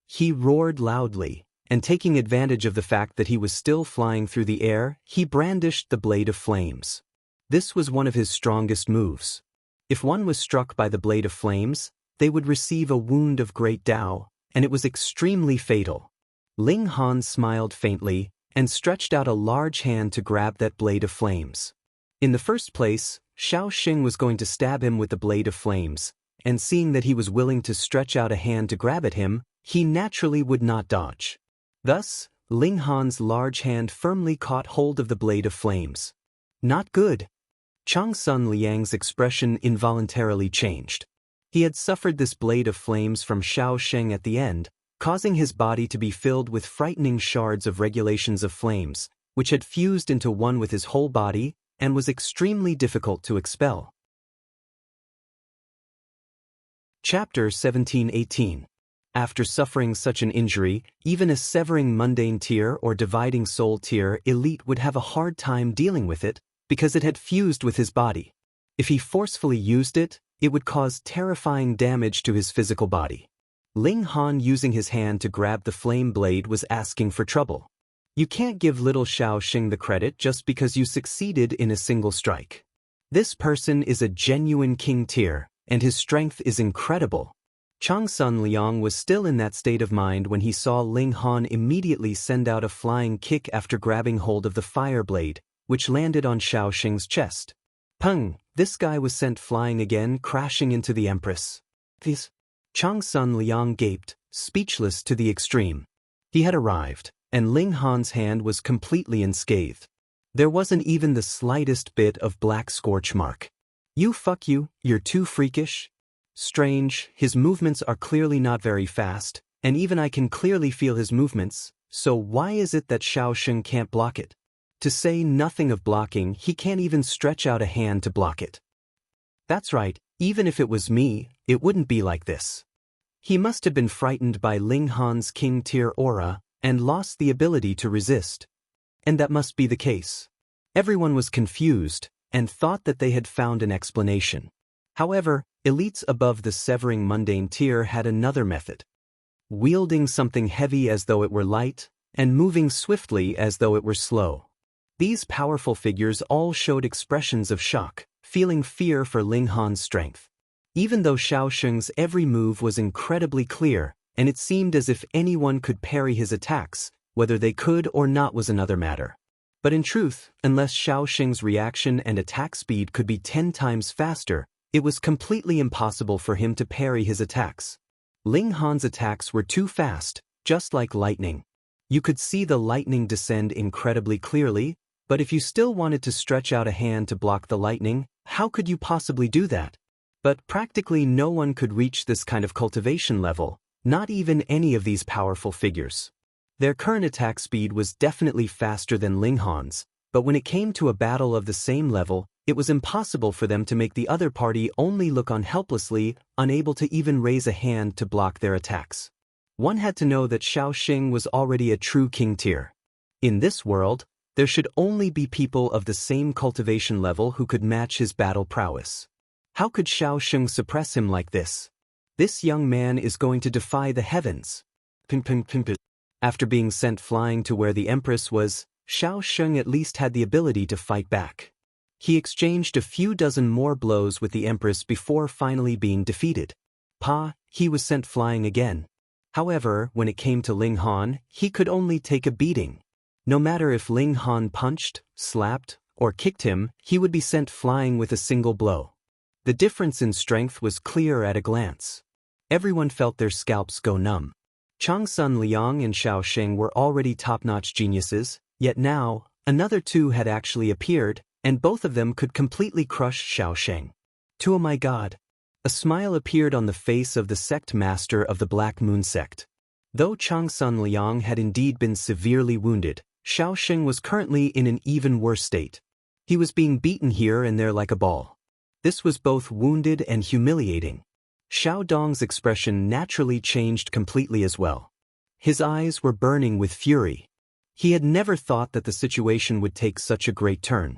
He roared loudly, and taking advantage of the fact that he was still flying through the air, he brandished the blade of flames. This was one of his strongest moves. If one was struck by the blade of flames, they would receive a wound of great Tao, and it was extremely fatal. Ling Han smiled faintly, and stretched out a large hand to grab that blade of flames. In the first place, Xiao Xing was going to stab him with the blade of flames, and seeing that he was willing to stretch out a hand to grab at him, he naturally would not dodge. Thus, Ling Han's large hand firmly caught hold of the blade of flames. Not good. Chang Sun Liang's expression involuntarily changed. He had suffered this blade of flames from Xiao Sheng at the end, causing his body to be filled with frightening shards of regulations of flames, which had fused into one with his whole body, and was extremely difficult to expel. Chapter 17-18. After suffering such an injury, even a severing mundane tear or dividing soul tear elite would have a hard time dealing with it, because it had fused with his body. If he forcefully used it, it would cause terrifying damage to his physical body. Ling Han using his hand to grab the flame blade was asking for trouble. You can't give little Xiao Xing the credit just because you succeeded in a single strike. This person is a genuine king tier, and his strength is incredible. Chang Sun Liang was still in that state of mind when he saw Ling Han immediately send out a flying kick after grabbing hold of the fire blade, which landed on Xiao Xing's chest. Peng! This guy was sent flying again, crashing into the Empress. This? Chang Sun Liang gaped, speechless to the extreme. He had arrived, and Ling Han's hand was completely unscathed. There wasn't even the slightest bit of black scorch mark. You're too freakish. Strange, his movements are clearly not very fast, and even I can clearly feel his movements, so why is it that Xiao Sheng can't block it? To say nothing of blocking, he can't even stretch out a hand to block it. That's right, even if it was me, it wouldn't be like this. He must have been frightened by Ling Han's king tier aura, and lost the ability to resist. And that must be the case. Everyone was confused, and thought that they had found an explanation. However, elites above the severing mundane tier had another method. Wielding something heavy as though it were light, and moving swiftly as though it were slow. These powerful figures all showed expressions of shock, feeling fear for Ling Han's strength. Even though Xiao Sheng's every move was incredibly clear, and it seemed as if anyone could parry his attacks, whether they could or not was another matter. But in truth, unless Xiao Sheng's reaction and attack speed could be 10 times faster, it was completely impossible for him to parry his attacks. Ling Han's attacks were too fast, just like lightning. You could see the lightning descend incredibly clearly, but if you still wanted to stretch out a hand to block the lightning, how could you possibly do that? But practically no one could reach this kind of cultivation level, not even any of these powerful figures. Their current attack speed was definitely faster than Ling Han's, but when it came to a battle of the same level, it was impossible for them to make the other party only look on helplessly, unable to even raise a hand to block their attacks. One had to know that Xiao Xing was already a true king tier. In this world, there should only be people of the same cultivation level who could match his battle prowess. How could Xiao Xing suppress him like this? This young man is going to defy the heavens. After being sent flying to where the Empress was, Xiao Xing at least had the ability to fight back. He exchanged a few dozen more blows with the Empress before finally being defeated. He was sent flying again. However, when it came to Ling Han, he could only take a beating. No matter if Ling Han punched, slapped, or kicked him, he would be sent flying with a single blow. The difference in strength was clear at a glance. Everyone felt their scalps go numb. Chang Sun Liang and Xiao Sheng were already top-notch geniuses, yet now, another two had actually appeared, and both of them could completely crush Xiao Sheng. Oh my God! A smile appeared on the face of the sect master of the Black Moon sect. Though Changsun Liang had indeed been severely wounded, Xiaoxing was currently in an even worse state. He was being beaten here and there like a ball. This was both wounded and humiliating. Xiao Dong's expression naturally changed completely as well. His eyes were burning with fury. He had never thought that the situation would take such a great turn.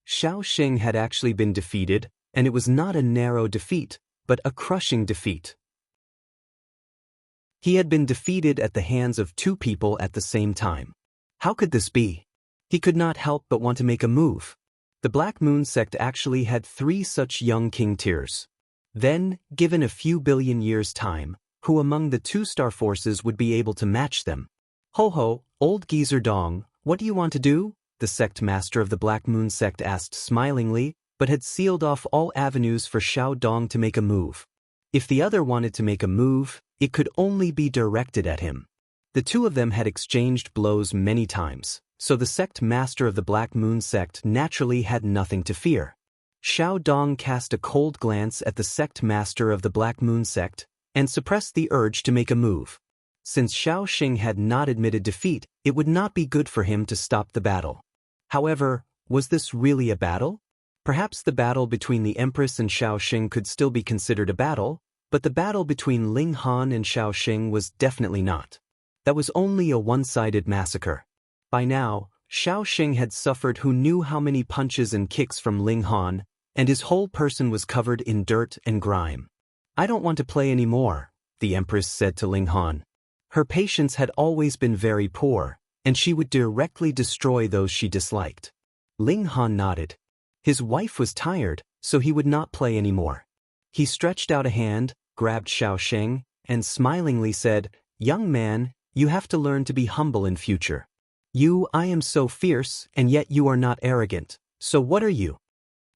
Xiaoxing had actually been defeated, and it was not a narrow defeat, but a crushing defeat. He had been defeated at the hands of two people at the same time. How could this be? He could not help but want to make a move. The Black Moon sect actually had 3 such young king tiers. Then, given a few billion years' time, who among the 2 star forces would be able to match them? Ho ho, old geezer Dong, what do you want to do? The sect master of the Black Moon sect asked smilingly, but had sealed off all avenues for Xiao Dong to make a move. If the other wanted to make a move, it could only be directed at him. The two of them had exchanged blows many times, so the sect master of the Black Moon sect naturally had nothing to fear. Xiao Dong cast a cold glance at the sect master of the Black Moon sect, and suppressed the urge to make a move. Since Xiaoxing had not admitted defeat, it would not be good for him to stop the battle. However, was this really a battle? Perhaps the battle between the Empress and Xiaoxing could still be considered a battle, but the battle between Ling Han and Xiaoxing was definitely not. That was only a one-sided massacre. By now, Xiaoxing had suffered who knew how many punches and kicks from Ling Han, and his whole person was covered in dirt and grime. I don't want to play anymore, the Empress said to Ling Han. Her patience had always been very poor, and she would directly destroy those she disliked. Ling Han nodded. His wife was tired, so he would not play anymore. He stretched out a hand, grabbed Xiaoxing, and smilingly said, "Young man, you have to learn to be humble in future. I am so fierce, and yet you are not arrogant, so what are you?"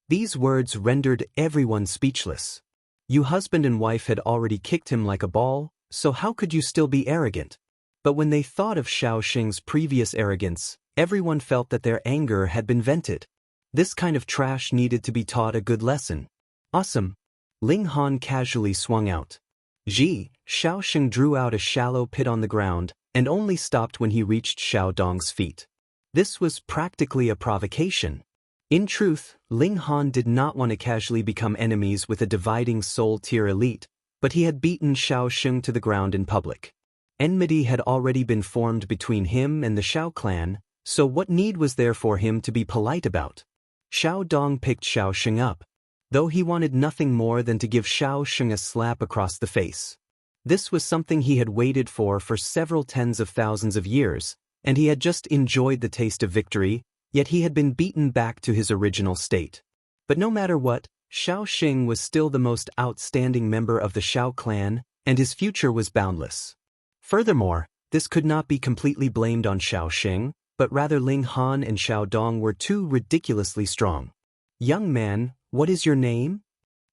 These words rendered everyone speechless. You husband and wife had already kicked him like a ball, so how could you still be arrogant? But when they thought of Xiaoxing's previous arrogance, everyone felt that their anger had been vented. This kind of trash needed to be taught a good lesson. Awesome. Ling Han casually swung out. Xiaoxing drew out a shallow pit on the ground, and only stopped when he reached Xiao Dong's feet. This was practically a provocation. In truth, Ling Han did not want to casually become enemies with a dividing soul tier elite, but he had beaten Xiaoxing to the ground in public. Enmity had already been formed between him and the Xiao clan, so what need was there for him to be polite about? Xiao Dong picked Xiaoxing up, though he wanted nothing more than to give Xiaoxing a slap across the face. This was something he had waited for several tens of thousands of years, and he had just enjoyed the taste of victory, yet he had been beaten back to his original state. But no matter what, Xiaoxing was still the most outstanding member of the Xiao clan, and his future was boundless. Furthermore, this could not be completely blamed on Xiaoxing, but rather Ling Han and Xiao Dong were too ridiculously strong. "Young man, what is your name?"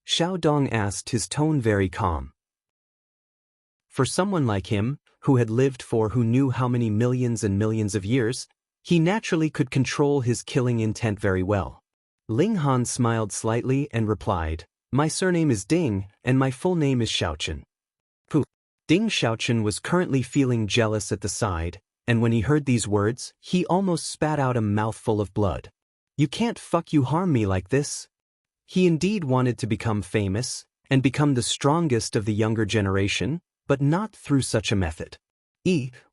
Xiao Dong asked, his tone very calm. For someone like him, who had lived for who knew how many millions and millions of years, he naturally could control his killing intent very well. Ling Han smiled slightly and replied, "My surname is Ding, and my full name is Xiaochen." Ding Xiaochen was currently feeling jealous at the side, and when he heard these words, he almost spat out a mouthful of blood. "You can't harm me like this." He indeed wanted to become famous, and become the strongest of the younger generation, but not through such a method.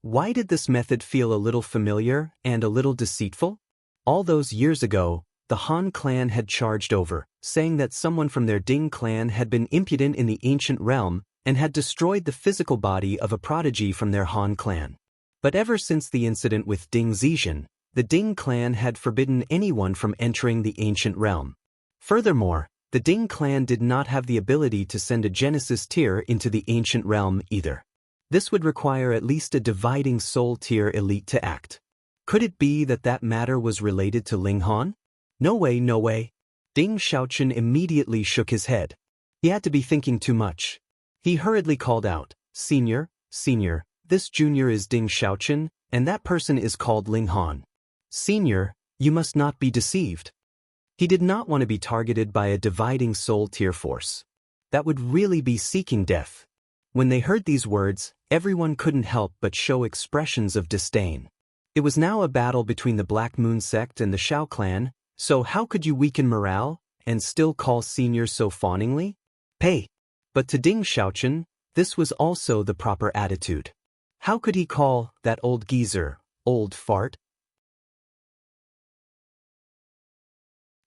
Why did this method feel a little familiar and a little deceitful? All those years ago, the Han clan had charged over, saying that someone from their Ding clan had been impudent in the ancient realm and had destroyed the physical body of a prodigy from their Han clan. But ever since the incident with Ding Zizhen, the Ding clan had forbidden anyone from entering the ancient realm. Furthermore, the Ding clan did not have the ability to send a Genesis tier into the ancient realm either. This would require at least a dividing soul tier elite to act. Could it be that that matter was related to Ling Han? No way, no way. Ding Xiaochen immediately shook his head. He had to be thinking too much. He hurriedly called out, Senior, this junior is Ding Xiaochen, and that person is called Ling Han. Senior, you must not be deceived." He did not want to be targeted by a dividing soul tier force. That would really be seeking death. When they heard these words, everyone couldn't help but show expressions of disdain. It was now a battle between the Black Moon sect and the Shao clan, so how could you weaken morale and still call seniors so fawningly? Hey! But to Ding Xiaochen, this was also the proper attitude. How could he call that old geezer, old fart?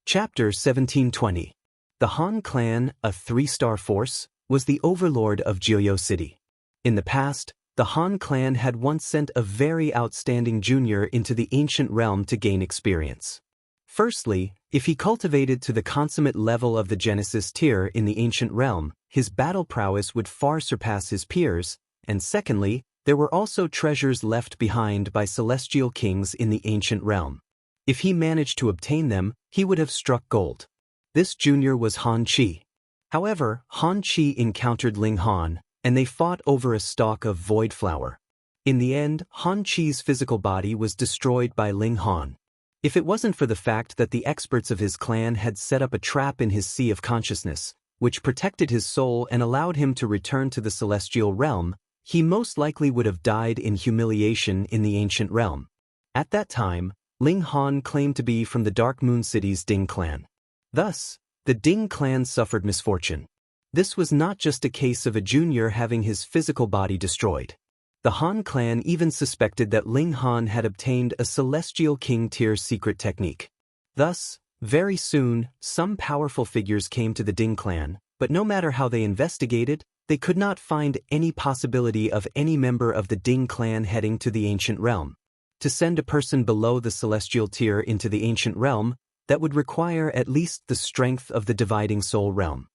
Chapter 1720. The Han clan, a 3-star force, was the overlord of Jiuyo City. In the past, the Han clan had once sent a very outstanding junior into the ancient realm to gain experience. Firstly, if he cultivated to the consummate level of the Genesis tier in the ancient realm, his battle prowess would far surpass his peers, and secondly, there were also treasures left behind by celestial kings in the ancient realm. If he managed to obtain them, he would have struck gold. This junior was Han Qi. However, Han Qi encountered Ling Han, and they fought over a stalk of void flower. In the end, Han Qi's physical body was destroyed by Ling Han. If it wasn't for the fact that the experts of his clan had set up a trap in his sea of consciousness, which protected his soul and allowed him to return to the celestial realm, he most likely would have died in humiliation in the ancient realm. At that time, Ling Han claimed to be from the Dark Moon City's Ding clan. Thus, the Ding clan suffered misfortune. This was not just a case of a junior having his physical body destroyed. The Han clan even suspected that Ling Han had obtained a Celestial King tier secret technique. Thus, very soon, some powerful figures came to the Ding clan, but no matter how they investigated, they could not find any possibility of any member of the Ding clan heading to the ancient realm. To send a person below the celestial tier into the ancient realm, that would require at least the strength of the dividing soul realm.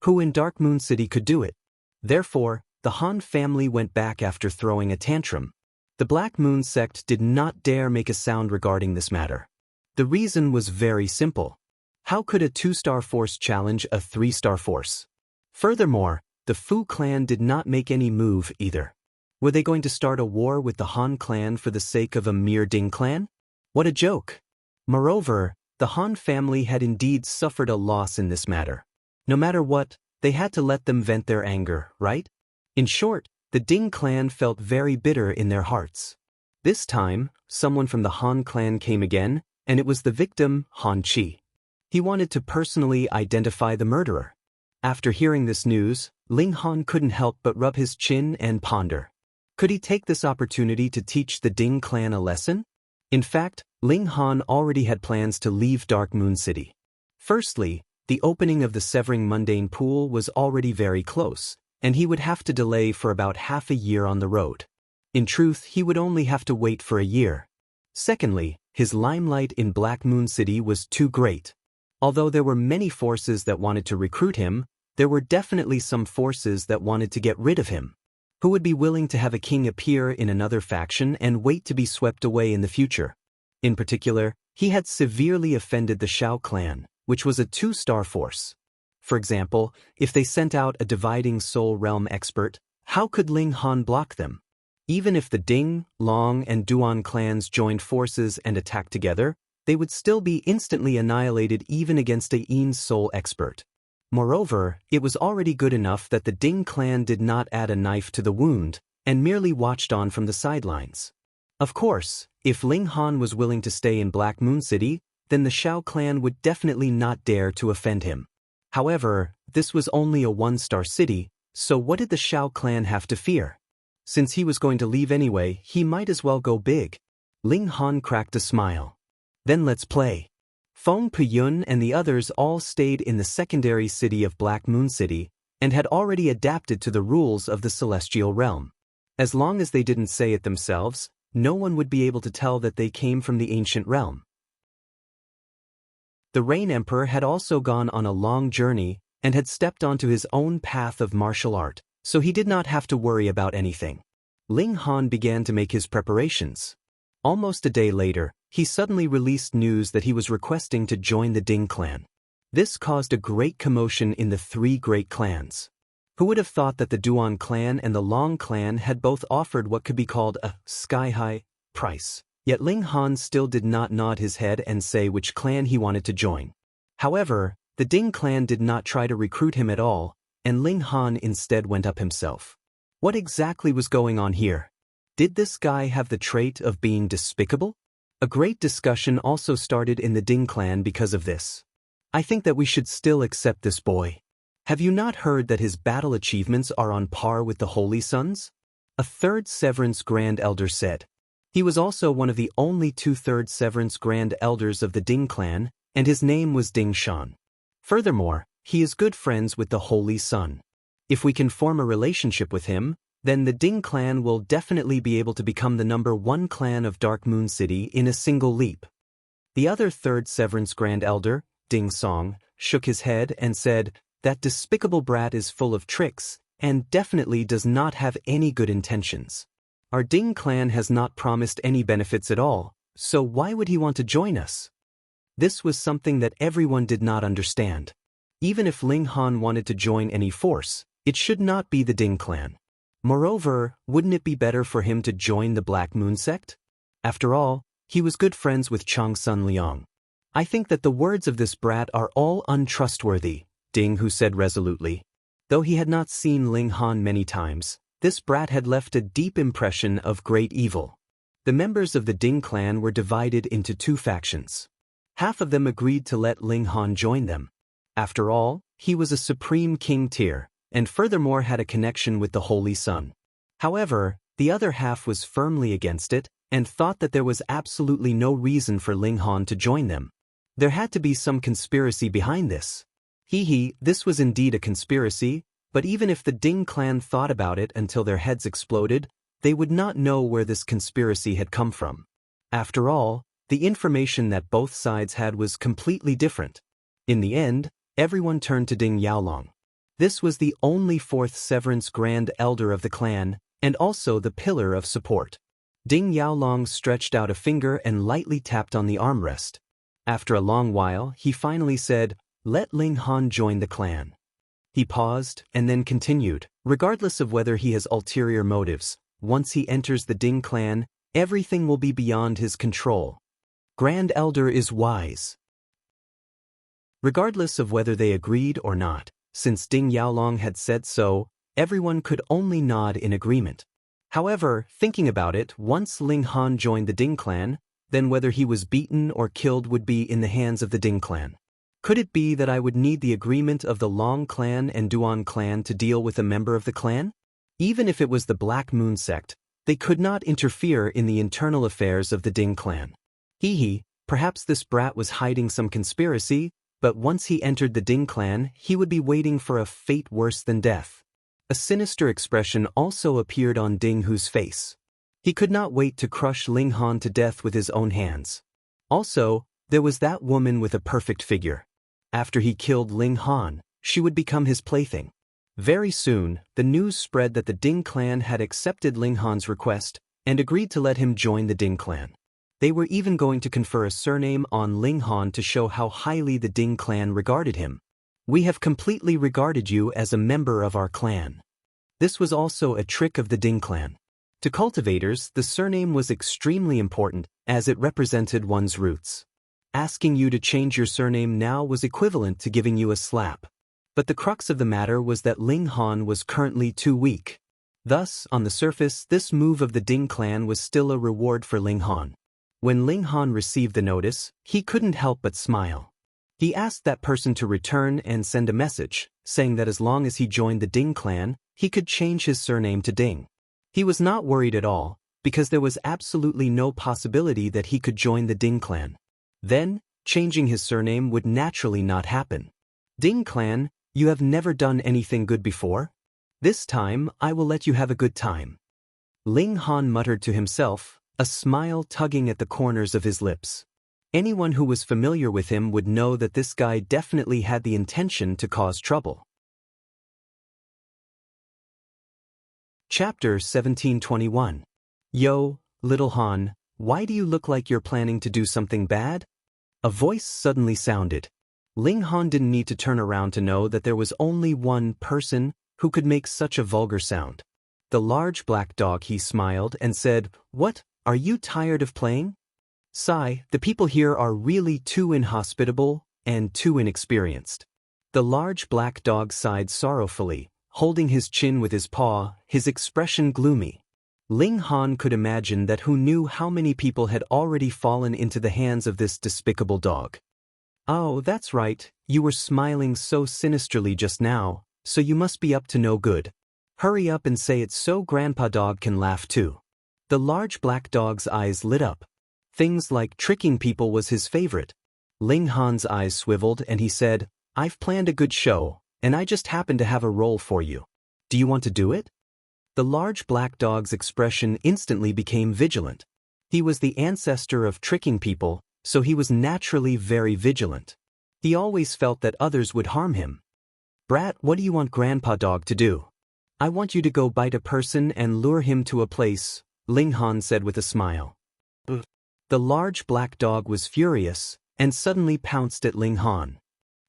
Who in Dark Moon City could do it? Therefore, the Han family went back after throwing a tantrum. The Black Moon sect did not dare make a sound regarding this matter. The reason was very simple. How could a 2-star force challenge a 3-star force? Furthermore, the Fu clan did not make any move either. Were they going to start a war with the Han clan for the sake of a mere Ding clan? What a joke! Moreover, the Han family had indeed suffered a loss in this matter. No matter what, they had to let them vent their anger, right? In short, the Ding clan felt very bitter in their hearts. This time, someone from the Han clan came again, and it was the victim, Han Qi. He wanted to personally identify the murderer. After hearing this news, Ling Han couldn't help but rub his chin and ponder. Could he take this opportunity to teach the Ding clan a lesson? In fact, Ling Han already had plans to leave Dark Moon City. Firstly, the opening of the Severing Mundane Pool was already very close, and he would have to delay for about half a year on the road. In truth, he would only have to wait for a year. Secondly, his limelight in Black Moon City was too great. Although there were many forces that wanted to recruit him, there were definitely some forces that wanted to get rid of him. Who would be willing to have a king appear in another faction and wait to be swept away in the future? In particular, he had severely offended the Shao clan, which was a 2-star force. For example, if they sent out a dividing soul realm expert, how could Ling Han block them? Even if the Ding, Long, and Duan clans joined forces and attacked together, they would still be instantly annihilated even against a Yin's soul expert. Moreover, it was already good enough that the Ding clan did not add a knife to the wound and merely watched on from the sidelines. Of course, if Ling Han was willing to stay in Black Moon City, then the Shao clan would definitely not dare to offend him. However, this was only a 1-star city, so what did the Shao clan have to fear? Since he was going to leave anyway, he might as well go big. Ling Han cracked a smile. Then let's play. Feng Puyun and the others all stayed in the secondary city of Black Moon City and had already adapted to the rules of the celestial realm. As long as they didn't say it themselves, no one would be able to tell that they came from the ancient realm. The Rain Emperor had also gone on a long journey and had stepped onto his own path of martial art, so he did not have to worry about anything. Ling Han began to make his preparations. Almost a day later, he suddenly released news that he was requesting to join the Ding clan. This caused a great commotion in the 3 great clans. Who would have thought that the Duan clan and the Long clan had both offered what could be called a sky-high price? Yet Ling Han still did not nod his head and say which clan he wanted to join. However, the Ding clan did not try to recruit him at all, and Ling Han instead went up himself. What exactly was going on here? Did this guy have the trait of being despicable? A great discussion also started in the Ding clan because of this. I think that we should still accept this boy. Have you not heard that his battle achievements are on par with the Holy Sons? A third Severance Grand Elder said. He was also one of the only two-thirds Severance Grand Elders of the Ding clan, and his name was Ding Shan. Furthermore, he is good friends with the Holy Sun. If we can form a relationship with him, then the Ding clan will definitely be able to become the #1 clan of Dark Moon City in a single leap. The other third Severance Grand Elder, Ding Song, shook his head and said, "That despicable brat is full of tricks, and definitely does not have any good intentions. Our Ding clan has not promised any benefits at all, so why would he want to join us?" This was something that everyone did not understand. Even if Ling Han wanted to join any force, it should not be the Ding clan. Moreover, wouldn't it be better for him to join the Black Moon sect? After all, he was good friends with Chang Sun Liang. I think that the words of this brat are all untrustworthy, Ding Hu said resolutely. Though he had not seen Ling Han many times, this brat had left a deep impression of great evil. The members of the Ding clan were divided into two factions. Half of them agreed to let Ling Han join them. After all, he was a supreme king tier, and furthermore had a connection with the Holy Sun. However, the other half was firmly against it, and thought that there was absolutely no reason for Ling Han to join them. There had to be some conspiracy behind this. This was indeed a conspiracy, but even if the Ding clan thought about it until their heads exploded, they would not know where this conspiracy had come from. After all, the information that both sides had was completely different. In the end, everyone turned to Ding Yaolong. This was the only fourth Severance Grand Elder of the clan, and also the pillar of support. Ding Yaolong stretched out a finger and lightly tapped on the armrest. After a long while, he finally said, "Let Ling Han join the clan." He paused, and then continued, "Regardless of whether he has ulterior motives, once he enters the Ding clan, everything will be beyond his control. Grand Elder is wise." Regardless of whether they agreed or not, since Ding Yaolong had said so, everyone could only nod in agreement. However, thinking about it, once Ling Han joined the Ding clan, then whether he was beaten or killed would be in the hands of the Ding clan. Could it be that I would need the agreement of the Long clan and Duan clan to deal with a member of the clan? Even if it was the Black Moon sect, they could not interfere in the internal affairs of the Ding clan. Perhaps this brat was hiding some conspiracy, but once he entered the Ding clan, he would be waiting for a fate worse than death. A sinister expression also appeared on Ding Hu's face. He could not wait to crush Ling Han to death with his own hands. Also, there was that woman with a perfect figure. After he killed Ling Han, she would become his plaything. Very soon, the news spread that the Ding clan had accepted Ling Han's request and agreed to let him join the Ding clan. They were even going to confer a surname on Ling Han to show how highly the Ding clan regarded him. "We have completely regarded you as a member of our clan." This was also a trick of the Ding clan. To cultivators, the surname was extremely important, as it represented one's roots. Asking you to change your surname now was equivalent to giving you a slap. But the crux of the matter was that Ling Han was currently too weak. Thus, on the surface, this move of the Ding clan was still a reward for Ling Han. When Ling Han received the notice, he couldn't help but smile. He asked that person to return and send a message, saying that as long as he joined the Ding clan, he could change his surname to Ding. He was not worried at all, because there was absolutely no possibility that he could join the Ding clan. Then, changing his surname would naturally not happen. "Ding clan, you have never done anything good before? This time, I will let you have a good time." Ling Han muttered to himself, a smile tugging at the corners of his lips. Anyone who was familiar with him would know that this guy definitely had the intention to cause trouble. Chapter 1721. "Yo, little Han, why do you look like you're planning to do something bad?" A voice suddenly sounded. Ling Han didn't need to turn around to know that there was only one person who could make such a vulgar sound. The large black dog. He smiled and said, "What, are you tired of playing? Sigh, the people here are really too inhospitable and too inexperienced." The large black dog sighed sorrowfully, holding his chin with his paw, his expression gloomy. Ling Han could imagine that who knew how many people had already fallen into the hands of this despicable dog. Oh, that's right, you were smiling so sinisterly just now, so you must be up to no good. Hurry up and say it so Grandpa Dog can laugh too. The large black dog's eyes lit up. Things like tricking people was his favorite. Ling Han's eyes swiveled and he said, I've planned a good show, and I just happen to have a role for you. Do you want to do it? The large black dog's expression instantly became vigilant. He was the ancestor of tricking people, so he was naturally very vigilant. He always felt that others would harm him. Brat, what do you want Grandpa Dog to do? I want you to go bite a person and lure him to a place, Ling Han said with a smile. The large black dog was furious, and suddenly pounced at Ling Han.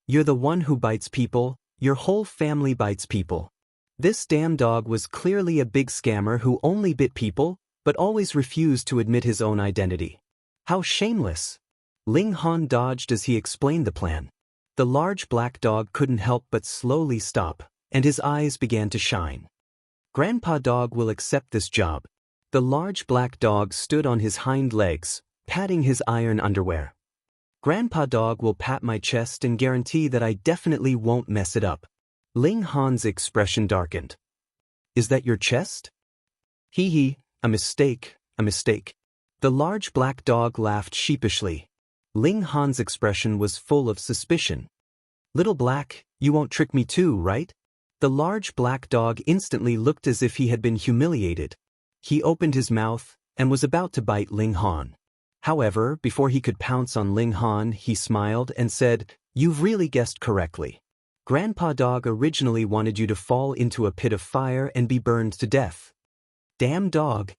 You're the one who bites people, your whole family bites people. This damn dog was clearly a big scammer who only bit people, but always refused to admit his own identity. How shameless! Ling Han dodged as he explained the plan. The large black dog couldn't help but slowly stop, and his eyes began to shine. Grandpa Dog will accept this job. The large black dog stood on his hind legs, patting his iron underwear. Grandpa Dog will pat my chest and guarantee that I definitely won't mess it up. Ling Han's expression darkened. Is that your chest? Hee, a mistake, a mistake. The large black dog laughed sheepishly. Ling Han's expression was full of suspicion. Little Black, you won't trick me too, right? The large black dog instantly looked as if he had been humiliated. He opened his mouth and was about to bite Ling Han. However, before he could pounce on Ling Han, he smiled and said, You've really guessed correctly. Grandpa Dog originally wanted you to fall into a pit of fire and be burned to death. Damn dog.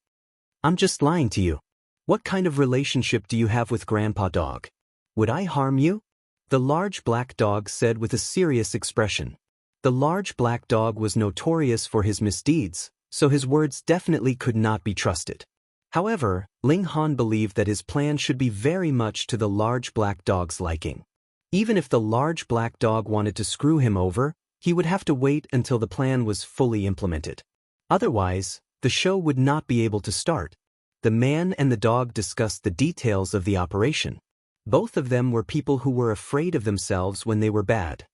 I'm just lying to you. What kind of relationship do you have with Grandpa Dog? Would I harm you? The large black dog said with a serious expression. The large black dog was notorious for his misdeeds, so his words definitely could not be trusted. However, Ling Han believed that his plan should be very much to the large black dog's liking. Even if the large black dog wanted to screw him over, he would have to wait until the plan was fully implemented. Otherwise, the show would not be able to start. The man and the dog discussed the details of the operation. Both of them were people who were afraid of themselves when they were bad.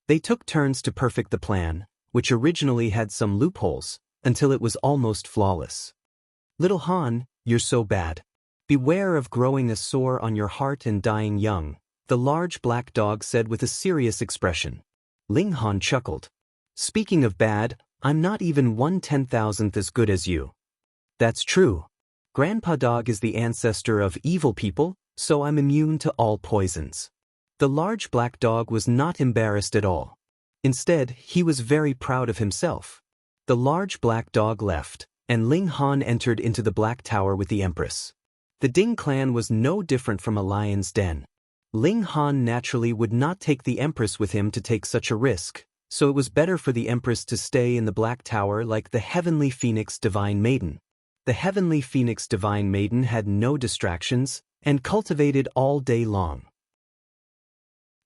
They took turns to perfect the plan, which originally had some loopholes, until it was almost flawless. Little Han, you're so bad. Beware of growing a sore on your heart and dying young, the large black dog said with a serious expression. Ling Han chuckled. Speaking of bad, I'm not even 1/10,000th as good as you. That's true. Grandpa Dog is the ancestor of evil people, so I'm immune to all poisons. The large black dog was not embarrassed at all. Instead, he was very proud of himself. The large black dog left, and Ling Han entered into the Black Tower with the Empress. The Ding clan was no different from a lion's den. Ling Han naturally would not take the Empress with him to take such a risk, so it was better for the Empress to stay in the Black Tower like the Heavenly Phoenix Divine Maiden. The Heavenly Phoenix Divine Maiden had no distractions, and cultivated all day long.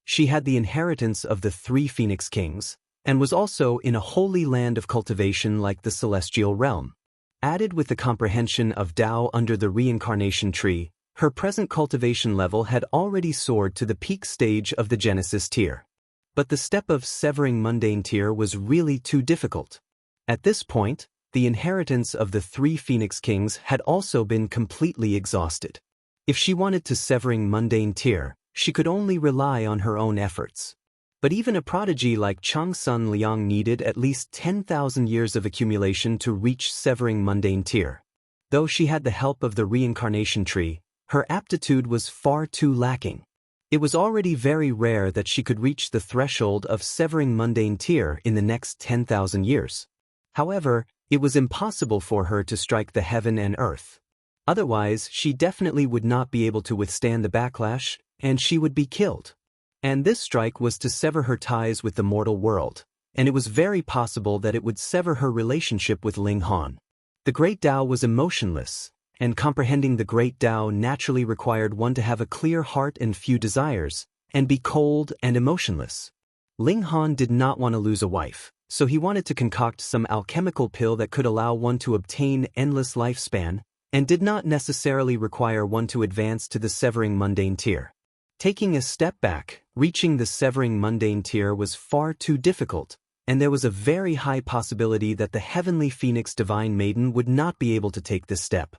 She had the inheritance of the 3 Phoenix Kings, and was also in a holy land of cultivation like the Celestial Realm. Added with the comprehension of Tao under the reincarnation tree, her present cultivation level had already soared to the peak stage of the Genesis tier. But the step of severing mundane tier was really too difficult. At this point, the inheritance of the 3 Phoenix Kings had also been completely exhausted. If she wanted to severing mundane tier, she could only rely on her own efforts. But even a prodigy like Chang Sun Liang needed at least 10,000 years of accumulation to reach severing mundane tier. Though she had the help of the reincarnation tree, her aptitude was far too lacking. It was already very rare that she could reach the threshold of severing mundane tier in the next 10,000 years. However, it was impossible for her to strike the heaven and earth. Otherwise, she definitely would not be able to withstand the backlash, and she would be killed. And this strike was to sever her ties with the mortal world, and it was very possible that it would sever her relationship with Ling Han. The Great Tao was emotionless, and comprehending the Great Tao naturally required one to have a clear heart and few desires, and be cold and emotionless. Ling Han did not want to lose a wife, So he wanted to concoct some alchemical pill that could allow one to obtain endless lifespan, and did not necessarily require one to advance to the severing mundane tier. Taking a step back, reaching the severing mundane tier was far too difficult, and there was a very high possibility that the heavenly Phoenix Divine Maiden would not be able to take this step.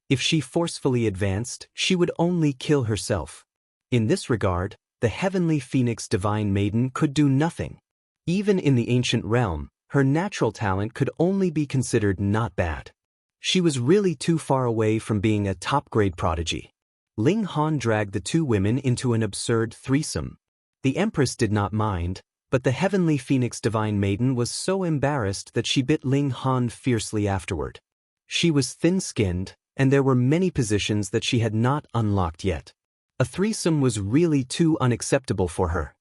If she forcefully advanced, she would only kill herself. In this regard, the heavenly Phoenix Divine Maiden could do nothing. Even in the ancient realm, her natural talent could only be considered not bad. She was really too far away from being a top-grade prodigy. Ling Han dragged the two women into an absurd threesome. The Empress did not mind, but the heavenly Phoenix Divine Maiden was so embarrassed that she bit Ling Han fiercely afterward. She was thin-skinned, and there were many positions that she had not unlocked yet. A threesome was really too unacceptable for her.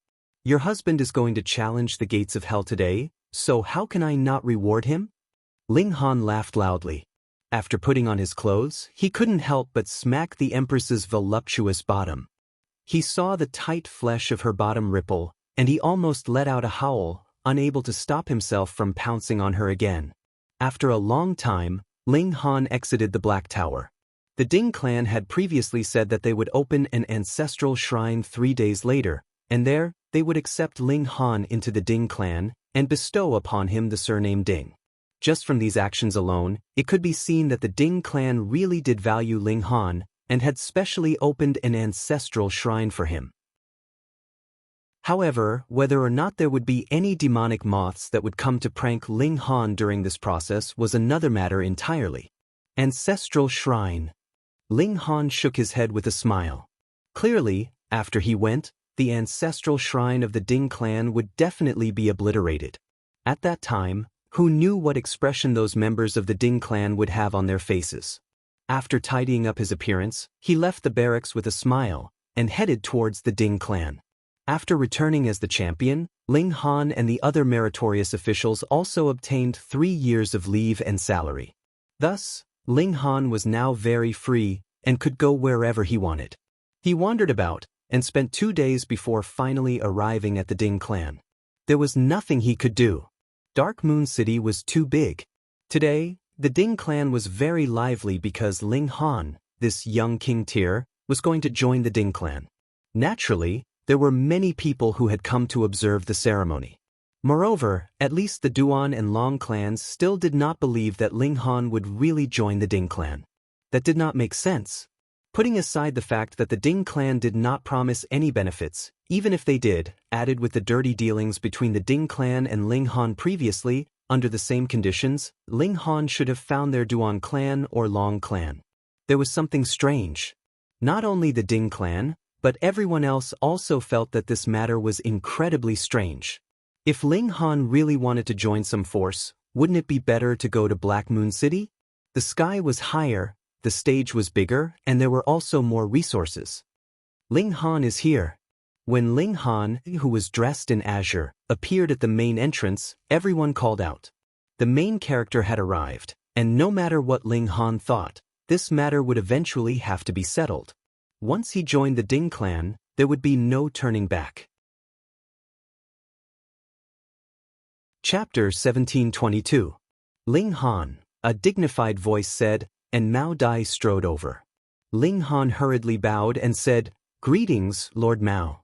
Your husband is going to challenge the gates of hell today, so how can I not reward him? Ling Han laughed loudly. After putting on his clothes, he couldn't help but smack the Empress's voluptuous bottom. He saw the tight flesh of her bottom ripple, and he almost let out a howl, unable to stop himself from pouncing on her again. After a long time, Ling Han exited the Black Tower. The Ding clan had previously said that they would open an ancestral shrine 3 days later, and there, they would accept Ling Han into the Ding clan, and bestow upon him the surname Ding. Just from these actions alone, it could be seen that the Ding clan really did value Ling Han, and had specially opened an ancestral shrine for him. However, whether or not there would be any demonic moths that would come to prank Ling Han during this process was another matter entirely. Ancestral Shrine. Ling Han shook his head with a smile. Clearly, after he went, the ancestral shrine of the Ding clan would definitely be obliterated. At that time, who knew what expression those members of the Ding clan would have on their faces? After tidying up his appearance, he left the barracks with a smile, and headed towards the Ding clan. After returning as the champion, Ling Han and the other meritorious officials also obtained 3 years of leave and salary. Thus, Ling Han was now very free, and could go wherever he wanted. He wandered about, and spent 2 days before finally arriving at the Ding clan. There was nothing he could do. Dark Moon City was too big. Today, the Ding clan was very lively because Ling Han, this young King Tier, was going to join the Ding clan. Naturally, there were many people who had come to observe the ceremony. Moreover, at least the Duan and Long clans still did not believe that Ling Han would really join the Ding clan. That did not make sense. Putting aside the fact that the Ding clan did not promise any benefits, even if they did, added with the dirty dealings between the Ding clan and Ling Han previously, under the same conditions, Ling Han should have found their Duan clan or Long clan. There was something strange. Not only the Ding clan, but everyone else also felt that this matter was incredibly strange. If Ling Han really wanted to join some force, wouldn't it be better to go to Black Moon City? The sky was higher, the stage was bigger, and there were also more resources. Ling Han is here. When Ling Han, who was dressed in azure, appeared at the main entrance, everyone called out. The main character had arrived, and no matter what Ling Han thought, this matter would eventually have to be settled. Once he joined the Ding clan, there would be no turning back. Chapter 1722. Ling Han, a dignified voice said, and Mao Dai strode over. Ling Han hurriedly bowed and said, "Greetings, Lord Mao."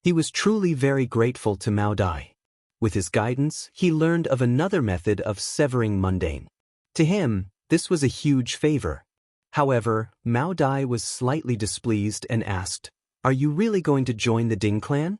He was truly very grateful to Mao Dai. With his guidance, he learned of another method of severing mundane. To him, this was a huge favor. However, Mao Dai was slightly displeased and asked, "Are you really going to join the Ding clan?"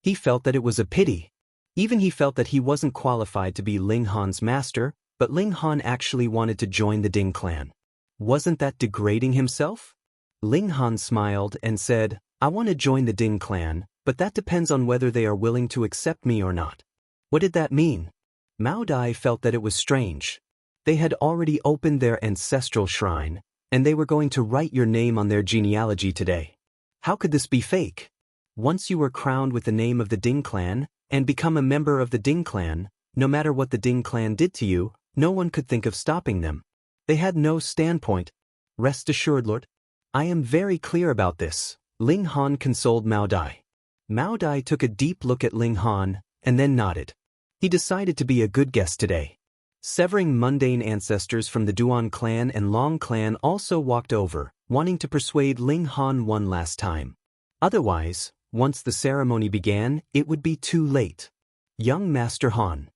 He felt that it was a pity. Even he felt that he wasn't qualified to be Ling Han's master, but Ling Han actually wanted to join the Ding clan. Wasn't that degrading himself? Ling Han smiled and said, "I want to join the Ding clan, but that depends on whether they are willing to accept me or not." What did that mean? Mao Dai felt that it was strange. They had already opened their ancestral shrine, and they were going to write your name on their genealogy today. How could this be fake? Once you were crowned with the name of the Ding clan, and become a member of the Ding clan, no matter what the Ding clan did to you, no one could think of stopping them. They had no standpoint. Rest assured, Lord. I am very clear about this, Ling Han consoled Mao Dai. Mao Dai took a deep look at Ling Han, and then nodded. He decided to be a good guest today. Severing mundane ancestors from the Duan clan and Long clan also walked over, wanting to persuade Ling Han one last time. Otherwise, once the ceremony began, it would be too late. Young Master Han.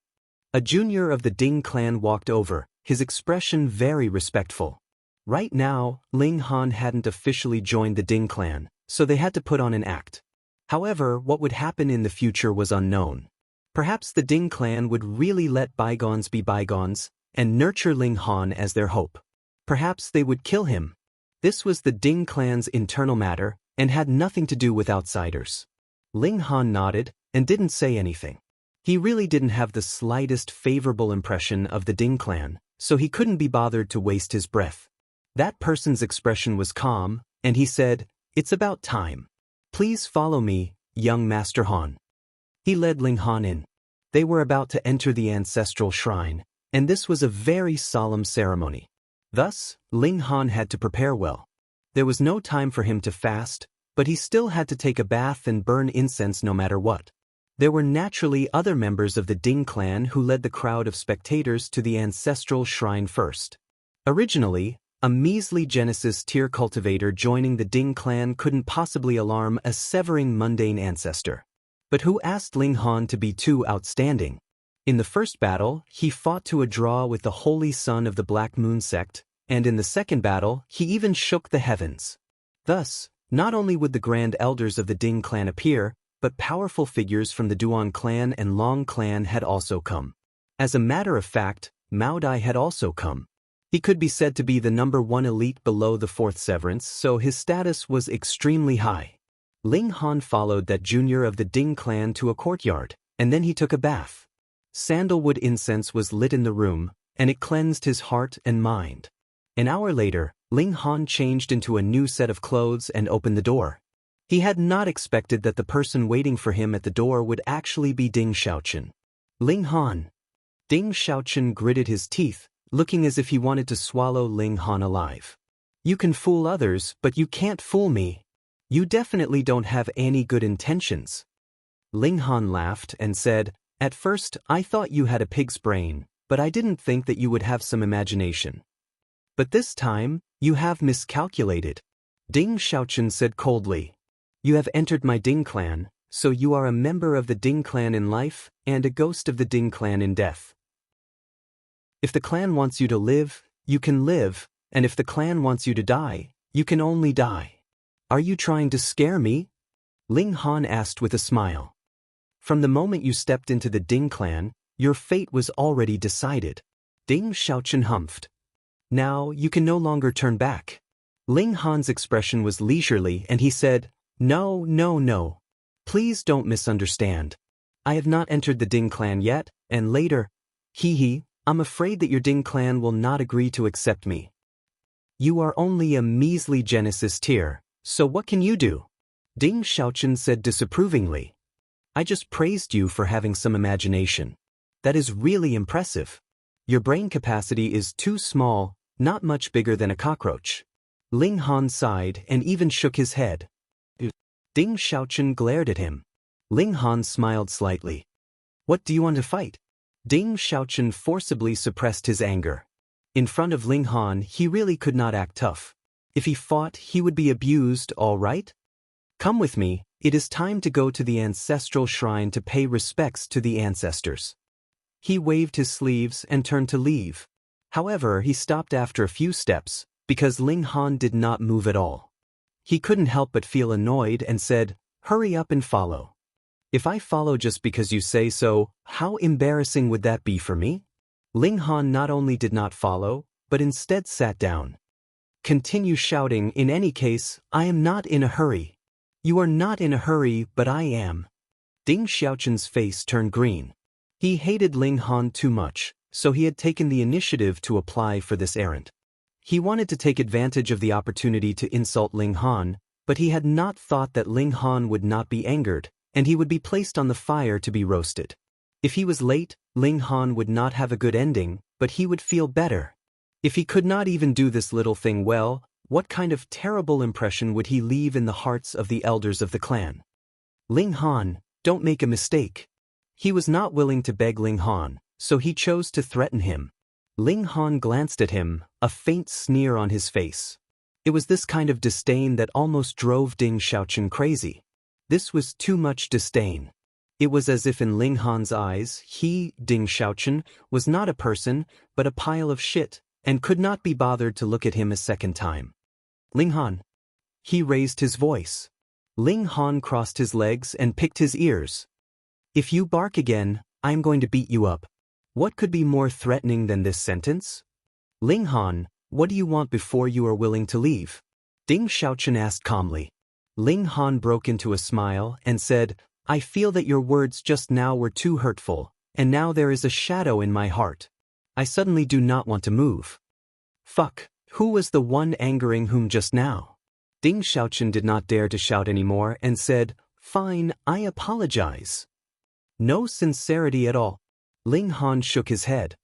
A junior of the Ding clan walked over, his expression very respectful. Right now, Ling Han hadn't officially joined the Ding clan, so they had to put on an act. However, what would happen in the future was unknown. Perhaps the Ding clan would really let bygones be bygones, and nurture Ling Han as their hope. Perhaps they would kill him. This was the Ding clan's internal matter, and had nothing to do with outsiders. Ling Han nodded, and didn't say anything. He really didn't have the slightest favorable impression of the Ding clan, so he couldn't be bothered to waste his breath. That person's expression was calm, and he said, "It's about time. Please follow me, young Master Han." He led Ling Han in. They were about to enter the ancestral shrine, and this was a very solemn ceremony. Thus, Ling Han had to prepare well. There was no time for him to fast, but he still had to take a bath and burn incense no matter what. There were naturally other members of the Ding clan who led the crowd of spectators to the ancestral shrine first. Originally, a measly Genesis tier cultivator joining the Ding clan couldn't possibly alarm a severing mundane ancestor. But who asked Ling Han to be too outstanding? In the first battle, he fought to a draw with the Holy Son of the Black Moon sect, and in the second battle, he even shook the heavens. Thus, not only would the Grand Elders of the Ding clan appear, but powerful figures from the Duan clan and Long clan had also come. As a matter of fact, Mao Dai had also come. He could be said to be the #1 elite below the 4th severance, so his status was extremely high. Ling Han followed that junior of the Ding clan to a courtyard, and then he took a bath. Sandalwood incense was lit in the room, and it cleansed his heart and mind. An hour later, Ling Han changed into a new set of clothes and opened the door. He had not expected that the person waiting for him at the door would actually be Ding Xiaochen. Ling Han. Ding Xiaochen gritted his teeth, looking as if he wanted to swallow Ling Han alive. "You can fool others, but you can't fool me. You definitely don't have any good intentions." Ling Han laughed and said, "At first, I thought you had a pig's brain, but I didn't think that you would have some imagination. But this time, you have miscalculated." Ding Xiaochen said coldly, "You have entered my Ding clan, so you are a member of the Ding clan in life, and a ghost of the Ding clan in death. If the clan wants you to live, you can live, and if the clan wants you to die, you can only die. Are you trying to scare me?" Ling Han asked with a smile. "From the moment you stepped into the Ding clan, your fate was already decided." Ding Xiaochen humphed. "Now you can no longer turn back." Ling Han's expression was leisurely and he said, "No, no, no. Please don't misunderstand. I have not entered the Ding clan yet, and later, I'm afraid that your Ding clan will not agree to accept me. You are only a measly Genesis tier, so what can you do?" Ding Xiaochen said disapprovingly. "I just praised you for having some imagination. That is really impressive. Your brain capacity is too small, not much bigger than a cockroach." Ling Han sighed and even shook his head. Ding Xiaochen glared at him. Ling Han smiled slightly. "What do you want to fight?" Ding Xiaochen forcibly suppressed his anger. In front of Ling Han, he really could not act tough. If he fought, he would be abused, all right? "Come with me, it is time to go to the ancestral shrine to pay respects to the ancestors." He waved his sleeves and turned to leave. However, he stopped after a few steps, because Ling Han did not move at all. He couldn't help but feel annoyed and said, "Hurry up and follow." "If I follow just because you say so, how embarrassing would that be for me?" Ling Han not only did not follow, but instead sat down. "Continue shouting, in any case, I am not in a hurry." "You are not in a hurry, but I am." Ding Xiaochen's face turned green. He hated Ling Han too much, so he had taken the initiative to apply for this errand. He wanted to take advantage of the opportunity to insult Ling Han, but he had not thought that Ling Han would not be angered, and he would be placed on the fire to be roasted. If he was late, Ling Han would not have a good ending, but he would feel better. If he could not even do this little thing well, what kind of terrible impression would he leave in the hearts of the elders of the clan? "Ling Han, don't make a mistake." He was not willing to beg Ling Han, so he chose to threaten him. Ling Han glanced at him, a faint sneer on his face. It was this kind of disdain that almost drove Ding Xiaochen crazy. This was too much disdain. It was as if in Ling Han's eyes, he, Ding Xiaochen, was not a person, but a pile of shit, and could not be bothered to look at him a second time. Ling Han. He raised his voice. Ling Han crossed his legs and picked his ears. If you bark again, I am going to beat you up. What could be more threatening than this sentence? Ling Han, what do you want before you are willing to leave? Ding Xiaochen asked calmly. Ling Han broke into a smile and said, I feel that your words just now were too hurtful, and now there is a shadow in my heart. I suddenly do not want to move. Fuck, who was the one angering whom just now? Ding Xiaochen did not dare to shout anymore and said, Fine, I apologize. No sincerity at all. Ling Han shook his head.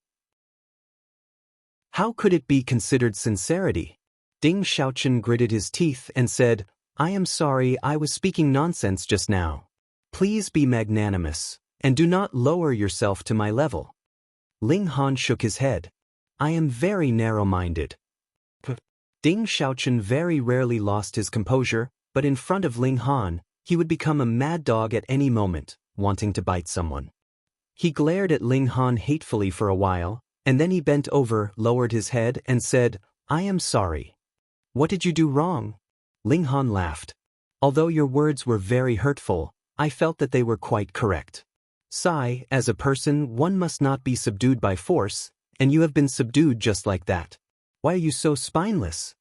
How could it be considered sincerity? Ding Xiaochen gritted his teeth and said, I am sorry, I was speaking nonsense just now. Please be magnanimous, and do not lower yourself to my level. Ling Han shook his head. I am very narrow-minded. Ding Xiaochen very rarely lost his composure, but in front of Ling Han, he would become a mad dog at any moment, wanting to bite someone. He glared at Ling Han hatefully for a while, and then he bent over, lowered his head, and said, I am sorry. What did you do wrong? Ling Han laughed. Although your words were very hurtful, I felt that they were quite correct. Sai, as a person, one must not be subdued by force, and you have been subdued just like that. Why are you so spineless?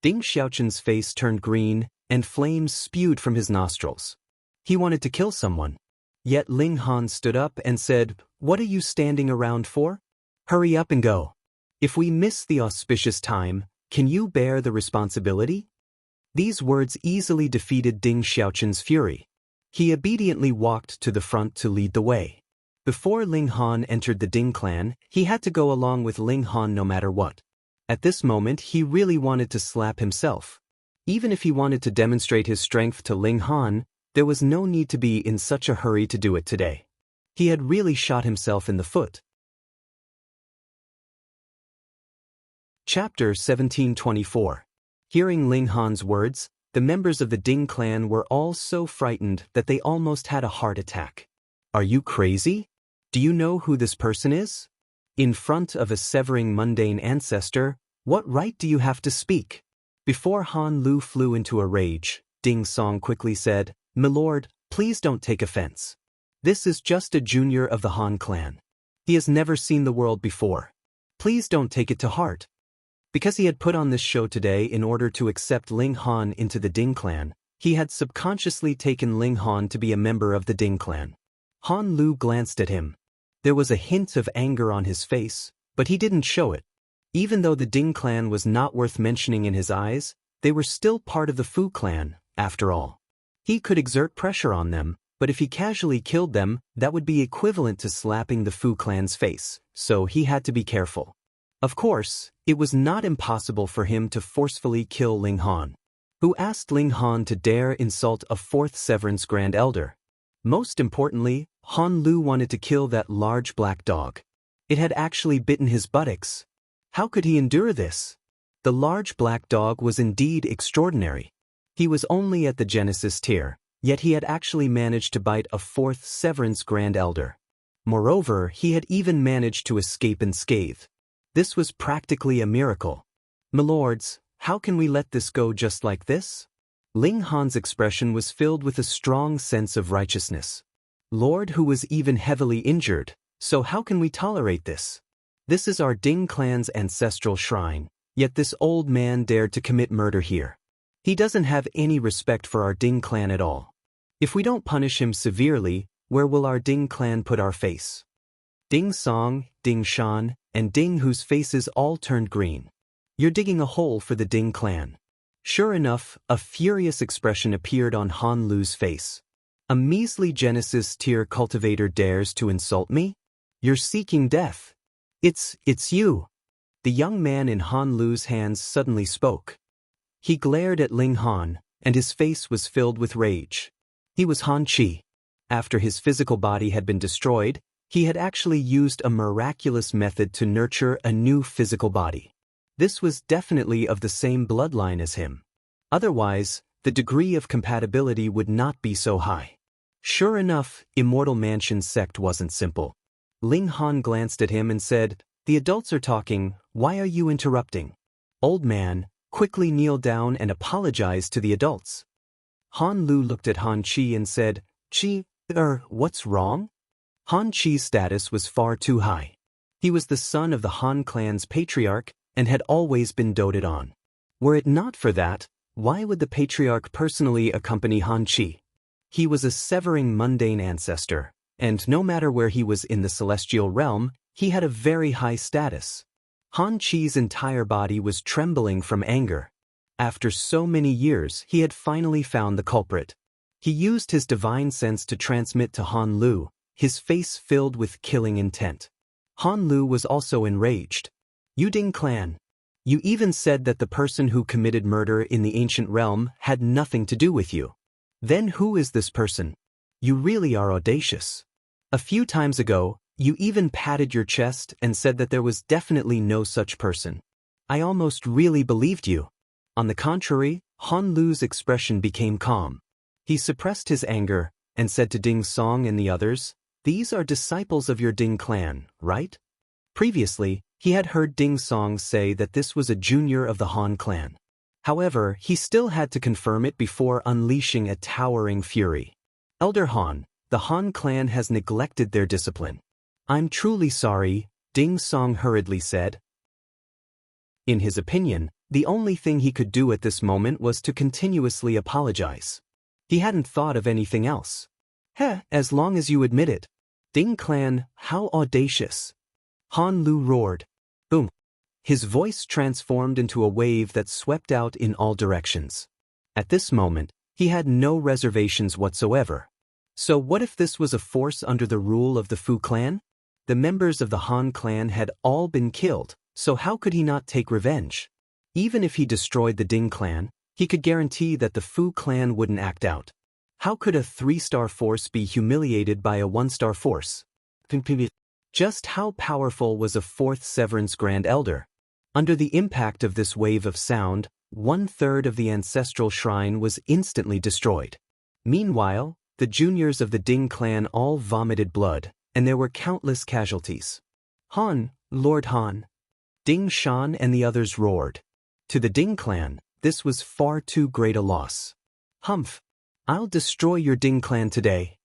Ding Xiaochen's face turned green, and flames spewed from his nostrils. He wanted to kill someone. Yet Ling Han stood up and said, What are you standing around for? Hurry up and go. If we miss the auspicious time, can you bear the responsibility? These words easily defeated Ding Xiaochen's fury. He obediently walked to the front to lead the way. Before Ling Han entered the Ding clan, he had to go along with Ling Han no matter what. At this moment, he really wanted to slap himself. Even if he wanted to demonstrate his strength to Ling Han, there was no need to be in such a hurry to do it today. He had really shot himself in the foot. Chapter 1724. Hearing Ling Han's words, the members of the Ding clan were all so frightened that they almost had a heart attack. Are you crazy? Do you know who this person is? In front of a severing mundane ancestor, what right do you have to speak? Before Han Lu flew into a rage, Ding Song quickly said, Milord, please don't take offense. This is just a junior of the Han clan. He has never seen the world before. Please don't take it to heart. Because he had put on this show today in order to accept Ling Han into the Ding clan, he had subconsciously taken Ling Han to be a member of the Ding clan. Han Lu glanced at him. There was a hint of anger on his face, but he didn't show it. Even though the Ding clan was not worth mentioning in his eyes, they were still part of the Fu clan, after all. He could exert pressure on them, but if he casually killed them, that would be equivalent to slapping the Fu clan's face, so he had to be careful. Of course, it was not impossible for him to forcefully kill Ling Han. Who asked Ling Han to dare insult a fourth Severance Grand Elder? Most importantly, Han Lu wanted to kill that large black dog. It had actually bitten his buttocks. How could he endure this? The large black dog was indeed extraordinary. He was only at the Genesis tier, yet he had actually managed to bite a fourth Severance Grand Elder. Moreover, he had even managed to escape unscathed. This was practically a miracle. Milords, how can we let this go just like this? Ling Han's expression was filled with a strong sense of righteousness. Lord who was even heavily injured, so how can we tolerate this? This is our Ding clan's ancestral shrine, yet this old man dared to commit murder here. He doesn't have any respect for our Ding clan at all. If we don't punish him severely, where will our Ding clan put our face? Ding Song, Ding Shan, and Ding whose faces all turned green. You're digging a hole for the Ding clan. Sure enough, a furious expression appeared on Han Lu's face. A measly Genesis tier cultivator dares to insult me? You're seeking death. It's you. The young man in Han Lu's hands suddenly spoke. He glared at Ling Han, and his face was filled with rage. He was Han Chi. After his physical body had been destroyed, he had actually used a miraculous method to nurture a new physical body. This was definitely of the same bloodline as him. Otherwise, the degree of compatibility would not be so high. Sure enough, Immortal Mansion's sect wasn't simple. Ling Han glanced at him and said, "The adults are talking, why are you interrupting?" Old man, quickly kneel down and apologize to the adults. Han Lu looked at Han Chi and said, "Chi, what's wrong?" Han Chi's status was far too high. He was the son of the Han clan's patriarch and had always been doted on. Were it not for that, why would the patriarch personally accompany Han Chi? He was a severing mundane ancestor, and no matter where he was in the celestial realm, he had a very high status. Han Chi's entire body was trembling from anger. After so many years, he had finally found the culprit. He used his divine sense to transmit to Han Lu, his face filled with killing intent. Han Lu was also enraged. "You Ding clan. You even said that the person who committed murder in the ancient realm had nothing to do with you. Then who is this person? You really are audacious. A few times ago, you even patted your chest and said that there was definitely no such person. I almost really believed you." On the contrary, Han Lu's expression became calm. He suppressed his anger and said to Ding Song and the others, "These are disciples of your Ding clan, right?" Previously, he had heard Ding Song say that this was a junior of the Han clan. However, he still had to confirm it before unleashing a towering fury. "Elder Han, the Han clan has neglected their discipline. I'm truly sorry," Ding Song hurriedly said. In his opinion, the only thing he could do at this moment was to continuously apologize. He hadn't thought of anything else. As long as you admit it. Ding clan, how audacious." Han Lu roared. Boom. His voice transformed into a wave that swept out in all directions. At this moment, he had no reservations whatsoever. So what if this was a force under the rule of the Fu clan? The members of the Han clan had all been killed, so how could he not take revenge? Even if he destroyed the Ding clan, he could guarantee that the Fu clan wouldn't act out. How could a 3-star force be humiliated by a 1-star force? Just how powerful was a 4th Severance Grand Elder? Under the impact of this wave of sound, 1/3 of the ancestral shrine was instantly destroyed. Meanwhile, the juniors of the Ding clan all vomited blood, and there were countless casualties. "Han, Lord Han!" Ding Shan and the others roared. To the Ding clan, this was far too great a loss. "Humph! I'll destroy your Ding clan today,"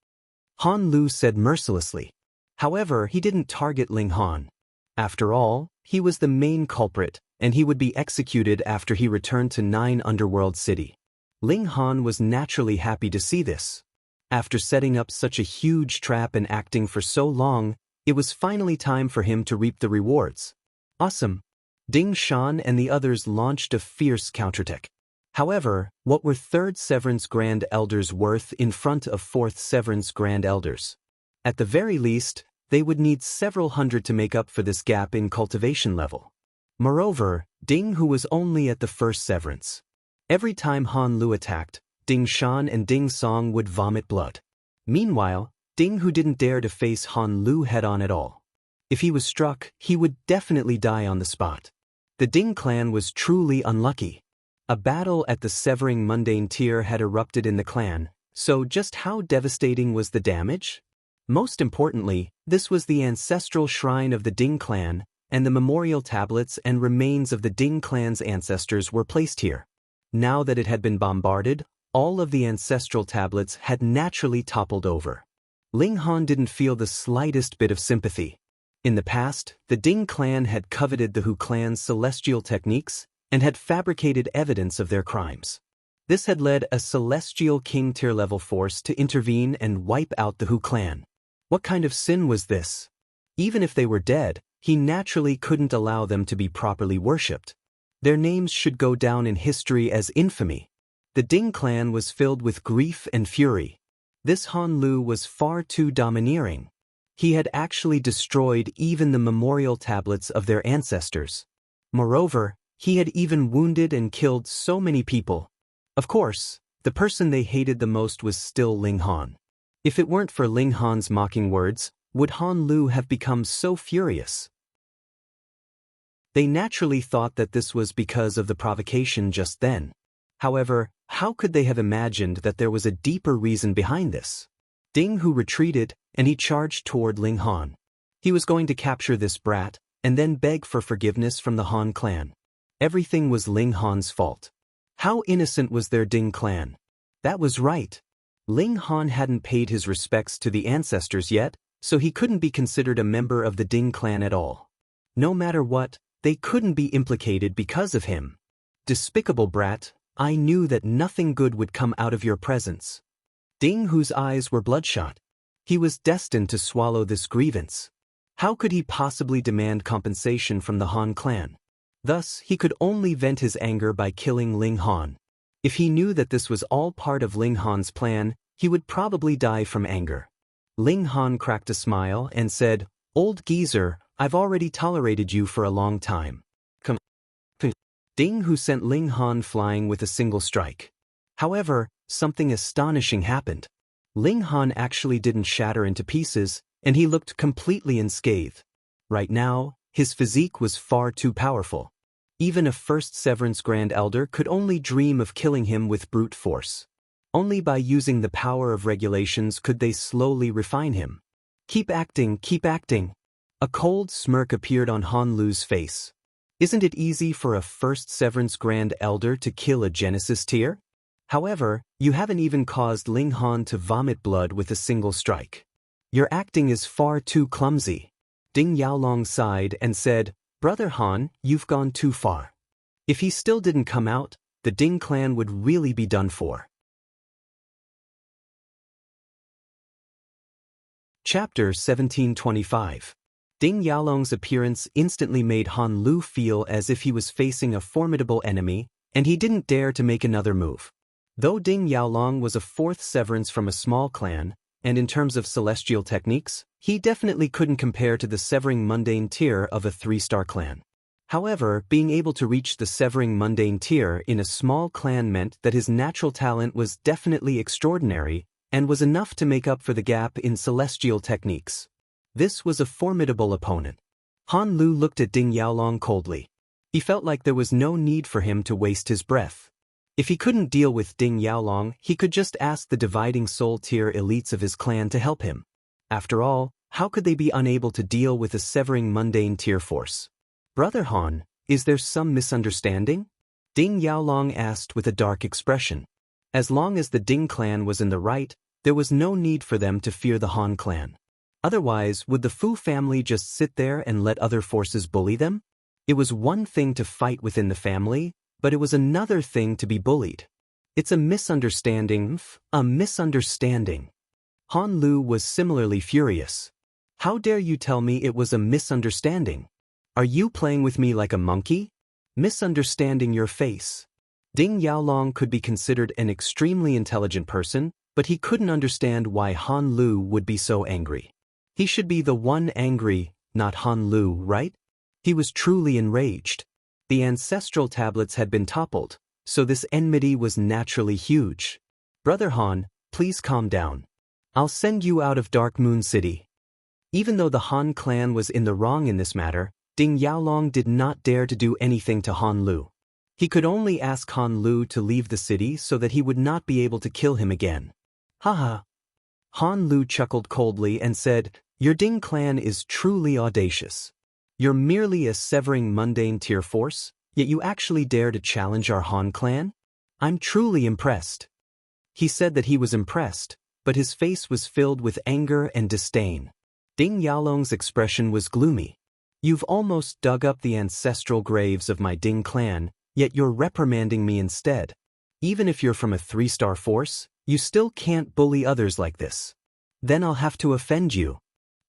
Han Lu said mercilessly. However, he didn't target Ling Han. After all, he was the main culprit, and he would be executed after he returned to 9 Underworld City. Ling Han was naturally happy to see this. After setting up such a huge trap and acting for so long, it was finally time for him to reap the rewards. Awesome! Ding Shan and the others launched a fierce counterattack. However, what were 3rd Severance Grand Elders worth in front of 4th Severance Grand Elders? At the very least, they would need several hundred to make up for this gap in cultivation level. Moreover, Ding Hu was only at the 1st Severance. Every time Han Lu attacked, Ding Shan and Ding Song would vomit blood. Meanwhile, Ding Hu didn't dare to face Han Lu head-on at all. If he was struck, he would definitely die on the spot. The Ding clan was truly unlucky. A battle at the Severing Mundane tier had erupted in the clan, so just how devastating was the damage? Most importantly, this was the ancestral shrine of the Ding clan, and the memorial tablets and remains of the Ding clan's ancestors were placed here. Now that it had been bombarded, all of the ancestral tablets had naturally toppled over. Ling Han didn't feel the slightest bit of sympathy. In the past, the Ding clan had coveted the Hu clan's celestial techniques and had fabricated evidence of their crimes. This had led a celestial king tier level force to intervene and wipe out the Hu clan. What kind of sin was this? Even if they were dead, he naturally couldn't allow them to be properly worshipped. Their names should go down in history as infamy. The Ding clan was filled with grief and fury. This Han Lu was far too domineering. He had actually destroyed even the memorial tablets of their ancestors. Moreover, he had even wounded and killed so many people. Of course, the person they hated the most was still Ling Han. If it weren't for Ling Han's mocking words, would Han Lu have become so furious? They naturally thought that this was because of the provocation just then. However, how could they have imagined that there was a deeper reason behind this? Ding Hu retreated, and he charged toward Ling Han. He was going to capture this brat, and then beg for forgiveness from the Han clan. Everything was Ling Han's fault. How innocent was their Ding clan? That was right. Ling Han hadn't paid his respects to the ancestors yet, so he couldn't be considered a member of the Ding clan at all. No matter what, they couldn't be implicated because of him. Despicable brat, I knew that nothing good would come out of your presence. Ding Hu's eyes were bloodshot. He was destined to swallow this grievance. How could he possibly demand compensation from the Han clan? Thus, he could only vent his anger by killing Ling Han. If he knew that this was all part of Ling Han's plan, he would probably die from anger. Ling Han cracked a smile and said, "Old geezer, I've already tolerated you for a long time. Come." Ding Hu sent Ling Han flying with a single strike. However, something astonishing happened. Ling Han actually didn't shatter into pieces, and he looked completely unscathed. Right now, his physique was far too powerful. Even a first Severance Grand Elder could only dream of killing him with brute force. Only by using the power of regulations could they slowly refine him. Keep acting, keep acting." A cold smirk appeared on Han Lu's face. Isn't it easy for a first Severance Grand Elder to kill a Genesis tier? However, you haven't even caused Ling Han to vomit blood with a single strike. Your acting is far too clumsy. Ding Yaolong sighed and said, "Brother Han, you've gone too far." If he still didn't come out, the Ding clan would really be done for. Chapter 1725. Ding Yaolong's appearance instantly made Han Lu feel as if he was facing a formidable enemy, and he didn't dare to make another move. Though Ding Yaolong was a fourth severance from a small clan, and in terms of celestial techniques, he definitely couldn't compare to the severing mundane tier of a 3-star clan. However, being able to reach the severing mundane tier in a small clan meant that his natural talent was definitely extraordinary and was enough to make up for the gap in celestial techniques. This was a formidable opponent. Han Lu looked at Ding Yaolong coldly. He felt like there was no need for him to waste his breath. If he couldn't deal with Ding Yaolong, he could just ask the dividing soul tier elites of his clan to help him. After all, how could they be unable to deal with a severing mundane tier force? "Brother Han, is there some misunderstanding?" Ding Yaolong asked with a dark expression. As long as the Ding clan was in the right, there was no need for them to fear the Han clan. Otherwise, would the Fu family just sit there and let other forces bully them? It was one thing to fight within the family, but it was another thing to be bullied. It's a misunderstanding, a misunderstanding. Han Lu was similarly furious. How dare you tell me it was a misunderstanding? Are you playing with me like a monkey? Misunderstanding your face. Ding Yaolong could be considered an extremely intelligent person, but he couldn't understand why Han Lu would be so angry. He should be the one angry, not Han Lu, right? He was truly enraged. The ancestral tablets had been toppled, so this enmity was naturally huge. "Brother Han, please calm down. I'll send you out of Dark Moon City." Even though the Han clan was in the wrong in this matter, Ding Yaolong did not dare to do anything to Han Lu. He could only ask Han Lu to leave the city so that he would not be able to kill him again. Haha. Han Lu chuckled coldly and said, "Your Ding clan is truly audacious. You're merely a severing mundane tier force, yet you actually dare to challenge our Han clan? I'm truly impressed." He said that he was impressed, but his face was filled with anger and disdain. Ding Yaolong's expression was gloomy. "You've almost dug up the ancestral graves of my Ding clan, yet you're reprimanding me instead. Even if you're from a 3-star force, you still can't bully others like this. Then I'll have to offend you."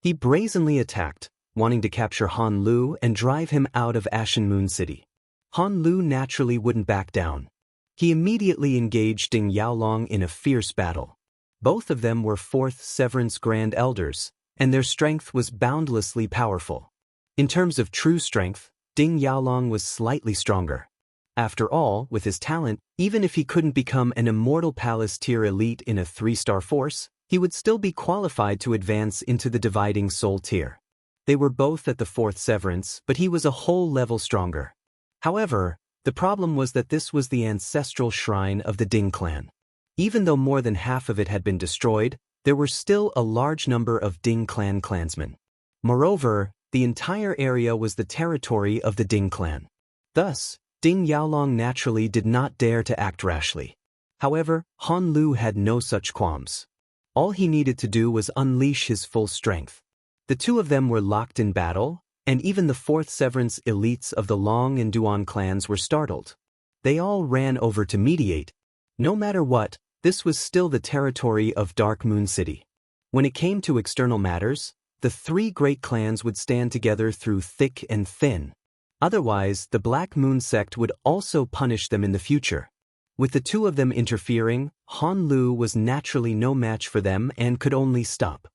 He brazenly attacked, wanting to capture Han Lu and drive him out of Ashen Moon City. Han Lu naturally wouldn't back down. He immediately engaged Ding Yaolong in a fierce battle. Both of them were 4th Severance Grand Elders, and their strength was boundlessly powerful. In terms of true strength, Ding Yaolong was slightly stronger. After all, with his talent, even if he couldn't become an Immortal Palace tier elite in a 3-star force, he would still be qualified to advance into the dividing soul tier. They were both at the 4th severance, but he was a whole level stronger. However, the problem was that this was the ancestral shrine of the Ding clan. Even though more than half of it had been destroyed, there were still a large number of Ding clan clansmen. Moreover, the entire area was the territory of the Ding clan. Thus, Ding Yaolong naturally did not dare to act rashly. However, Han Lu had no such qualms. All he needed to do was unleash his full strength. The two of them were locked in battle, and even the 4th severance elites of the Long and Duan clans were startled. They all ran over to mediate. No matter what, this was still the territory of Dark Moon City. When it came to external matters, the 3 great clans would stand together through thick and thin. Otherwise, the Black Moon sect would also punish them in the future. With the two of them interfering, Han Lu was naturally no match for them and could only stop.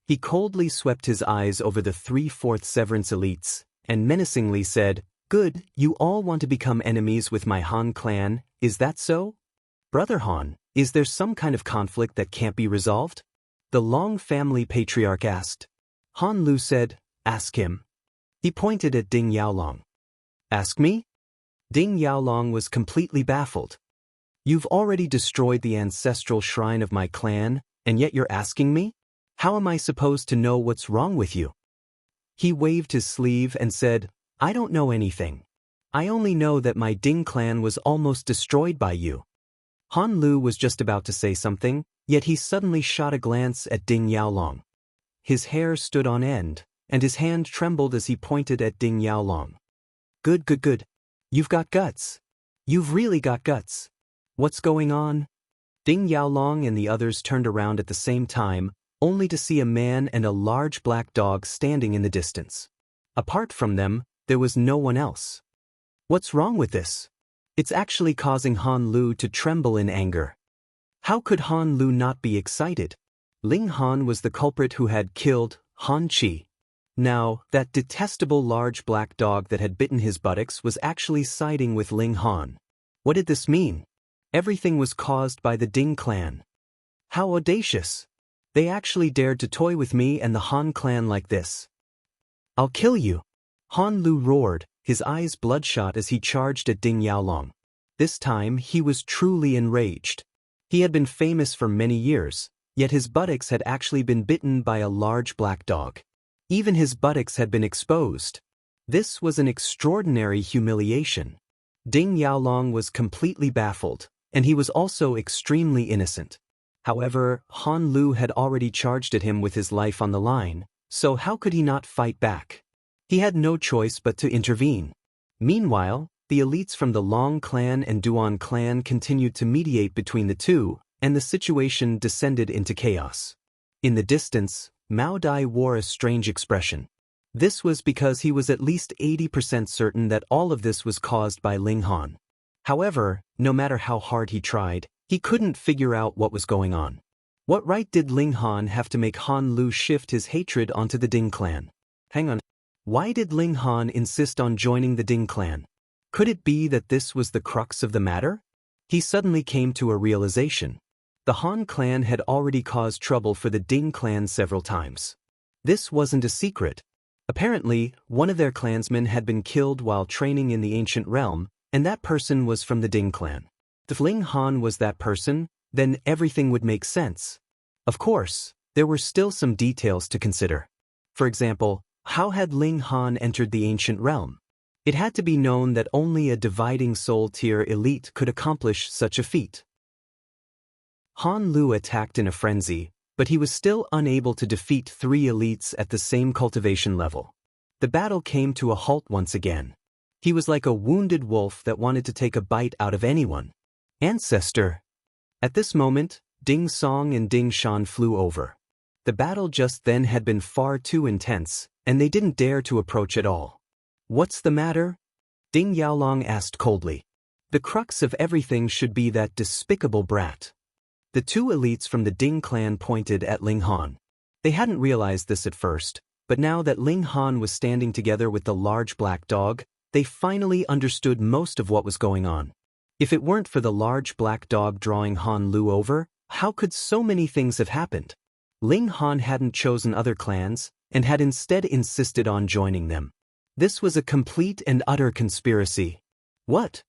He coldly swept his eyes over the 3 4th severance elites, and menacingly said, "Good, you all want to become enemies with my Han clan, is that so? Brother Han, is there some kind of conflict that can't be resolved?" The Long family patriarch asked. Han Lu said, "Ask him." He pointed at Ding Yaolong. "Ask me?" Ding Yaolong was completely baffled. "You've already destroyed the ancestral shrine of my clan, and yet you're asking me? How am I supposed to know what's wrong with you?" He waved his sleeve and said, "I don't know anything. I only know that my Ding clan was almost destroyed by you." Han Lu was just about to say something, yet he suddenly shot a glance at Ding Yaolong. His hair stood on end, and his hand trembled as he pointed at Ding Yaolong. Good. You've got guts. You've really got guts. What's going on?" Ding Yaolong and the others turned around at the same time, only to see a man and a large black dog standing in the distance. Apart from them, there was no one else. What's wrong with this? It's actually causing Han Lu to tremble in anger. How could Han Lu not be excited? Ling Han was the culprit who had killed Han Chi. Now, that detestable large black dog that had bitten his buttocks was actually siding with Ling Han. What did this mean? Everything was caused by the Ding clan. How audacious! They actually dared to toy with me and the Han clan like this. "I'll kill you!" Han Lu roared, his eyes bloodshot as he charged at Ding Yaolong. This time, he was truly enraged. He had been famous for many years, yet his buttocks had actually been bitten by a large black dog. Even his buttocks had been exposed. This was an extraordinary humiliation. Ding Yaolong was completely baffled, and he was also extremely innocent. However, Han Lu had already charged at him with his life on the line, so how could he not fight back? He had no choice but to intervene. Meanwhile, the elites from the Long clan and Duan clan continued to mediate between the two, and the situation descended into chaos. In the distance, Mao Dai wore a strange expression. This was because he was at least 80% certain that all of this was caused by Ling Han. However, no matter how hard he tried, he couldn't figure out what was going on. What right did Ling Han have to make Han Lu shift his hatred onto the Ding clan? Hang on. Why did Ling Han insist on joining the Ding clan? Could it be that this was the crux of the matter? He suddenly came to a realization. The Han clan had already caused trouble for the Ding clan several times. This wasn't a secret. Apparently, one of their clansmen had been killed while training in the ancient realm, and that person was from the Ding clan. If Ling Han was that person, then everything would make sense. Of course, there were still some details to consider. For example, how had Ling Han entered the ancient realm? It had to be known that only a dividing soul tier elite could accomplish such a feat. Han Lu attacked in a frenzy, but he was still unable to defeat 3 elites at the same cultivation level. The battle came to a halt once again. He was like a wounded wolf that wanted to take a bite out of anyone. Ancestor! At this moment, Ding Song and Ding Shan flew over. The battle just then had been far too intense, and they didn't dare to approach at all. "What's the matter?" Ding Yaolong asked coldly. The crux of everything should be that despicable brat. The 2 elites from the Ding clan pointed at Ling Han. They hadn't realized this at first, but now that Ling Han was standing together with the large black dog, they finally understood most of what was going on. If it weren't for the large black dog drawing Han Lu over, How could so many things have happened? Ling Han hadn't chosen other clans, and had instead insisted on joining them. This was a complete and utter conspiracy. What?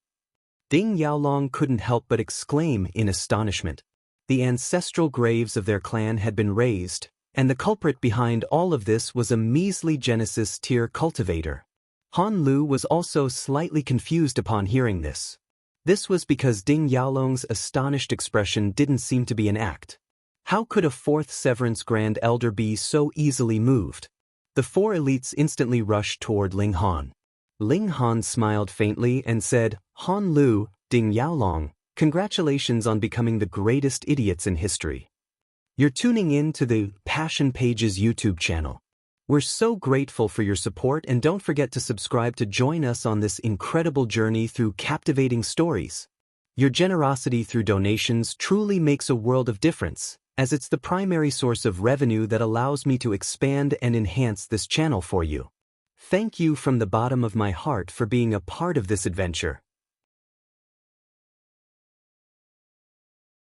Ding Yaolong couldn't help but exclaim in astonishment. The ancestral graves of their clan had been razed, and the culprit behind all of this was a measly Genesis tier cultivator. Han Lu was also slightly confused upon hearing this. This was because Ding Yaolong's astonished expression didn't seem to be an act. How could a fourth Severance Grand Elder be so easily moved? The four elites instantly rushed toward Ling Han. Ling Han smiled faintly and said, "Han Lu, Ding Yaolong, congratulations on becoming the greatest idiots in history. You're tuning in to the Passion Pages YouTube channel. We're so grateful for your support, and don't forget to subscribe to join us on this incredible journey through captivating stories. Your generosity through donations truly makes a world of difference, as it's the primary source of revenue that allows me to expand and enhance this channel for you. Thank you from the bottom of my heart for being a part of this adventure.